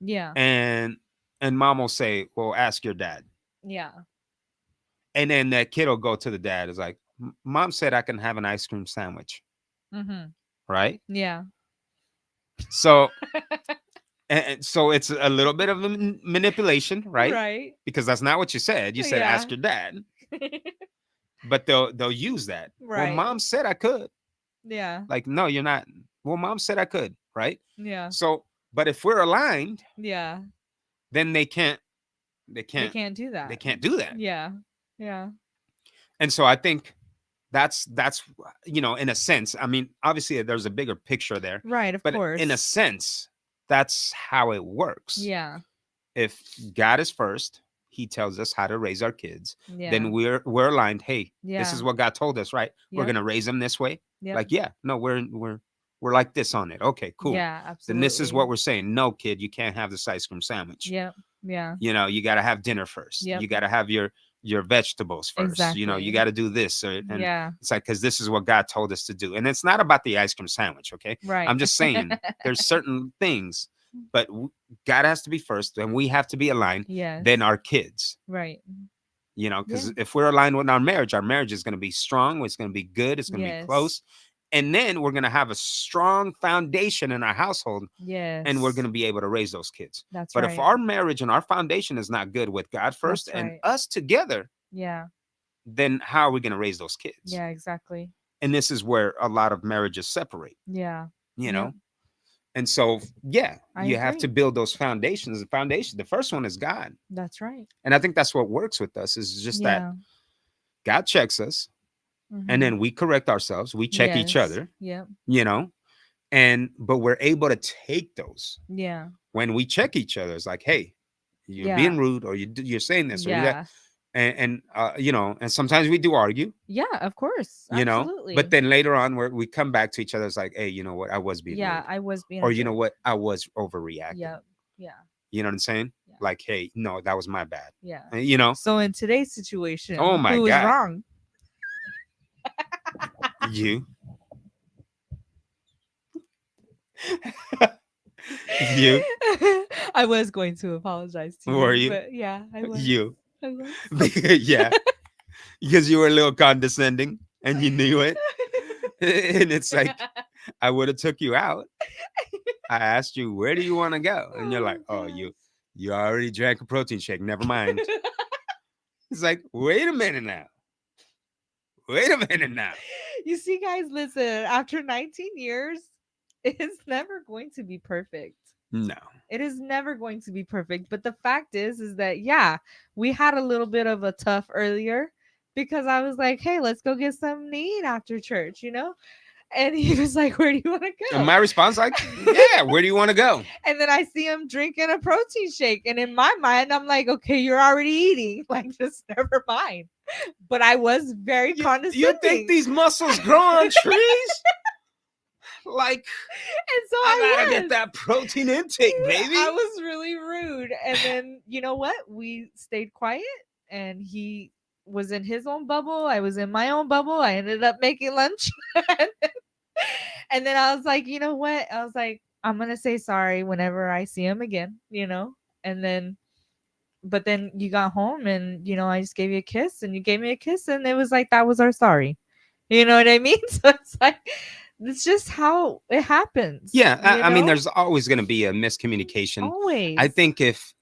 Speaker 2: Yeah.
Speaker 1: And mom will say, well, ask your dad.
Speaker 2: Yeah.
Speaker 1: And then that kid will go to the dad. It's like, mom said I can have an ice cream sandwich.
Speaker 2: Mm-hmm.
Speaker 1: Right?
Speaker 2: Yeah.
Speaker 1: So and so it's a little bit of manipulation, right?
Speaker 2: Right.
Speaker 1: Because that's not what you said. You said ask your dad. But they'll use that.
Speaker 2: Right.
Speaker 1: Well, mom said I could.
Speaker 2: Yeah.
Speaker 1: Like, no, you're not. Well, mom said I could, right?
Speaker 2: Yeah.
Speaker 1: So, but if we're aligned,
Speaker 2: Yeah.
Speaker 1: then they can't
Speaker 2: They can't do that.
Speaker 1: They can't do that.
Speaker 2: Yeah. Yeah.
Speaker 1: And so I think that's in a sense, I mean, obviously there's a bigger picture there.
Speaker 2: Right, of course.
Speaker 1: In a sense, that's how it works.
Speaker 2: Yeah.
Speaker 1: If God is first, he tells us how to raise our kids.
Speaker 2: Yeah.
Speaker 1: Then we're aligned. Hey,
Speaker 2: Yeah.
Speaker 1: this is what God told us, right? We're
Speaker 2: Yep.
Speaker 1: going to raise them this way.
Speaker 2: Yep.
Speaker 1: Like, yeah, no, we're like this on it. Okay, cool.
Speaker 2: Yeah, absolutely.
Speaker 1: Then this is what we're saying. No, kid, you can't have this ice cream sandwich.
Speaker 2: Yep. Yeah.
Speaker 1: You got to have dinner first.
Speaker 2: Yep.
Speaker 1: You got to have your your vegetables first. You
Speaker 2: Exactly.
Speaker 1: got to do this. And
Speaker 2: Yeah.
Speaker 1: it's like, because this is what God told us to do. And it's not about the ice cream sandwich. Okay.
Speaker 2: Right.
Speaker 1: I'm just saying there's certain things, but God has to be first and we have to be aligned.
Speaker 2: Yes.
Speaker 1: Then our kids,
Speaker 2: Right.
Speaker 1: because
Speaker 2: Yeah.
Speaker 1: if we're aligned with our marriage is going to be strong. It's going to be good. It's going to be
Speaker 2: Yes.
Speaker 1: close. And then we're going to have a strong foundation in our household.
Speaker 2: Yes.
Speaker 1: And we're going to be able to raise those kids.
Speaker 2: That's
Speaker 1: But
Speaker 2: right.
Speaker 1: if our marriage and our foundation is not good with God first
Speaker 2: That's
Speaker 1: and
Speaker 2: right.
Speaker 1: us together,
Speaker 2: Yeah.
Speaker 1: then how are we going to raise those kids?
Speaker 2: Yeah, exactly.
Speaker 1: And this is where a lot of marriages separate,
Speaker 2: Yeah.
Speaker 1: you
Speaker 2: Yep.
Speaker 1: know? And so,
Speaker 2: I
Speaker 1: you have to
Speaker 2: agree.
Speaker 1: build those foundations. The first one is God.
Speaker 2: That's right.
Speaker 1: And I think that's what works with us is just that
Speaker 2: Yeah.
Speaker 1: God checks us
Speaker 2: Mhm.
Speaker 1: and then we correct ourselves. We check each
Speaker 2: Yes.
Speaker 1: other,
Speaker 2: Yep.
Speaker 1: but we're able to take those.
Speaker 2: Yeah.
Speaker 1: When we check each other, it's like, hey, you're
Speaker 2: Yeah.
Speaker 1: being rude or you're saying this or you that.
Speaker 2: Yeah.
Speaker 1: And and sometimes we do argue,
Speaker 2: Yeah, of course. Absolutely.
Speaker 1: but then later on we come back to each other. It's like, hey, you know what? I was being
Speaker 2: yeah,
Speaker 1: rude.
Speaker 2: I was being
Speaker 1: Or
Speaker 2: a
Speaker 1: you know
Speaker 2: jerk.
Speaker 1: what? I was overreacting.
Speaker 2: Yep. Yeah.
Speaker 1: You know what I'm saying?
Speaker 2: Yeah.
Speaker 1: Like, hey, no, that was my bad.
Speaker 2: Yeah. So in today's situation,
Speaker 1: Oh my
Speaker 2: who was
Speaker 1: God.
Speaker 2: wrong?
Speaker 1: You. You.
Speaker 2: I was going to apologize to you.
Speaker 1: Were you?
Speaker 2: But yeah, I was.
Speaker 1: You.
Speaker 2: I was.
Speaker 1: Yeah. Because you were a little condescending and you knew it. And it's like, I would have took you out. I asked you, where do you want to go? And you're like, oh, you already drank a protein shake. Never mind. It's like, wait a minute now.
Speaker 2: You see, guys, listen, after 19 years, it's never going to be perfect.
Speaker 1: No.
Speaker 2: It is never going to be perfect. But the fact is that, yeah, we had a little bit of a tough earlier because I was like, hey, let's go get something to eat after church, And he was like, where do you want to go?
Speaker 1: And my response, like, yeah, where do you want to go?
Speaker 2: And then I see him drinking a protein shake. And in my mind, I'm like, okay, you're already eating. Like, just never mind. But I was very condescending.
Speaker 1: You think these muscles grow on trees? Like,
Speaker 2: and so
Speaker 1: I gotta
Speaker 2: was.
Speaker 1: get that protein intake, baby.
Speaker 2: I was really rude. And then, you know what? We stayed quiet and he was in his own bubble. I was in my own bubble. I ended up making lunch. And then I was like, you know what? I was like, I'm going to say sorry whenever I see him again, And then, but then you got home and, I just gave you a kiss and you gave me a kiss. And it was like, that was our sorry. You know what I mean? So it's like, it's just how it happens.
Speaker 1: Yeah. I mean, there's always going to be a miscommunication.
Speaker 2: Always.
Speaker 1: I think if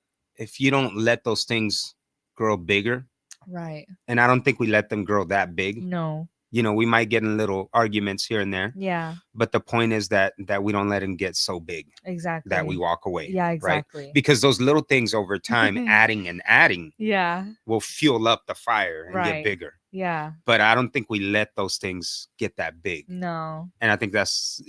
Speaker 1: you don't let those things grow bigger.
Speaker 2: Right.
Speaker 1: And I don't think we let them grow that big.
Speaker 2: No.
Speaker 1: We might get in little arguments here and there.
Speaker 2: Yeah.
Speaker 1: But the point is that we don't let them get so big.
Speaker 2: Exactly.
Speaker 1: That we walk away.
Speaker 2: Yeah, exactly.
Speaker 1: Right? Because those little things over time, adding,
Speaker 2: yeah,
Speaker 1: will fuel up the fire and get bigger.
Speaker 2: Yeah.
Speaker 1: But I don't think we let those things get that big.
Speaker 2: No.
Speaker 1: And I think that's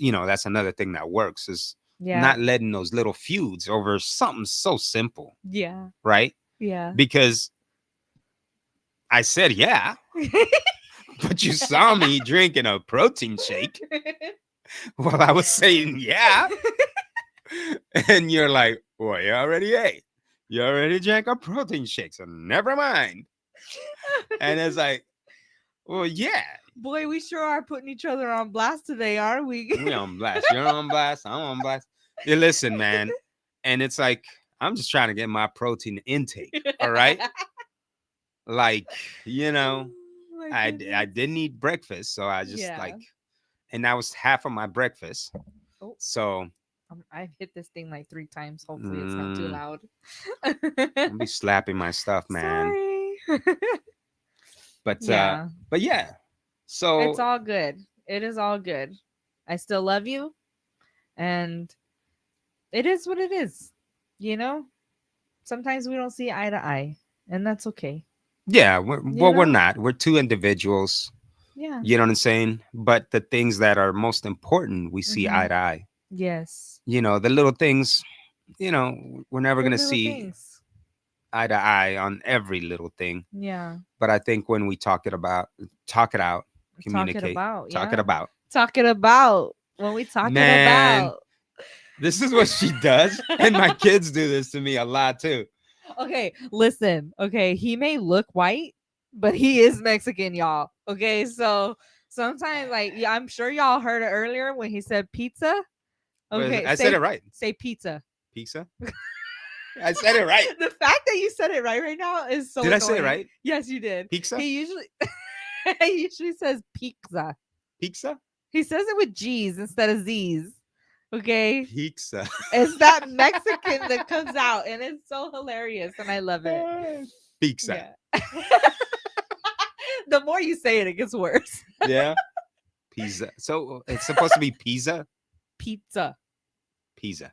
Speaker 1: another thing that works is
Speaker 2: yeah,
Speaker 1: not letting those little feuds over something so simple.
Speaker 2: Yeah.
Speaker 1: Right?
Speaker 2: Yeah.
Speaker 1: Because I said, yeah. But you saw me drinking a protein shake while I was saying, yeah. And you're like, well, you already ate. You already drank a protein shake, so never mind. And it's like, well, yeah.
Speaker 2: Boy, we sure are putting each other on blast today, aren't we?
Speaker 1: We're on blast. You're on blast. I'm on blast. You listen, man. And it's like, I'm just trying to get my protein intake. All right. Like, I didn't eat breakfast, so I just and that was half of my breakfast.
Speaker 2: Oh.
Speaker 1: So
Speaker 2: I've hit this thing like 3 times. Hopefully it's not too loud.
Speaker 1: I'll be slapping my stuff, man.
Speaker 2: Sorry.
Speaker 1: But yeah. So
Speaker 2: it's all good. It is all good. I still love you. And it is what it is. Sometimes we don't see eye to eye, and that's okay.
Speaker 1: Yeah, we're not. We're two individuals.
Speaker 2: Yeah.
Speaker 1: You know what I'm saying? But the things that are most important, we see eye to eye.
Speaker 2: Yes.
Speaker 1: The little things, we're never going to see eye to eye on every little thing.
Speaker 2: Yeah.
Speaker 1: But I think when we talk it out, communicate, talk it about.
Speaker 2: When we talk it
Speaker 1: Man,
Speaker 2: about.
Speaker 1: This is what she does. And my kids do this to me a lot too.
Speaker 2: Okay, listen. Okay, he may look white, but he is Mexican, y'all. Okay, so sometimes, like, yeah, I'm sure y'all heard it earlier when he said pizza. Okay,
Speaker 1: I said it right.
Speaker 2: Say pizza.
Speaker 1: Pizza. I said it right.
Speaker 2: The fact that you said it right now is so.
Speaker 1: Did I say it
Speaker 2: annoying.
Speaker 1: right?
Speaker 2: Yes, you did.
Speaker 1: Pizza.
Speaker 2: He usually says pizza.
Speaker 1: Pizza.
Speaker 2: He says it with G's instead of Z's. Okay,
Speaker 1: Pizza.
Speaker 2: it's that Mexican that comes out, and it's so hilarious, and I love it.
Speaker 1: Pizza.
Speaker 2: Yeah. The more you say it, it gets worse.
Speaker 1: Yeah. Pizza. So it's supposed to be pizza.
Speaker 2: Pizza.
Speaker 1: Pizza.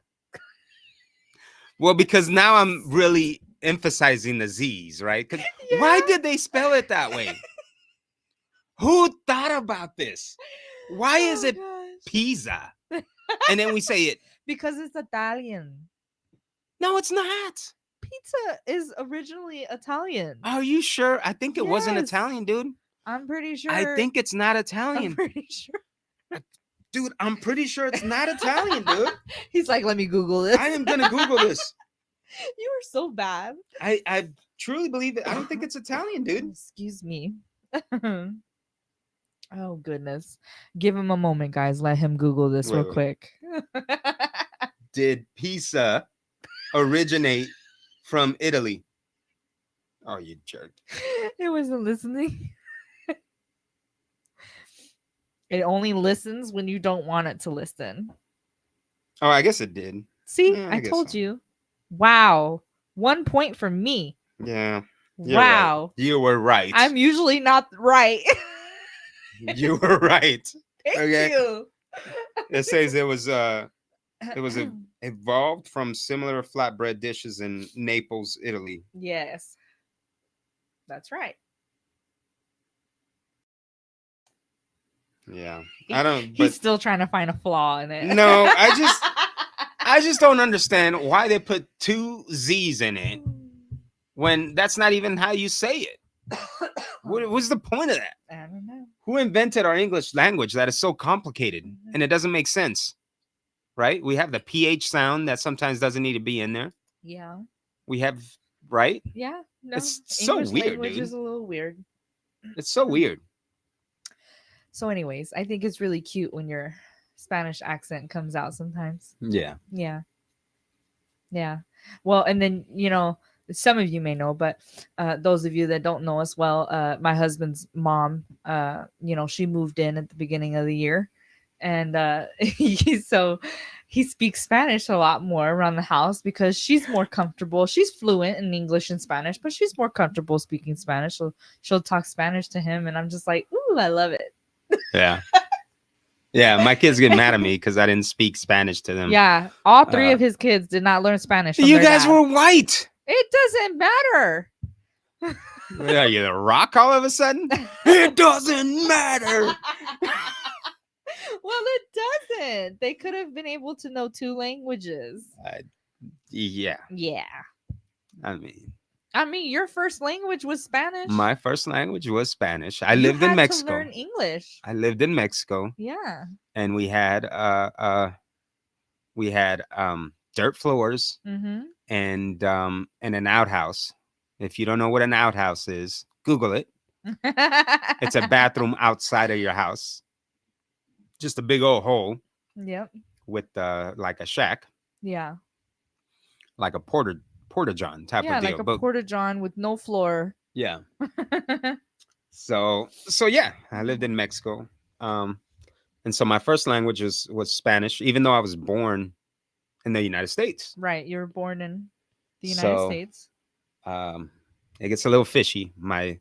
Speaker 1: Well, because now I'm really emphasizing the Z's, right? 'Cause why did they spell it that way? Who thought about this? Why is it pizza? And then we say it.
Speaker 2: Because it's Italian.
Speaker 1: No, it's not.
Speaker 2: Pizza is originally Italian.
Speaker 1: Are you sure? I think it wasn't
Speaker 2: Yes.
Speaker 1: Italian, dude.
Speaker 2: I'm pretty sure.
Speaker 1: I think it's not
Speaker 2: I'm
Speaker 1: Italian.
Speaker 2: pretty sure.
Speaker 1: Dude, I'm pretty sure it's not Italian, dude.
Speaker 2: He's like, let me Google this.
Speaker 1: I am gonna Google this.
Speaker 2: You were so bad.
Speaker 1: I truly believe it. I don't think it's Italian, dude.
Speaker 2: Excuse me. Oh goodness. Give him a moment, guys. Let him Google this real
Speaker 1: Wait.
Speaker 2: quick.
Speaker 1: Did pizza originate from Italy? Oh, you jerk.
Speaker 2: It wasn't listening. It only listens when you don't want it to listen.
Speaker 1: Oh, I guess it did.
Speaker 2: See,
Speaker 1: Yeah, I
Speaker 2: I
Speaker 1: guess
Speaker 2: told
Speaker 1: so.
Speaker 2: you. Wow. 1 point for me.
Speaker 1: Yeah. You're right.
Speaker 2: Wow.
Speaker 1: You were right.
Speaker 2: I'm usually not right.
Speaker 1: You were right.
Speaker 2: Thank
Speaker 1: Okay.
Speaker 2: you.
Speaker 1: It says it was evolved from similar flatbread dishes in Naples, Italy.
Speaker 2: Yes. That's right.
Speaker 1: Yeah. I don't
Speaker 2: He's
Speaker 1: but
Speaker 2: still trying to find a flaw in it.
Speaker 1: no, I just don't understand why they put 2 Z's in it when that's not even how you say it. What's the point of that?
Speaker 2: I don't know.
Speaker 1: Who invented our English language that is so complicated and it doesn't make sense? Right? We have the PH sound that sometimes doesn't need to be in there.
Speaker 2: Yeah.
Speaker 1: We have, right?
Speaker 2: Yeah. No.
Speaker 1: It's so
Speaker 2: English
Speaker 1: weird,
Speaker 2: language
Speaker 1: dude.
Speaker 2: is a little weird.
Speaker 1: It's so weird.
Speaker 2: So, anyways, I think it's really cute when your Spanish accent comes out sometimes.
Speaker 1: Yeah.
Speaker 2: Yeah. Yeah. Well, and then, some of you may know, but those of you that don't know as well, my husband's mom, she moved in at the beginning of the year. And so he speaks Spanish a lot more around the house because she's more comfortable. She's fluent in English and Spanish, but she's more comfortable speaking Spanish. So she'll talk Spanish to him. And I'm just like, ooh, I love it.
Speaker 1: Yeah. Yeah. My kids get mad at me because I didn't speak Spanish to them.
Speaker 2: Yeah. All 3 of his kids did not learn Spanish. From
Speaker 1: You
Speaker 2: their
Speaker 1: guys
Speaker 2: dad.
Speaker 1: were white.
Speaker 2: It doesn't matter.
Speaker 1: Are you the rock all of a sudden? It doesn't matter.
Speaker 2: Well, it doesn't. They could have been able to know 2 languages.
Speaker 1: Yeah.
Speaker 2: Yeah.
Speaker 1: I mean,
Speaker 2: Your first language was Spanish.
Speaker 1: my first language was Spanish. I
Speaker 2: You
Speaker 1: lived in
Speaker 2: had to
Speaker 1: Mexico.
Speaker 2: learn English.
Speaker 1: I lived in Mexico,
Speaker 2: Yeah.
Speaker 1: and we had dirt floors
Speaker 2: Mm-hmm.
Speaker 1: and an outhouse. If you don't know what an outhouse is, Google it. It's a bathroom outside of your house. Just a big old hole
Speaker 2: Yep.
Speaker 1: with like a shack,
Speaker 2: Yeah.
Speaker 1: like a porta john type
Speaker 2: Yeah,
Speaker 1: of deal.
Speaker 2: like a
Speaker 1: But
Speaker 2: porta-john with no floor.
Speaker 1: yeah. So yeah, I lived in Mexico. And so my first language was Spanish, even though I was born in the United States.
Speaker 2: Right. You were born in the United
Speaker 1: So,
Speaker 2: States.
Speaker 1: It gets a little fishy. My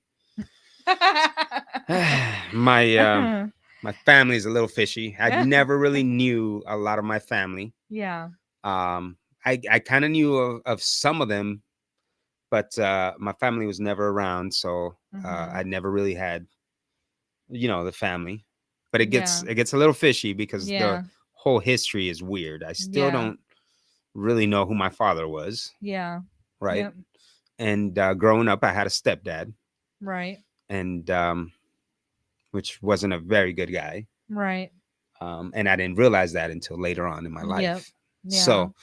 Speaker 1: my family is a little fishy. I never really knew a lot of my family.
Speaker 2: Yeah.
Speaker 1: I kind of knew of some of them, but my family was never around, so I never really had, the family. But it gets a little fishy because the whole history is weird. I still don't really know who my father was.
Speaker 2: Yeah.
Speaker 1: Right.
Speaker 2: Yep.
Speaker 1: And growing up, I had a stepdad,
Speaker 2: Right.
Speaker 1: and which wasn't a very good guy.
Speaker 2: Right.
Speaker 1: And I didn't realize that until later on in my life.
Speaker 2: Yep. Yeah.
Speaker 1: So,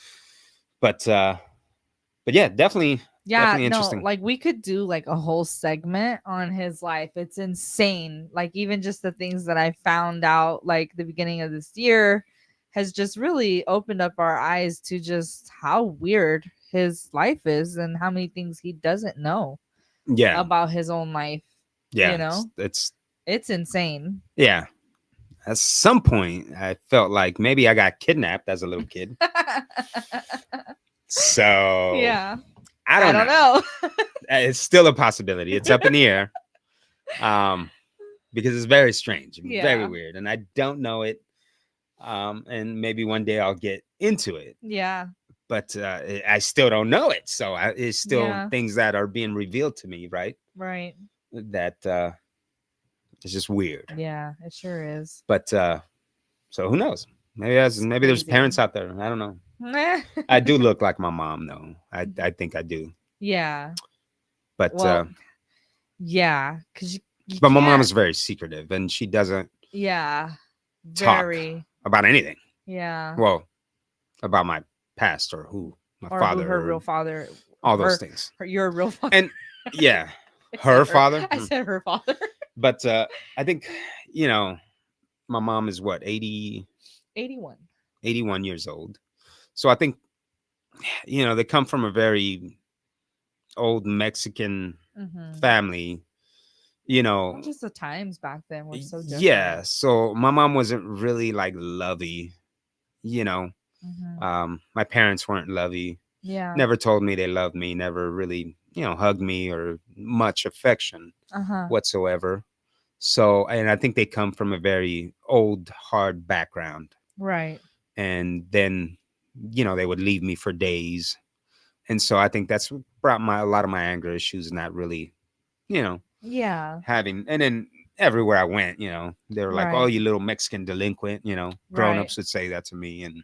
Speaker 1: but yeah, definitely
Speaker 2: Yeah,
Speaker 1: Definitely
Speaker 2: no,
Speaker 1: interesting.
Speaker 2: like we could do like a whole segment on his life. It's insane. Like even just the things that I found out like the beginning of this year has just really opened up our eyes to just how weird his life is and how many things he doesn't know
Speaker 1: Yeah.
Speaker 2: about his own life.
Speaker 1: Yeah.
Speaker 2: You know, it's insane.
Speaker 1: yeah. At some point, I felt like maybe I got kidnapped as a little kid. So
Speaker 2: Yeah.
Speaker 1: I don't know.
Speaker 2: know.
Speaker 1: It's still a possibility. It's up in the air. Because it's very strange, and very
Speaker 2: Yeah.
Speaker 1: weird, and I don't know it. And maybe one day I'll get into it,
Speaker 2: Yeah.
Speaker 1: but I still don't know it. So it's still
Speaker 2: Yeah.
Speaker 1: things that are being revealed to me, right?
Speaker 2: Right.
Speaker 1: That it's just weird.
Speaker 2: Yeah, it sure is.
Speaker 1: But so who knows? Maybe there's
Speaker 2: crazy.
Speaker 1: parents out there. I don't know. I do look like my mom, though. I think I do.
Speaker 2: Yeah.
Speaker 1: But
Speaker 2: Well, yeah, because you
Speaker 1: but my mom
Speaker 2: can't-
Speaker 1: is very secretive, and she doesn't
Speaker 2: Yeah.
Speaker 1: talk
Speaker 2: Very.
Speaker 1: about anything.
Speaker 2: Yeah.
Speaker 1: Well, about my past or who my
Speaker 2: Or
Speaker 1: father,
Speaker 2: who her
Speaker 1: or
Speaker 2: real father.
Speaker 1: all those
Speaker 2: her-
Speaker 1: things.
Speaker 2: Your real father.
Speaker 1: And yeah,
Speaker 2: I
Speaker 1: her
Speaker 2: said
Speaker 1: father.
Speaker 2: I said her father.
Speaker 1: But I think my mom is what
Speaker 2: 81.
Speaker 1: 81 years old. So I think they come from a very old Mexican
Speaker 2: Mm-hmm.
Speaker 1: family.
Speaker 2: Just the times back then were so different.
Speaker 1: Yeah. So my mom wasn't really like lovey. My parents weren't lovey.
Speaker 2: Yeah.
Speaker 1: Never told me they loved me. Never really hugged me or much affection whatsoever. So, and I think they come from a very old, hard background.
Speaker 2: Right.
Speaker 1: And then, they would leave me for days. And so I think that's what brought a lot of my anger issues, not really,
Speaker 2: Yeah.
Speaker 1: having. And then everywhere I went, they were like, "Oh,
Speaker 2: Right.
Speaker 1: you little Mexican delinquent,"
Speaker 2: Right.
Speaker 1: grown-ups would say that to me. And,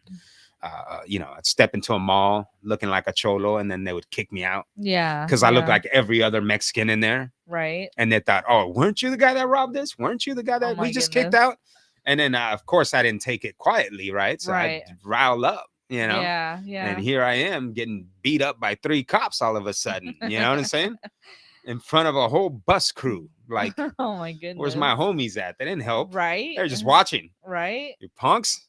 Speaker 1: I'd step into a mall looking like a cholo, and then they would kick me out
Speaker 2: Yeah.
Speaker 1: because I look like every other Mexican in there.
Speaker 2: Right.
Speaker 1: And they thought, "Oh, weren't you the guy that robbed this? Weren't you the guy that
Speaker 2: my
Speaker 1: we just kicked
Speaker 2: goodness.
Speaker 1: out?" And then, of course, I didn't take it quietly, right? So
Speaker 2: Right.
Speaker 1: I rile up,
Speaker 2: Yeah. Yeah.
Speaker 1: And here I am getting beat up by 3 cops all of a sudden. You know what I'm saying? In front of a whole bus crew. Like,
Speaker 2: Oh my goodness.
Speaker 1: where's my homies at? They didn't help.
Speaker 2: Right.
Speaker 1: They're just watching.
Speaker 2: Right.
Speaker 1: You punks.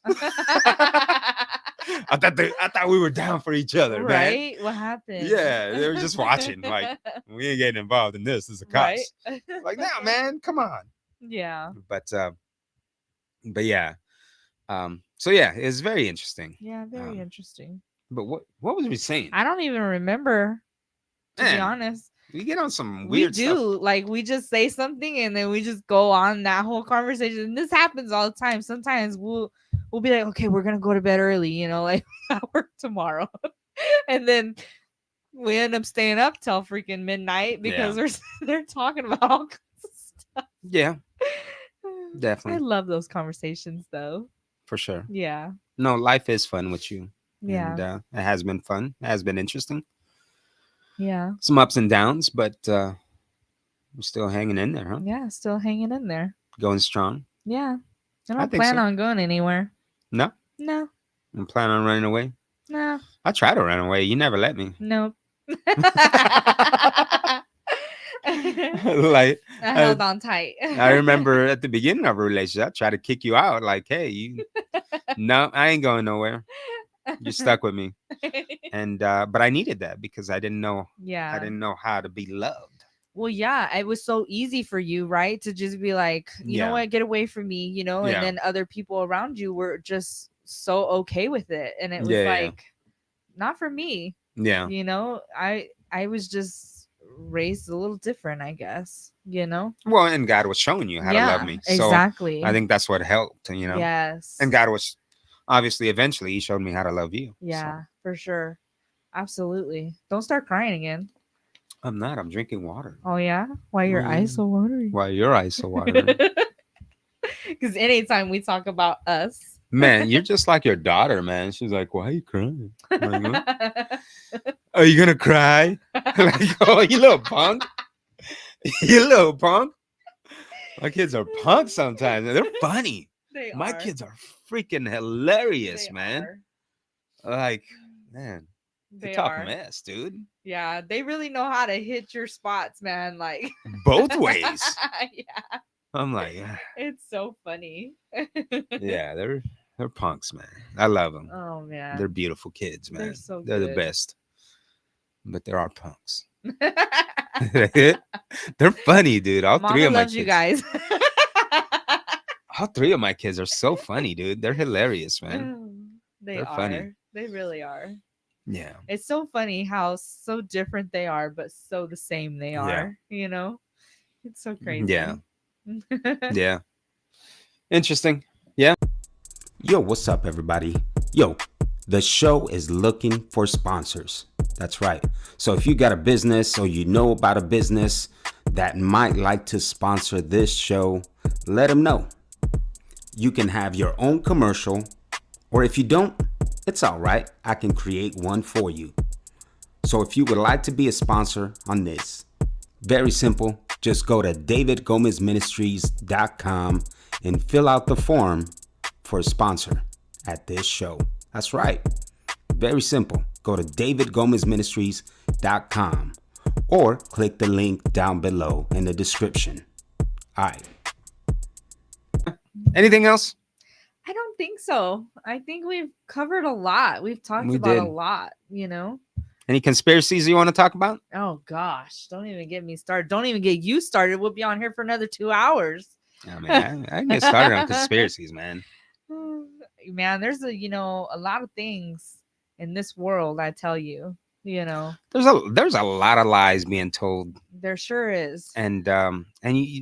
Speaker 1: I thought we were down for each other, man.
Speaker 2: Right. What happened?
Speaker 1: Yeah, they were just watching. Like, we ain't getting involved in this. This is the cops.
Speaker 2: Right.
Speaker 1: Like, no, man, come on.
Speaker 2: Yeah.
Speaker 1: But yeah. So yeah, it's very interesting.
Speaker 2: Yeah. Very
Speaker 1: Um,
Speaker 2: interesting.
Speaker 1: But what was we saying?
Speaker 2: I don't even remember, to be
Speaker 1: Man,
Speaker 2: honest.
Speaker 1: we get on some
Speaker 2: We
Speaker 1: weird
Speaker 2: do
Speaker 1: stuff.
Speaker 2: like we just say something and then we just go on that whole conversation. And this happens all the time. Sometimes we'll be like, okay, we're gonna go to bed early, like I work tomorrow, and then we end up staying up till freaking midnight because they're talking about all kinds of stuff.
Speaker 1: Yeah,
Speaker 2: I
Speaker 1: definitely.
Speaker 2: love those conversations though.
Speaker 1: For sure.
Speaker 2: Yeah.
Speaker 1: No, life is fun with you.
Speaker 2: Yeah.
Speaker 1: And it has been fun. It has been interesting.
Speaker 2: Yeah.
Speaker 1: Some ups and downs, but we're still hanging in there, huh?
Speaker 2: Yeah. Still hanging in there.
Speaker 1: Going strong.
Speaker 2: Yeah. I don't
Speaker 1: think
Speaker 2: plan
Speaker 1: so.
Speaker 2: on going anywhere.
Speaker 1: No?
Speaker 2: No.
Speaker 1: I'm planning on running away.
Speaker 2: No.
Speaker 1: I tried to run away. You never let me.
Speaker 2: Nope.
Speaker 1: Like,
Speaker 2: I held on tight.
Speaker 1: I remember at the beginning of a relationship, I tried to kick you out. Like, hey, no, I ain't going nowhere. You're stuck with me. And but I needed that because I didn't know how to be loved.
Speaker 2: Well, yeah, it was so easy for you, right? To just be like, you know what, get away from me, and then other people around you were just so okay with it. And it was not for me.
Speaker 1: Yeah.
Speaker 2: I was just raised a little different, I guess,
Speaker 1: Well, and God was showing you how to love me. So
Speaker 2: exactly.
Speaker 1: I think that's what helped,
Speaker 2: Yes.
Speaker 1: And God was obviously eventually he showed me how to love you.
Speaker 2: Yeah,
Speaker 1: So.
Speaker 2: for sure. Absolutely. Don't start crying again.
Speaker 1: I'm not. I'm drinking water.
Speaker 2: Oh yeah? Why your eyes so watery?
Speaker 1: Why your eyes so watery?
Speaker 2: Because anytime we talk about us.
Speaker 1: Man, you're just like your daughter, man. She's like, why are you crying? Like, huh? Are you gonna cry? Like, oh, you little punk. You little punk. My kids are punks sometimes. And they're funny. My kids are freaking hilarious, man. Like, man. They
Speaker 2: They
Speaker 1: talk
Speaker 2: are.
Speaker 1: mess, dude.
Speaker 2: Yeah, they really know how to hit your spots, man. Like
Speaker 1: Both ways.
Speaker 2: yeah,
Speaker 1: I'm like,
Speaker 2: it's so funny.
Speaker 1: yeah, they're punks, man. I love them.
Speaker 2: Oh man,
Speaker 1: They're beautiful kids, man.
Speaker 2: they're so
Speaker 1: They're the
Speaker 2: good.
Speaker 1: best. But there are punks. They're funny, dude. All three
Speaker 2: Mama
Speaker 1: of my
Speaker 2: loves you
Speaker 1: kids.
Speaker 2: guys.
Speaker 1: All three of my kids are so funny, dude. They're hilarious, man.
Speaker 2: They
Speaker 1: They're
Speaker 2: are.
Speaker 1: funny.
Speaker 2: They really are.
Speaker 1: Yeah.
Speaker 2: It's so funny how so different they are, but so the same they
Speaker 1: Yeah.
Speaker 2: are. You know, it's so crazy.
Speaker 1: Yeah. Yeah. Interesting. Yeah. Yo, what's up, everybody? Yo, the show is looking for sponsors. That's right. So if you got a business or you know about a business that might like to sponsor this show, let them know. You can have your own commercial, or if you don't, it's all right. I can create one for you. So if you would like to be a sponsor on this, very simple. Just go to davidgomezministries.com and fill out the form for a sponsor at this show. That's right. Very simple. Go to davidgomezministries.com or click the link down below in the description. All right. Anything else?
Speaker 2: I don't think so. I think we've covered a lot. We've talked
Speaker 1: We
Speaker 2: about
Speaker 1: did.
Speaker 2: a lot, you know.
Speaker 1: Any conspiracies you want to talk about?
Speaker 2: Oh gosh, don't even get me started. Don't even get you started. We'll be on here for another 2 hours.
Speaker 1: I mean, I can get started on conspiracies, man.
Speaker 2: Man, there's a lot of things in this world, I tell you.
Speaker 1: There's a lot of lies being told,
Speaker 2: There sure is.
Speaker 1: and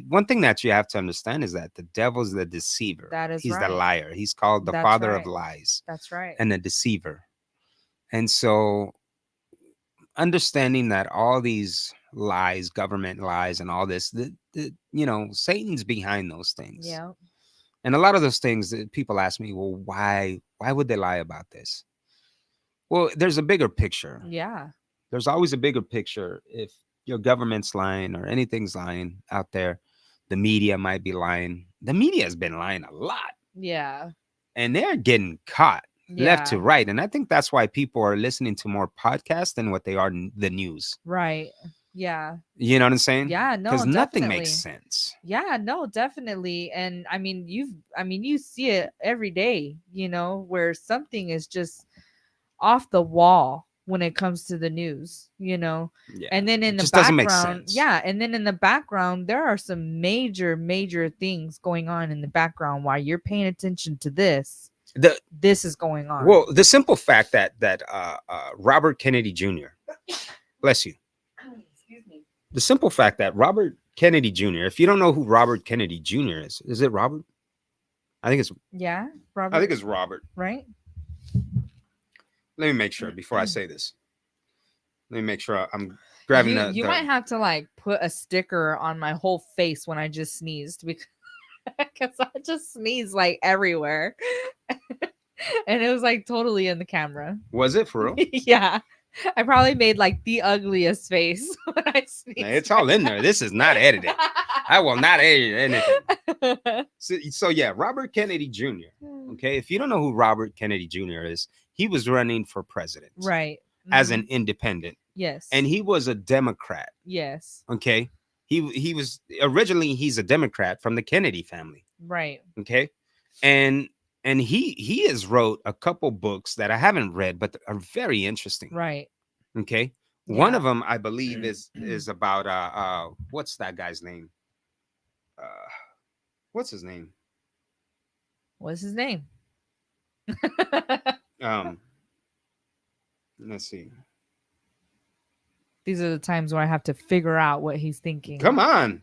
Speaker 1: one thing that you have to understand is that the devil's the deceiver.
Speaker 2: That is
Speaker 1: He's
Speaker 2: right.
Speaker 1: the liar. He's called the
Speaker 2: That's
Speaker 1: father
Speaker 2: right.
Speaker 1: of lies
Speaker 2: That's right.
Speaker 1: and the deceiver. And so, understanding that all these lies, government lies, and all this, Satan's behind those things.
Speaker 2: Yeah.
Speaker 1: And a lot of those things that people ask me, well, why would they lie about this? Well, there's a bigger picture.
Speaker 2: Yeah.
Speaker 1: There's always a bigger picture. If your government's lying or anything's lying out there, the media might be lying. The media has been lying a lot,
Speaker 2: Yeah.
Speaker 1: and they're getting caught left to
Speaker 2: Yeah.
Speaker 1: right. And I think that's why people are listening to more podcasts than what they are the news.
Speaker 2: Right. Yeah.
Speaker 1: You know what I'm saying?
Speaker 2: Yeah. No,
Speaker 1: Because nothing
Speaker 2: definitely.
Speaker 1: makes sense.
Speaker 2: Yeah, no, definitely. And I mean, you see it every day, where something is just off the wall when it comes to the news,
Speaker 1: Yeah.
Speaker 2: And then in
Speaker 1: It
Speaker 2: the
Speaker 1: just doesn't make
Speaker 2: background,
Speaker 1: sense.
Speaker 2: yeah, and then in the background, there are some major things going on in the background while you're paying attention to this. This is going on.
Speaker 1: Well, the simple fact that Robert Kennedy Jr. bless you.
Speaker 2: Excuse me.
Speaker 1: The simple fact that Robert Kennedy Jr. If you don't know who Robert Kennedy Jr. is it Robert? I think it's
Speaker 2: Yeah, Robert.
Speaker 1: I think it's Robert.
Speaker 2: Right.
Speaker 1: Let me make sure before I say this. Let me make sure I'm grabbing
Speaker 2: You might have to like put a sticker on my whole face when I just sneezed because I just sneezed like everywhere. And it was like totally in the camera.
Speaker 1: Was it for real?
Speaker 2: Yeah. I probably made like the ugliest face when I sneezed.
Speaker 1: Nah, it's all in there. This is not edited. I will not edit anything. So yeah, Robert Kennedy Jr. Okay, if you don't know who Robert Kennedy Jr. is, he was running for president,
Speaker 2: Right.
Speaker 1: as
Speaker 2: Mhm.
Speaker 1: an independent,
Speaker 2: Yes.
Speaker 1: and he was a Democrat.
Speaker 2: yes.
Speaker 1: Okay, he was originally he's a Democrat from the Kennedy family.
Speaker 2: Right.
Speaker 1: Okay, and he has wrote a couple books that I haven't read, but are very interesting.
Speaker 2: Right.
Speaker 1: Okay, one
Speaker 2: Yeah.
Speaker 1: of them I believe is about what's that guy's name? What's his name?
Speaker 2: What's his name?
Speaker 1: Let's see.
Speaker 2: These are the times where I have to figure out what he's thinking.
Speaker 1: Come on.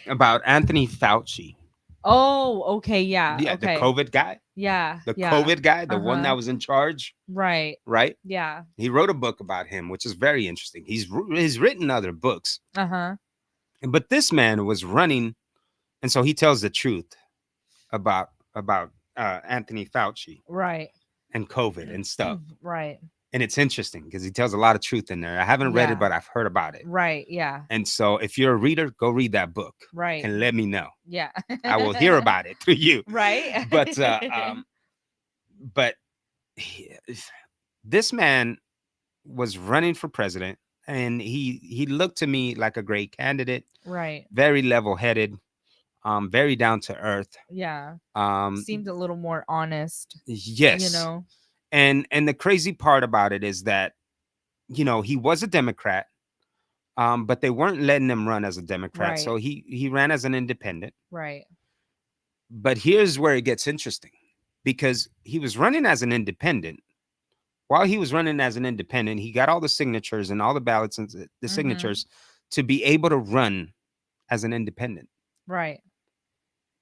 Speaker 1: About Anthony Fauci.
Speaker 2: Oh, okay. Yeah.
Speaker 1: Yeah,
Speaker 2: okay.
Speaker 1: the COVID guy.
Speaker 2: Yeah.
Speaker 1: The
Speaker 2: yeah.
Speaker 1: COVID guy, the one that
Speaker 2: Uh-huh.
Speaker 1: was in charge,
Speaker 2: Right.
Speaker 1: right?
Speaker 2: Yeah.
Speaker 1: He wrote a book about him, which is very interesting. He's written other books,
Speaker 2: Uh-huh.
Speaker 1: but this man was running, and so he tells the truth about Anthony Fauci
Speaker 2: Right.
Speaker 1: and COVID and stuff.
Speaker 2: Right.
Speaker 1: And it's interesting because he tells a lot of truth in there. I haven't read
Speaker 2: Yeah.
Speaker 1: it, but I've heard about it.
Speaker 2: Right. Yeah.
Speaker 1: And so if you're a reader, go read that book
Speaker 2: Right.
Speaker 1: and let me know.
Speaker 2: Yeah.
Speaker 1: I will hear about it through you.
Speaker 2: Right.
Speaker 1: But but this man was running for president, and he looked to me like a great candidate,
Speaker 2: Right.
Speaker 1: very level-headed, very down to earth.
Speaker 2: Yeah.
Speaker 1: Um,
Speaker 2: Seemed a little more honest,
Speaker 1: yes, and the crazy part about it is that he was a Democrat, but they weren't letting him run as a Democrat, so
Speaker 2: Right.
Speaker 1: he ran as an independent.
Speaker 2: Right.
Speaker 1: But here's where it gets interesting, because he was running as an independent. While he was running as an independent, he got all the signatures and all the ballots and the signatures to be able to run as an independent.
Speaker 2: Right.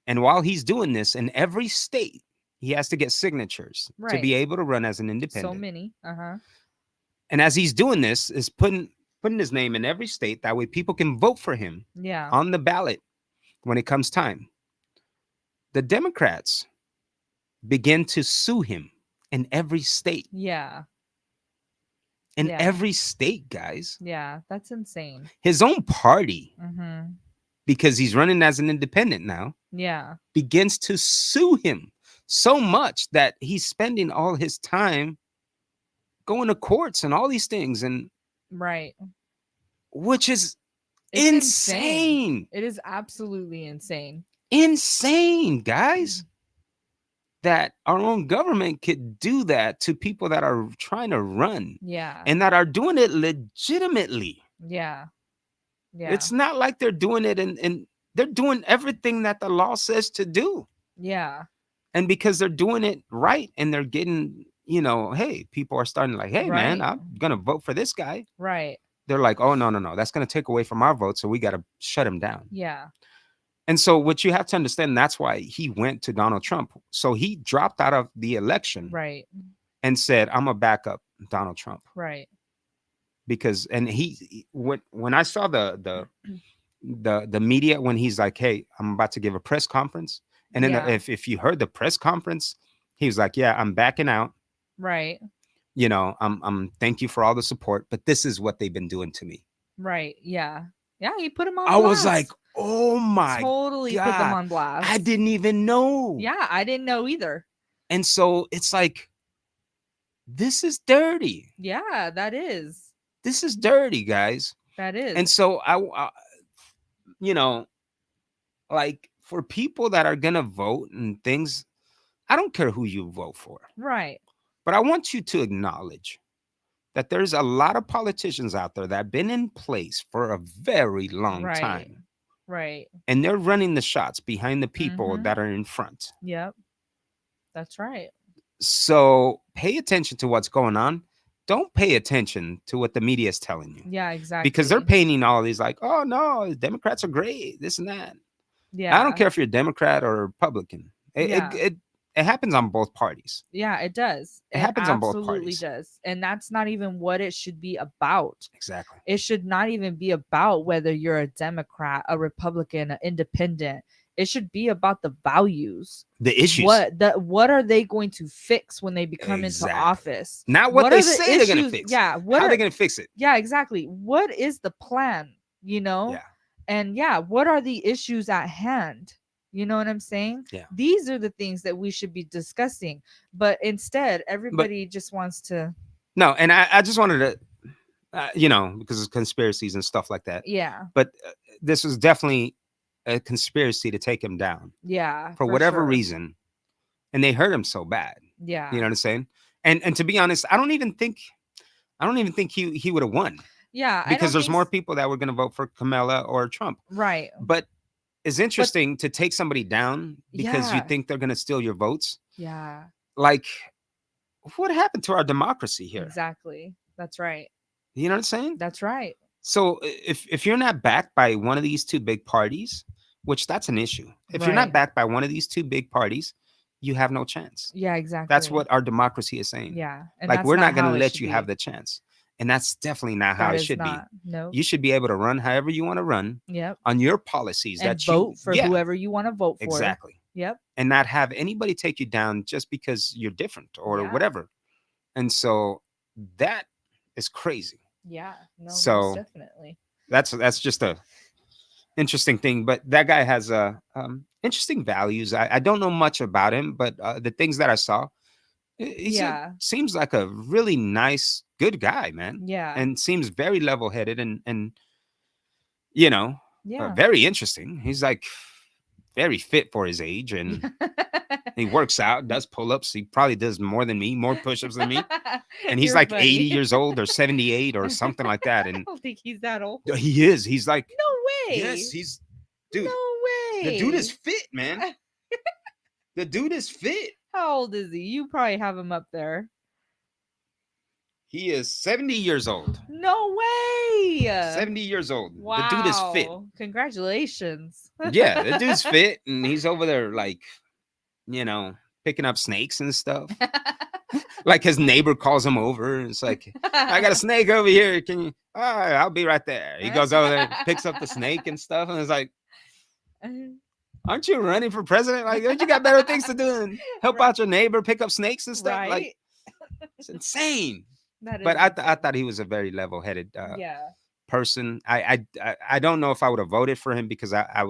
Speaker 1: And while he's doing this, in every state, he has to get signatures to be
Speaker 2: Right.
Speaker 1: able to run as an
Speaker 2: So
Speaker 1: independent.
Speaker 2: many.
Speaker 1: And as he's doing this, is putting his name in every state. That way people can vote for him
Speaker 2: Yeah.
Speaker 1: on the ballot when it comes time. The Democrats begin to sue him in every state.
Speaker 2: Yeah.
Speaker 1: In
Speaker 2: Yeah.
Speaker 1: every state, guys.
Speaker 2: Yeah. That's insane.
Speaker 1: His own party,
Speaker 2: Mm-hmm.
Speaker 1: because he's running as an independent now,
Speaker 2: Yeah.
Speaker 1: begins to sue him so much that he's spending all his time going to courts and all these things, and
Speaker 2: Right.
Speaker 1: which is
Speaker 2: It's
Speaker 1: insane.
Speaker 2: It is absolutely insane.
Speaker 1: Insane, guys. That our own government could do that to people that are trying to run
Speaker 2: Yeah.
Speaker 1: and that are doing it legitimately.
Speaker 2: Yeah. Yeah.
Speaker 1: It's not like they're doing it and they're doing everything that the law says to do.
Speaker 2: Yeah.
Speaker 1: And because they're doing it right and they're getting, hey, people are starting like, hey, man,
Speaker 2: Right.
Speaker 1: I'm going to vote for this guy.
Speaker 2: Right.
Speaker 1: They're like, oh, no. That's going to take away from our vote. So we got to shut him down.
Speaker 2: Yeah.
Speaker 1: And so what you have to understand, that's why he went to Donald Trump. So he dropped out of the election
Speaker 2: Right.
Speaker 1: and said, I'm going to back up Donald Trump.
Speaker 2: Right.
Speaker 1: Because, and when I saw the media, when he's like, hey, I'm about to give a press conference. And then
Speaker 2: Yeah.
Speaker 1: if you heard the press conference, he was like, yeah, I'm backing out.
Speaker 2: Right.
Speaker 1: I'm thank you for all the support, but this is what they've been doing to me.
Speaker 2: Right. Yeah. Yeah. You put him on
Speaker 1: I
Speaker 2: blast.
Speaker 1: was like, oh my
Speaker 2: totally
Speaker 1: God.
Speaker 2: put them on blast.
Speaker 1: I didn't even know.
Speaker 2: Yeah, I didn't know either.
Speaker 1: And so it's like, this is dirty.
Speaker 2: Yeah, that is.
Speaker 1: This is dirty, guys.
Speaker 2: That is.
Speaker 1: And so I like, for people that are gonna vote and things, I don't care who you vote for.
Speaker 2: Right.
Speaker 1: But I want you to acknowledge that there's a lot of politicians out there that have been in place for a very long time.
Speaker 2: Right.
Speaker 1: And they're running the shots behind the people that are in front.
Speaker 2: Yep. That's right.
Speaker 1: So pay attention to what's going on. Don't pay attention to what the media is telling you.
Speaker 2: Yeah, exactly.
Speaker 1: Because they're painting all these like, oh no, Democrats are great, this and that.
Speaker 2: Yeah.
Speaker 1: I don't care if you're a Democrat or a Republican. It happens on both parties.
Speaker 2: Yeah, it does.
Speaker 1: It happens on both
Speaker 2: absolutely
Speaker 1: parties.
Speaker 2: does. And that's not even what it should be about.
Speaker 1: Exactly.
Speaker 2: It should not even be about whether you're a Democrat, a Republican, an independent. It should be about the values.
Speaker 1: The issues.
Speaker 2: What are they going to fix when they become into office?
Speaker 1: Not what they say they're going to fix.
Speaker 2: Yeah.
Speaker 1: How are they going to fix it?
Speaker 2: Yeah, exactly. What is the plan?
Speaker 1: Yeah.
Speaker 2: And yeah, what are the issues at hand? You know what I'm saying?
Speaker 1: Yeah.
Speaker 2: These are the things that we should be discussing. But instead, everybody just wants to.
Speaker 1: No, and I just wanted to, because of conspiracies and stuff like that.
Speaker 2: Yeah.
Speaker 1: But this was definitely a conspiracy to take him down.
Speaker 2: Yeah.
Speaker 1: For whatever reason. And they hurt him so bad.
Speaker 2: Yeah.
Speaker 1: You know what I'm saying? And to be honest, I don't even think he would have won.
Speaker 2: Yeah.
Speaker 1: Because there's more people that were going to vote for Kamala or Trump.
Speaker 2: Right.
Speaker 1: But it's interesting to take somebody down because you think they're going to steal your votes.
Speaker 2: Yeah.
Speaker 1: Like, what happened to our democracy here?
Speaker 2: Exactly. That's right.
Speaker 1: You know what I'm saying?
Speaker 2: That's right.
Speaker 1: So if you're not backed by one of these two big parties, which that's an issue. If you're not backed by one of these two big parties, you have no chance.
Speaker 2: Yeah, exactly.
Speaker 1: That's what our democracy is saying.
Speaker 2: Yeah.
Speaker 1: And like, we're not going to let you have the chance. And that's definitely not how it should be.
Speaker 2: No.
Speaker 1: You should be able to run however you want to run.
Speaker 2: Yep.
Speaker 1: On your policies
Speaker 2: and
Speaker 1: that
Speaker 2: vote for whoever you want to vote for.
Speaker 1: Exactly.
Speaker 2: Yep.
Speaker 1: And not have anybody take you down just because you're different or whatever. And so that is crazy.
Speaker 2: Yeah. No,
Speaker 1: so
Speaker 2: definitely.
Speaker 1: That's just a interesting thing. But that guy has interesting values. I don't know much about him, but the things that I saw,
Speaker 2: Yeah.
Speaker 1: Seems like a really nice, good guy, man,
Speaker 2: Yeah.
Speaker 1: and seems very level-headed and you know,
Speaker 2: Yeah.
Speaker 1: very interesting. He's like very fit for his age, and he works out, does pull-ups. He probably does more than me, more push-ups than me. And he's
Speaker 2: You're
Speaker 1: like
Speaker 2: funny.
Speaker 1: 80 years old or 78 or something like that.
Speaker 2: I
Speaker 1: And
Speaker 2: don't think he's that old.
Speaker 1: he is. He's like,
Speaker 2: No way.
Speaker 1: yes, he's dude.
Speaker 2: No way.
Speaker 1: The dude is fit, man. The dude is fit.
Speaker 2: How old is he? You probably have him up there.
Speaker 1: He is 70 years old.
Speaker 2: No way.
Speaker 1: 70 years old.
Speaker 2: Wow.
Speaker 1: The dude is fit.
Speaker 2: Congratulations.
Speaker 1: Yeah, the dude's fit, and he's over there like, picking up snakes and stuff. Like his neighbor calls him over, and it's like, I got a snake over here. Can you? All right, I'll be right there. He goes over there, picks up the snake and stuff, and it's like, aren't you running for president? Like, don't you got better things to do than help out your neighbor pick up snakes and stuff?
Speaker 2: Right?
Speaker 1: Like, it's insane.
Speaker 2: That is
Speaker 1: But I
Speaker 2: insane.
Speaker 1: thought he was a very level-headed
Speaker 2: Yeah.
Speaker 1: person. I don't know if I would have voted for him because I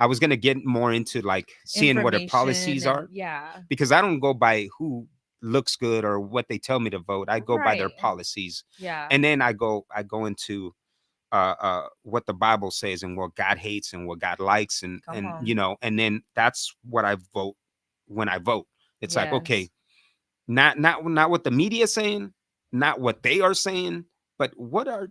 Speaker 1: was gonna get more into like seeing what their policies
Speaker 2: Information
Speaker 1: are,
Speaker 2: and- Yeah.
Speaker 1: because I don't go by who looks good or what they tell me to vote. I go by their
Speaker 2: Right.
Speaker 1: policies,
Speaker 2: Yeah.
Speaker 1: and then I go into what the Bible says and what God hates and what God likes, and
Speaker 2: Come on.
Speaker 1: and then that's what I vote when I vote. It's like, okay,
Speaker 2: Yes.
Speaker 1: not what the media is saying, not what they are saying, but what are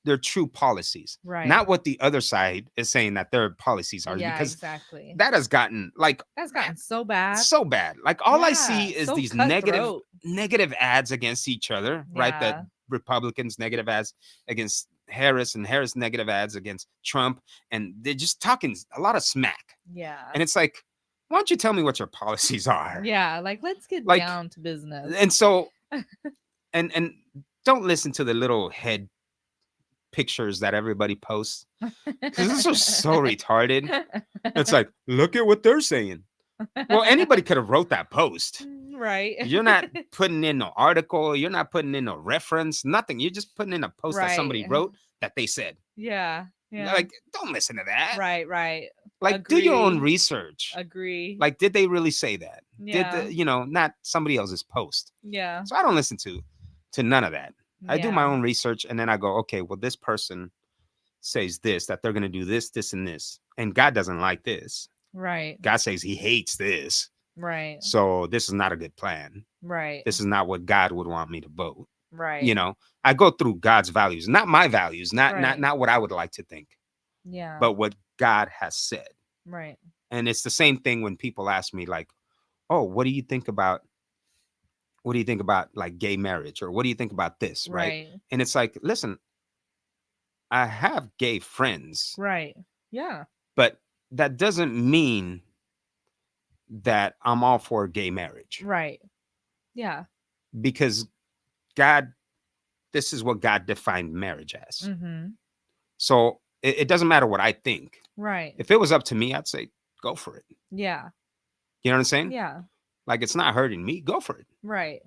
Speaker 1: their true policies,
Speaker 2: Right.
Speaker 1: not what the other side is saying that their policies are,
Speaker 2: Yeah,
Speaker 1: because
Speaker 2: exactly.
Speaker 1: that has gotten like
Speaker 2: That's gotten so bad.
Speaker 1: so bad. Like all I
Speaker 2: Yeah,
Speaker 1: see is
Speaker 2: so
Speaker 1: these
Speaker 2: cutthroat.
Speaker 1: negative ads against each other, right?
Speaker 2: Yeah.
Speaker 1: That Republicans negative ads against Harris, and Harris negative ads against Trump, and they're just talking a lot of smack.
Speaker 2: Yeah.
Speaker 1: And it's like, why don't you tell me what your policies are?
Speaker 2: Yeah, like let's get
Speaker 1: Like,
Speaker 2: down to business.
Speaker 1: And so, and don't listen to the little head pictures that everybody posts, because those are so retarded. It's like, look at what they're saying. Well, anybody could have wrote that post.
Speaker 2: Right.
Speaker 1: You're not putting in no article. You're not putting in no reference. Nothing. You're just putting in a post that somebody
Speaker 2: Right.
Speaker 1: wrote that they said.
Speaker 2: Yeah. Yeah.
Speaker 1: Like, don't listen to that.
Speaker 2: right, right.
Speaker 1: Like, do your own
Speaker 2: Agree.
Speaker 1: research.
Speaker 2: Agree.
Speaker 1: Like, did they really say that?
Speaker 2: yeah.
Speaker 1: Did not somebody else's post?
Speaker 2: yeah.
Speaker 1: So I don't listen to none of that. I do my
Speaker 2: Yeah.
Speaker 1: own research, and then I go, okay, well, this person says this, that they're going to do this, this, and this, and God doesn't like this.
Speaker 2: Right.
Speaker 1: God says he hates this.
Speaker 2: Right.
Speaker 1: So this is not a good plan.
Speaker 2: Right.
Speaker 1: This is not what God would want me to vote.
Speaker 2: right.
Speaker 1: I go through God's values, not my values, not
Speaker 2: Right.
Speaker 1: not what I would like to think,
Speaker 2: Yeah.
Speaker 1: but what God has said.
Speaker 2: right.
Speaker 1: And it's the same thing when people ask me like, "Oh, what do you think about like gay marriage, or what do you think about this?" Right?
Speaker 2: Right.
Speaker 1: And it's like, listen, I have gay friends,
Speaker 2: Right. Yeah.
Speaker 1: but that doesn't mean that I'm all for gay marriage,
Speaker 2: Right. Yeah.
Speaker 1: because God, this is what God defined marriage as.
Speaker 2: Mm-hmm.
Speaker 1: So it doesn't matter what I think.
Speaker 2: Right.
Speaker 1: If it was up to me, I'd say go for it.
Speaker 2: yeah.
Speaker 1: You know what I'm saying?
Speaker 2: Yeah.
Speaker 1: Like, it's not hurting me. Go for it.
Speaker 2: Right.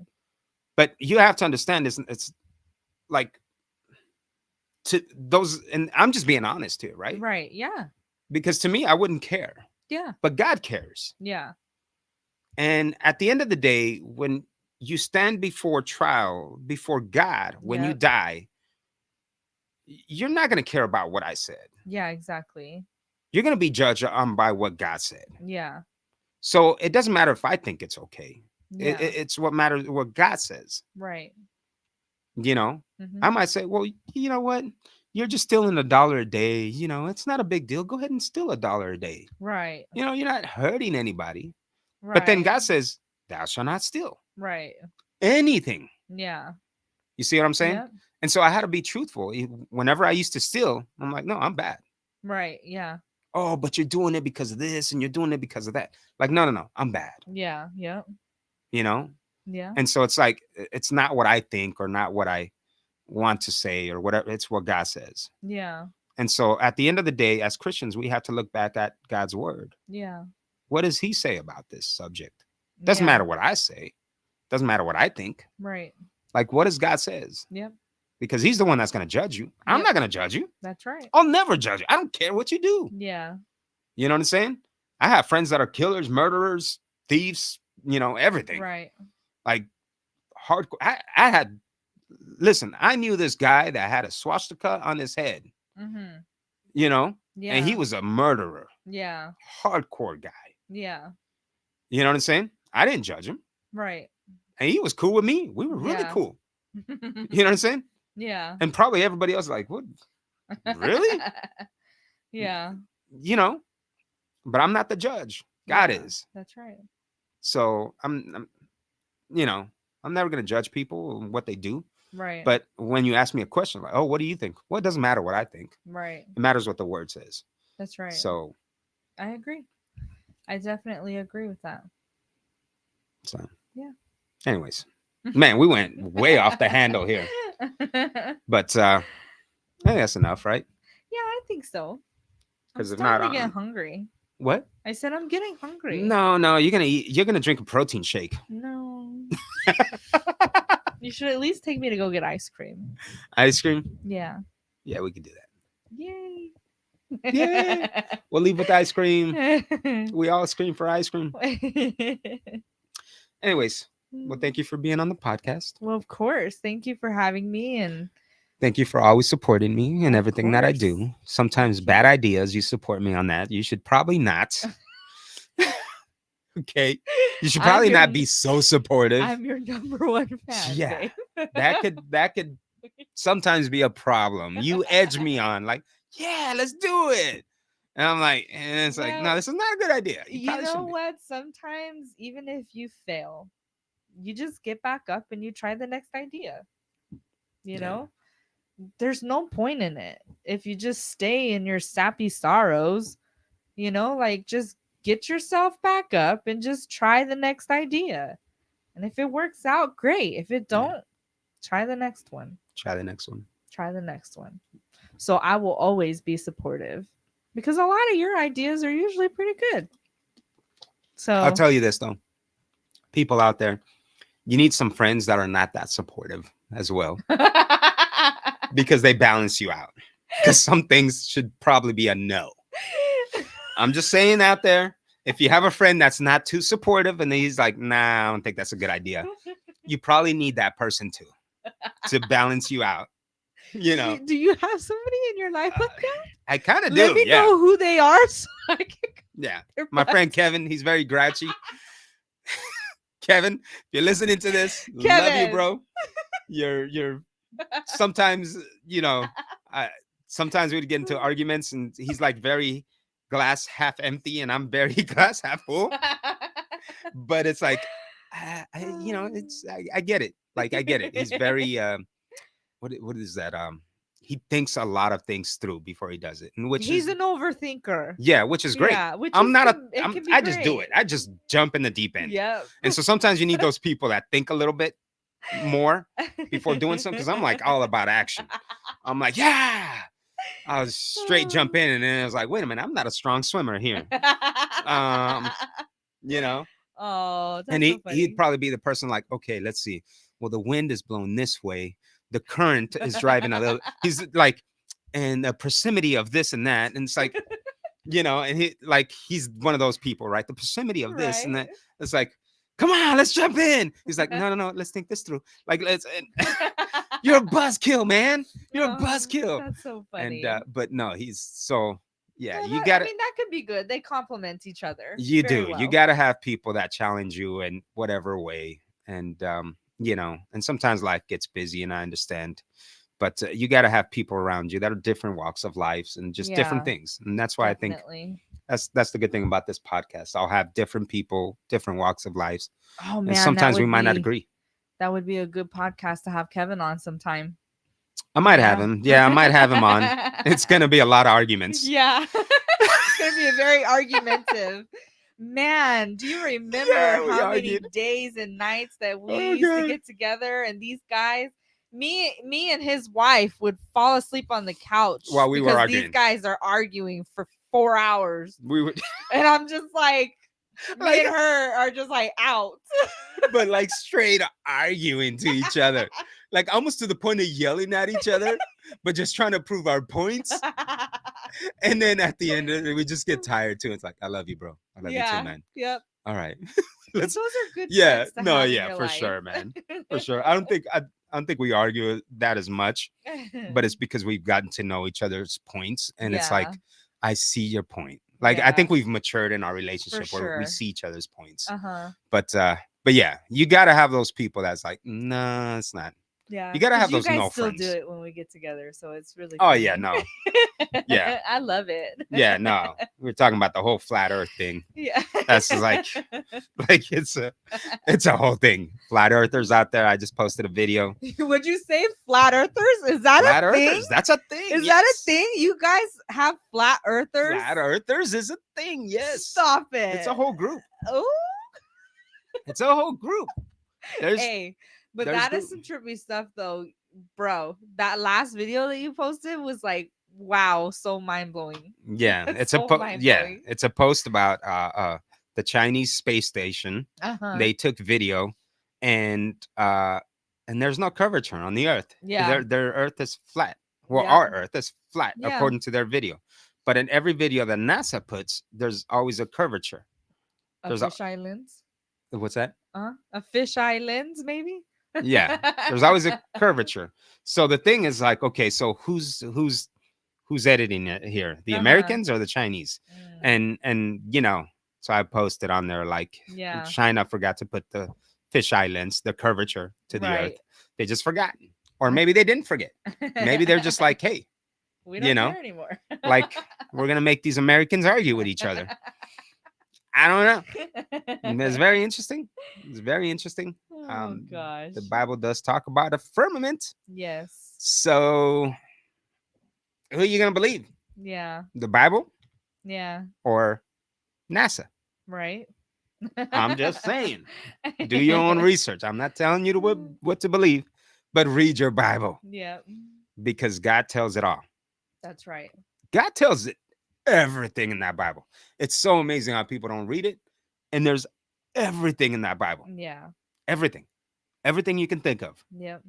Speaker 1: But you have to understand this. It's like to those, and I'm just being honest here, right?
Speaker 2: Right. Yeah.
Speaker 1: Because to me, I wouldn't care,
Speaker 2: Yeah.
Speaker 1: but God cares.
Speaker 2: Yeah.
Speaker 1: And at the end of the day, when you stand before trial, before God, when you
Speaker 2: Yep.
Speaker 1: die, you're not going to care about what I said.
Speaker 2: Yeah. Exactly.
Speaker 1: You're going to be judged by what God said.
Speaker 2: Yeah.
Speaker 1: So it doesn't matter if I think it's okay.
Speaker 2: Yeah.
Speaker 1: It's what matters, what God says.
Speaker 2: right.
Speaker 1: I
Speaker 2: Mhm.
Speaker 1: might say, well, you know what? You're just stealing $1 a day. It's not a big deal. Go ahead and steal $1 a day.
Speaker 2: Right.
Speaker 1: You're not hurting anybody.
Speaker 2: Right.
Speaker 1: But then God says, thou shalt not steal
Speaker 2: Right.
Speaker 1: anything.
Speaker 2: Yeah.
Speaker 1: You see what I'm saying?
Speaker 2: Yep.
Speaker 1: And so I had to be truthful. Whenever I used to steal, I'm like, no, I'm bad.
Speaker 2: Right. Yeah.
Speaker 1: Oh, but you're doing it because of this and you're doing it because of that. Like, no, I'm bad.
Speaker 2: Yeah. Yep.
Speaker 1: You know?
Speaker 2: Yeah.
Speaker 1: And so it's like, it's not what I think or not what I want to say or whatever. It's what God says.
Speaker 2: Yeah.
Speaker 1: And so at the end of the day, as Christians, we have to look back at God's word.
Speaker 2: Yeah.
Speaker 1: What does he say about this subject? Doesn't
Speaker 2: Yeah.
Speaker 1: matter what I say. Doesn't matter what I think.
Speaker 2: Right.
Speaker 1: Like, what does God says?
Speaker 2: Yep.
Speaker 1: Because he's the one that's going to judge you. I'm
Speaker 2: Yep.
Speaker 1: not going to judge you.
Speaker 2: That's right.
Speaker 1: I'll never judge you. I don't care what you do.
Speaker 2: Yeah.
Speaker 1: You know what I'm saying? I have friends that are killers, murderers, thieves, everything.
Speaker 2: Right.
Speaker 1: like hardcore. Listen, I knew this guy that had a swastika on his head,
Speaker 2: Mm-hmm.
Speaker 1: you know,
Speaker 2: Yeah.
Speaker 1: and he was a murderer,
Speaker 2: Yeah.
Speaker 1: hardcore guy.
Speaker 2: Yeah.
Speaker 1: You know what I'm saying? I didn't judge him,
Speaker 2: Right.
Speaker 1: and he was cool with me. We were really
Speaker 2: Yeah.
Speaker 1: cool. You know what I'm saying?
Speaker 2: Yeah.
Speaker 1: And probably everybody else like, what? Really?
Speaker 2: Yeah.
Speaker 1: You know, but I'm not the judge. God
Speaker 2: Yeah,
Speaker 1: is.
Speaker 2: That's right.
Speaker 1: So you know, I'm never gonna judge people and what they do.
Speaker 2: Right.
Speaker 1: But when you ask me a question like, "Oh, what do you think?" Well, it doesn't matter what I think.
Speaker 2: Right.
Speaker 1: It matters what the word says.
Speaker 2: That's right.
Speaker 1: So,
Speaker 2: I agree. I definitely agree with that. Yeah.
Speaker 1: anyways, man, we went way off the handle here. But I think that's enough, right?
Speaker 2: Yeah, I think so. I'm
Speaker 1: Because if
Speaker 2: starting
Speaker 1: not,
Speaker 2: to get hungry.
Speaker 1: what?
Speaker 2: I said I'm getting hungry.
Speaker 1: No, you're gonna drink a protein shake.
Speaker 2: No. You should at least take me to go get ice cream.
Speaker 1: Ice cream?
Speaker 2: Yeah.
Speaker 1: Yeah, we can do that.
Speaker 2: Yay.
Speaker 1: Yeah. We'll leave with ice cream. We all scream for ice cream. Anyways, well, thank you for being on the podcast.
Speaker 2: Well, of course. Thank you for having me. And
Speaker 1: Thank you for always supporting me and
Speaker 2: Of
Speaker 1: everything that I
Speaker 2: course.
Speaker 1: do. Sometimes
Speaker 2: Thank you.
Speaker 1: bad ideas, you support me on that. You should probably not. Okay. You should
Speaker 2: I'm
Speaker 1: probably
Speaker 2: your
Speaker 1: not be so supportive.
Speaker 2: I'm your number one fan.
Speaker 1: Yeah.
Speaker 2: babe.
Speaker 1: That could sometimes be a problem. You edge me on like, yeah, let's do it. And I'm like, and it's like, no,
Speaker 2: Well,
Speaker 1: this is not a good idea.
Speaker 2: You
Speaker 1: probably
Speaker 2: know
Speaker 1: shouldn't be.
Speaker 2: what? Sometimes, even if you fail, you just get back up and you try the next idea. You
Speaker 1: Yeah.
Speaker 2: know, there's no point in it if you just stay in your sappy sorrows. You know, like just get yourself back up and just try the next idea. And if it works out, great. If it don't, try the next one.
Speaker 1: Try the next one.
Speaker 2: Try the next one. So I will always be supportive because a lot of your ideas are usually pretty good. So
Speaker 1: I'll tell you this though. People out there, you need some friends that are not that supportive as well because they balance you out. Because some things should probably be a no. I'm just saying out there, if you have a friend that's not too supportive and he's like, nah, I don't think that's a good idea, you probably need that person to balance you out. You know,
Speaker 2: Do you have somebody in your life like that?
Speaker 1: I kind of
Speaker 2: Let
Speaker 1: do.
Speaker 2: me
Speaker 1: Yeah.
Speaker 2: know who they are so I can
Speaker 1: Yeah.
Speaker 2: their
Speaker 1: My
Speaker 2: butt.
Speaker 1: friend Kevin, he's very grouchy. Kevin, if you're listening to this, love you,
Speaker 2: Kevin.
Speaker 1: bro. You're sometimes, you know, sometimes we'd get into arguments and he's like very glass half empty and I'm very glass half full. But it's like, you know, I get it. Like I get it. He's very what is that? He thinks a lot of things through before he does it, and which
Speaker 2: He's
Speaker 1: is
Speaker 2: an overthinker.
Speaker 1: yeah, which is great.
Speaker 2: Yeah, which
Speaker 1: I'm
Speaker 2: is
Speaker 1: not
Speaker 2: it can be
Speaker 1: I just do
Speaker 2: great.
Speaker 1: it. I just jump in the deep end.
Speaker 2: Yeah.
Speaker 1: And so sometimes you need those people that think a little bit more before doing something. Because I'm like all about action. I'm like, yeah. I was straight jump in, and then I was like, wait a minute, I'm not a strong swimmer here. You know,
Speaker 2: Oh, that's
Speaker 1: and
Speaker 2: so funny.
Speaker 1: he'd probably be the person like, okay, let's see. Well, the wind is blowing this way. The current is driving a little. He's like, and the proximity of this and that, and it's like, you know, and he's one of those people, right? The proximity of this and that.
Speaker 2: Right.
Speaker 1: It's like, come on, let's jump in. He's like, no, let's think this through. Like, you're a buzzkill, man. You're a
Speaker 2: Oh,
Speaker 1: buzzkill.
Speaker 2: That's so funny.
Speaker 1: And but no, he's so yeah.
Speaker 2: Well,
Speaker 1: You
Speaker 2: that-
Speaker 1: got
Speaker 2: I
Speaker 1: to
Speaker 2: mean, that could be good. They complement each other.
Speaker 1: you
Speaker 2: very
Speaker 1: do.
Speaker 2: well.
Speaker 1: You got to have people that challenge you in whatever way, and you know, and sometimes life gets busy, and I understand. But you got to have people around you that are different walks of lives and just different
Speaker 2: Yeah,
Speaker 1: things, and that's why I think
Speaker 2: Definitely.
Speaker 1: that's the good thing about this podcast. I'll have different people, different walks of lives,
Speaker 2: Oh man,
Speaker 1: and
Speaker 2: that
Speaker 1: sometimes we
Speaker 2: would
Speaker 1: might not
Speaker 2: be-
Speaker 1: agree.
Speaker 2: That would be a good podcast to have Kevin on sometime.
Speaker 1: I might have
Speaker 2: Yeah.
Speaker 1: him. Yeah, I might have him on. It's gonna be a lot of arguments.
Speaker 2: Yeah. It's gonna be a very argumentative. Man, do you remember
Speaker 1: Yeah, we
Speaker 2: how many
Speaker 1: argued.
Speaker 2: days and nights that we
Speaker 1: Oh,
Speaker 2: used
Speaker 1: God.
Speaker 2: to get together and these guys, me and his wife would fall asleep on the couch
Speaker 1: While we were
Speaker 2: because
Speaker 1: arguing.
Speaker 2: these guys are arguing for 4 hours.
Speaker 1: We would,
Speaker 2: And I'm just like, me
Speaker 1: Like-
Speaker 2: and her are just like out.
Speaker 1: but like straight arguing to each other, like almost to the point of yelling at each other, but just trying to prove our points. And then at the end of it, we just get tired too. It's like, I love you, bro. I love you too, man.
Speaker 2: Yep.
Speaker 1: All right. Let's,
Speaker 2: Those are good
Speaker 1: yeah,
Speaker 2: friends to
Speaker 1: no,
Speaker 2: have in
Speaker 1: yeah,
Speaker 2: your
Speaker 1: for
Speaker 2: life.
Speaker 1: sure, man, for sure. I don't think we argue that as much, but it's because we've gotten to know each other's points, and it's like,
Speaker 2: Yeah.
Speaker 1: I see your point. Like, I
Speaker 2: Yeah,
Speaker 1: think we've matured in our
Speaker 2: for
Speaker 1: relationship where we
Speaker 2: sure.
Speaker 1: see each other's points.
Speaker 2: Uh-huh.
Speaker 1: But yeah, you gotta have those people that's like, nah, it's not.
Speaker 2: Yeah.
Speaker 1: You gotta have
Speaker 2: Because you
Speaker 1: those
Speaker 2: guys
Speaker 1: no
Speaker 2: still do
Speaker 1: friends.
Speaker 2: it when we get together, so it's really
Speaker 1: Oh
Speaker 2: funny.
Speaker 1: yeah, no, yeah,
Speaker 2: I love it.
Speaker 1: yeah, no. We're talking about the whole flat Earth thing.
Speaker 2: Yeah.
Speaker 1: That's just like, like it's a whole thing. Flat earthers out there. I just posted a video.
Speaker 2: Would you say flat earthers? Is that
Speaker 1: Flat
Speaker 2: a thing?
Speaker 1: earthers, that's a thing.
Speaker 2: Is that a
Speaker 1: yes.
Speaker 2: thing? You guys have flat earthers?
Speaker 1: Flat earthers is a thing. Yes.
Speaker 2: Stop it.
Speaker 1: It's a whole group.
Speaker 2: Oh.
Speaker 1: It's a whole group. There's
Speaker 2: Hey, but
Speaker 1: there's
Speaker 2: that is
Speaker 1: group-
Speaker 2: some trippy stuff though, bro. That last video that you posted was like, wow, so mind blowing.
Speaker 1: yeah,
Speaker 2: That's
Speaker 1: it's
Speaker 2: so
Speaker 1: yeah,
Speaker 2: mind-blowing.
Speaker 1: it's a post about the Chinese space station.
Speaker 2: Uh-huh.
Speaker 1: They took video, and there's no curvature on the Earth.
Speaker 2: Yeah.
Speaker 1: Their Earth is flat. Well,
Speaker 2: Yeah.
Speaker 1: our Earth is flat
Speaker 2: Yeah.
Speaker 1: according to their video. But in every video that NASA puts, there's always a curvature.
Speaker 2: A
Speaker 1: there's a-
Speaker 2: fisheye lens.
Speaker 1: What's that?
Speaker 2: A fisheye lens, maybe?
Speaker 1: Yeah, there's always a curvature. So the thing is like, okay, so who's editing it here? The
Speaker 2: Uh-huh.
Speaker 1: Americans or the Chinese?
Speaker 2: Mm,
Speaker 1: And so I posted on there like,
Speaker 2: yeah.
Speaker 1: China forgot to put the fisheye lens, the curvature to the
Speaker 2: Right.
Speaker 1: Earth. They just forgot, or maybe they didn't forget. Maybe they're just like, hey,
Speaker 2: we don't
Speaker 1: you know,
Speaker 2: care anymore.
Speaker 1: like, we're gonna make these Americans argue with each other. I don't know. It's very interesting. It's very interesting.
Speaker 2: Oh gosh.
Speaker 1: The Bible does talk about a firmament.
Speaker 2: Yes.
Speaker 1: So who are you gonna believe?
Speaker 2: Yeah.
Speaker 1: The Bible
Speaker 2: Yeah.
Speaker 1: or NASA?
Speaker 2: Right.
Speaker 1: I'm just saying. Do your own research. I'm not telling you what to believe, but read your Bible
Speaker 2: Yeah.
Speaker 1: because God tells it all.
Speaker 2: That's right.
Speaker 1: God tells it everything in that Bible. It's so amazing how people don't read it, and there's everything in that Bible.
Speaker 2: Yeah.
Speaker 1: Everything you can think of,
Speaker 2: Yep.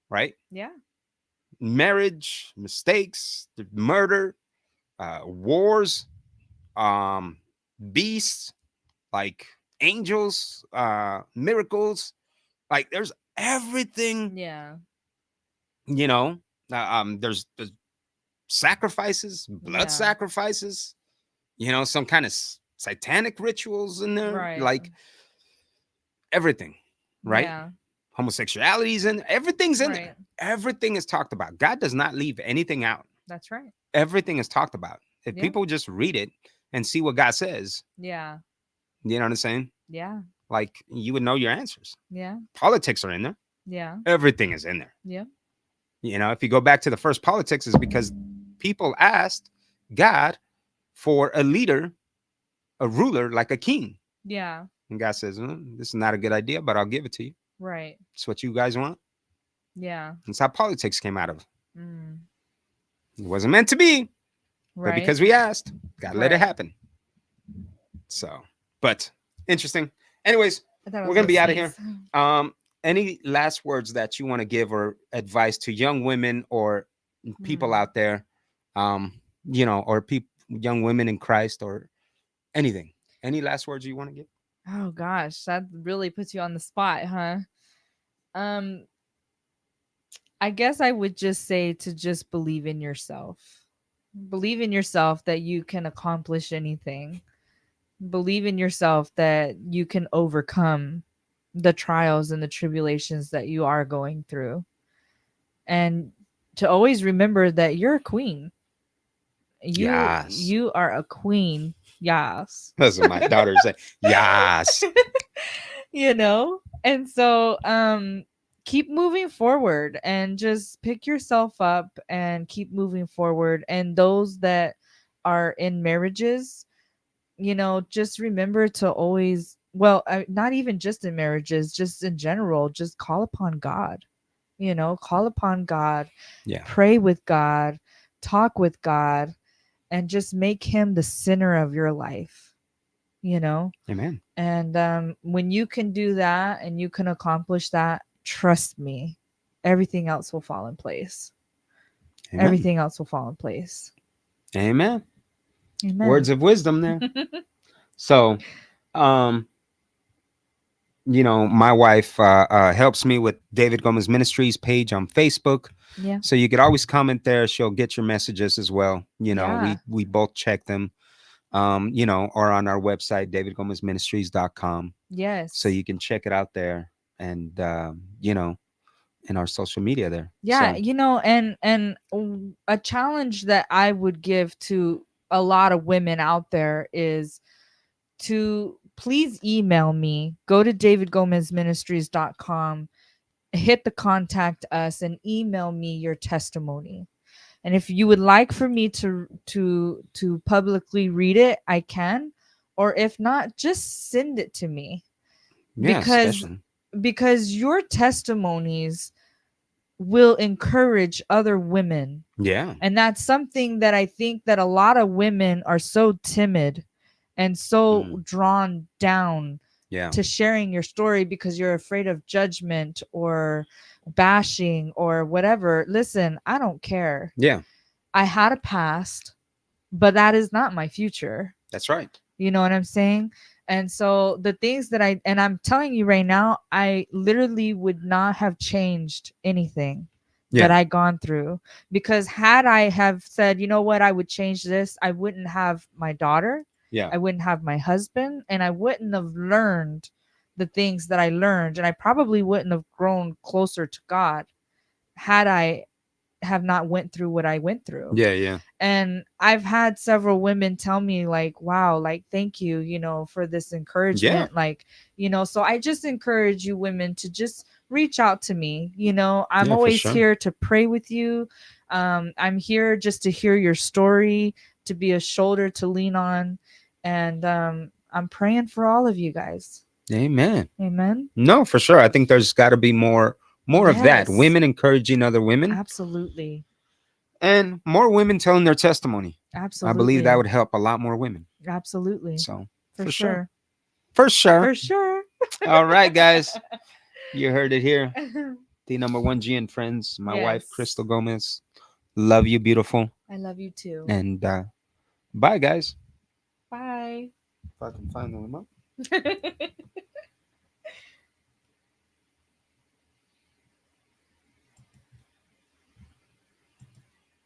Speaker 1: right?
Speaker 2: Yeah.
Speaker 1: Marriage, mistakes, murder, wars, beasts, like angels, miracles. Like, there's everything.
Speaker 2: Yeah.
Speaker 1: There's sacrifices, blood
Speaker 2: Yeah.
Speaker 1: sacrifices. Some kind of satanic rituals in there.
Speaker 2: Right.
Speaker 1: Like, everything, right?
Speaker 2: Yeah.
Speaker 1: Homosexuality's in everything's in there.
Speaker 2: Right.
Speaker 1: Everything is talked about. God does not leave anything out.
Speaker 2: That's right.
Speaker 1: Everything is talked about. If
Speaker 2: Yeah.
Speaker 1: people just read it and see what God says,
Speaker 2: Yeah.
Speaker 1: you know what I'm saying?
Speaker 2: Yeah.
Speaker 1: Like, you would know your answers.
Speaker 2: Yeah.
Speaker 1: Politics are in there.
Speaker 2: Yeah.
Speaker 1: Everything is in there.
Speaker 2: Yeah.
Speaker 1: If you go back to the first politics, is because people asked God for a leader, a ruler, like a king.
Speaker 2: Yeah.
Speaker 1: And God says, this is not a good idea, but I'll give it to you.
Speaker 2: Right.
Speaker 1: It's what you guys want.
Speaker 2: Yeah.
Speaker 1: That's how politics came out of.
Speaker 2: Mm.
Speaker 1: It wasn't meant to be,
Speaker 2: Right.
Speaker 1: but because we asked, God let it
Speaker 2: Right.
Speaker 1: happen. So, but interesting. Anyways,
Speaker 2: I thought it
Speaker 1: we're
Speaker 2: was
Speaker 1: gonna be
Speaker 2: a
Speaker 1: out of here.
Speaker 2: sneeze.
Speaker 1: Any last words that you want to give or advice to young women or people
Speaker 2: Hmm.
Speaker 1: out there, or young women in Christ or anything? Any last words you want to give?
Speaker 2: Oh gosh, that really puts you on the spot, huh? I guess I would just say to just believe in yourself. Believe in yourself that you can accomplish anything. Believe in yourself that you can overcome the trials and the tribulations that you are going through. And to always remember that you're a queen.
Speaker 1: Yes.
Speaker 2: You are a queen. Yes.
Speaker 1: That's what my daughter said. Yes.
Speaker 2: And so keep moving forward and just pick yourself up and keep moving forward. And those that are in marriages, just remember to always, not even just in marriages, just in general, just call upon God. Call upon God.
Speaker 1: Yeah.
Speaker 2: Pray with God, talk with God, and just make him the center of your life.
Speaker 1: Amen.
Speaker 2: And when you can do that and you can accomplish that, trust me, everything else will fall in place.
Speaker 1: Amen.
Speaker 2: Everything else will fall in place.
Speaker 1: Amen.
Speaker 2: Amen.
Speaker 1: Words of wisdom there. So, my wife helps me with David Gomez Ministries page on Facebook.
Speaker 2: Yeah.
Speaker 1: So you could always comment there. She'll get your messages as well.
Speaker 2: Yeah.
Speaker 1: We both check them. Or on our website, davidgomezministries.com.
Speaker 2: Yes.
Speaker 1: So you can check it out there, and in our social media there.
Speaker 2: Yeah,
Speaker 1: So
Speaker 2: a challenge that I would give to a lot of women out there is to please email me. Go to davidgomezministries.com, hit the contact us, and email me your testimony. And if you would like for me to publicly read it, I can. Or if not, just send it to me.
Speaker 1: yeah,
Speaker 2: Because
Speaker 1: especially.
Speaker 2: your testimonies will encourage other women.
Speaker 1: Yeah.
Speaker 2: And that's something that I think that a lot of women are so timid and so drawn down
Speaker 1: Yeah.
Speaker 2: to sharing your story because you're afraid of judgment or bashing or whatever. Listen, I don't care.
Speaker 1: Yeah.
Speaker 2: I had a past, but that is not my future.
Speaker 1: That's right.
Speaker 2: You know what I'm saying? And so the things that I'm telling you right now, I literally would not have changed anything that
Speaker 1: Yeah.
Speaker 2: I gone through, because had I have said, you know what, I would change this, I wouldn't have my daughter,
Speaker 1: Yeah.
Speaker 2: I wouldn't have my husband, and I wouldn't have learned the things that I learned, and I probably wouldn't have grown closer to God had I have not went through what I went through.
Speaker 1: Yeah. Yeah.
Speaker 2: And I've had several women tell me like, wow, like, thank you, for this encouragement.
Speaker 1: Yeah.
Speaker 2: Like, so I just encourage you women to just reach out to me. I'm
Speaker 1: Yeah, for
Speaker 2: always
Speaker 1: sure.
Speaker 2: here to pray with you. I'm here just to hear your story, to be a shoulder to lean on. And I'm praying for all of you guys.
Speaker 1: Amen.
Speaker 2: Amen.
Speaker 1: No, for sure. I think there's got to be more of that.
Speaker 2: Yes.
Speaker 1: Women encouraging other women,
Speaker 2: Absolutely.
Speaker 1: and more women telling their testimony.
Speaker 2: Absolutely.
Speaker 1: I believe that would help a lot more women.
Speaker 2: Absolutely.
Speaker 1: So
Speaker 2: For sure.
Speaker 1: For sure.
Speaker 2: For sure.
Speaker 1: All right, guys. You heard it here. The number one G and friends, my wife,
Speaker 2: Yes.
Speaker 1: Crystal Gomez. Love you, beautiful.
Speaker 2: I love you too.
Speaker 1: And bye, guys.
Speaker 2: Bye.
Speaker 1: If I can find the remote.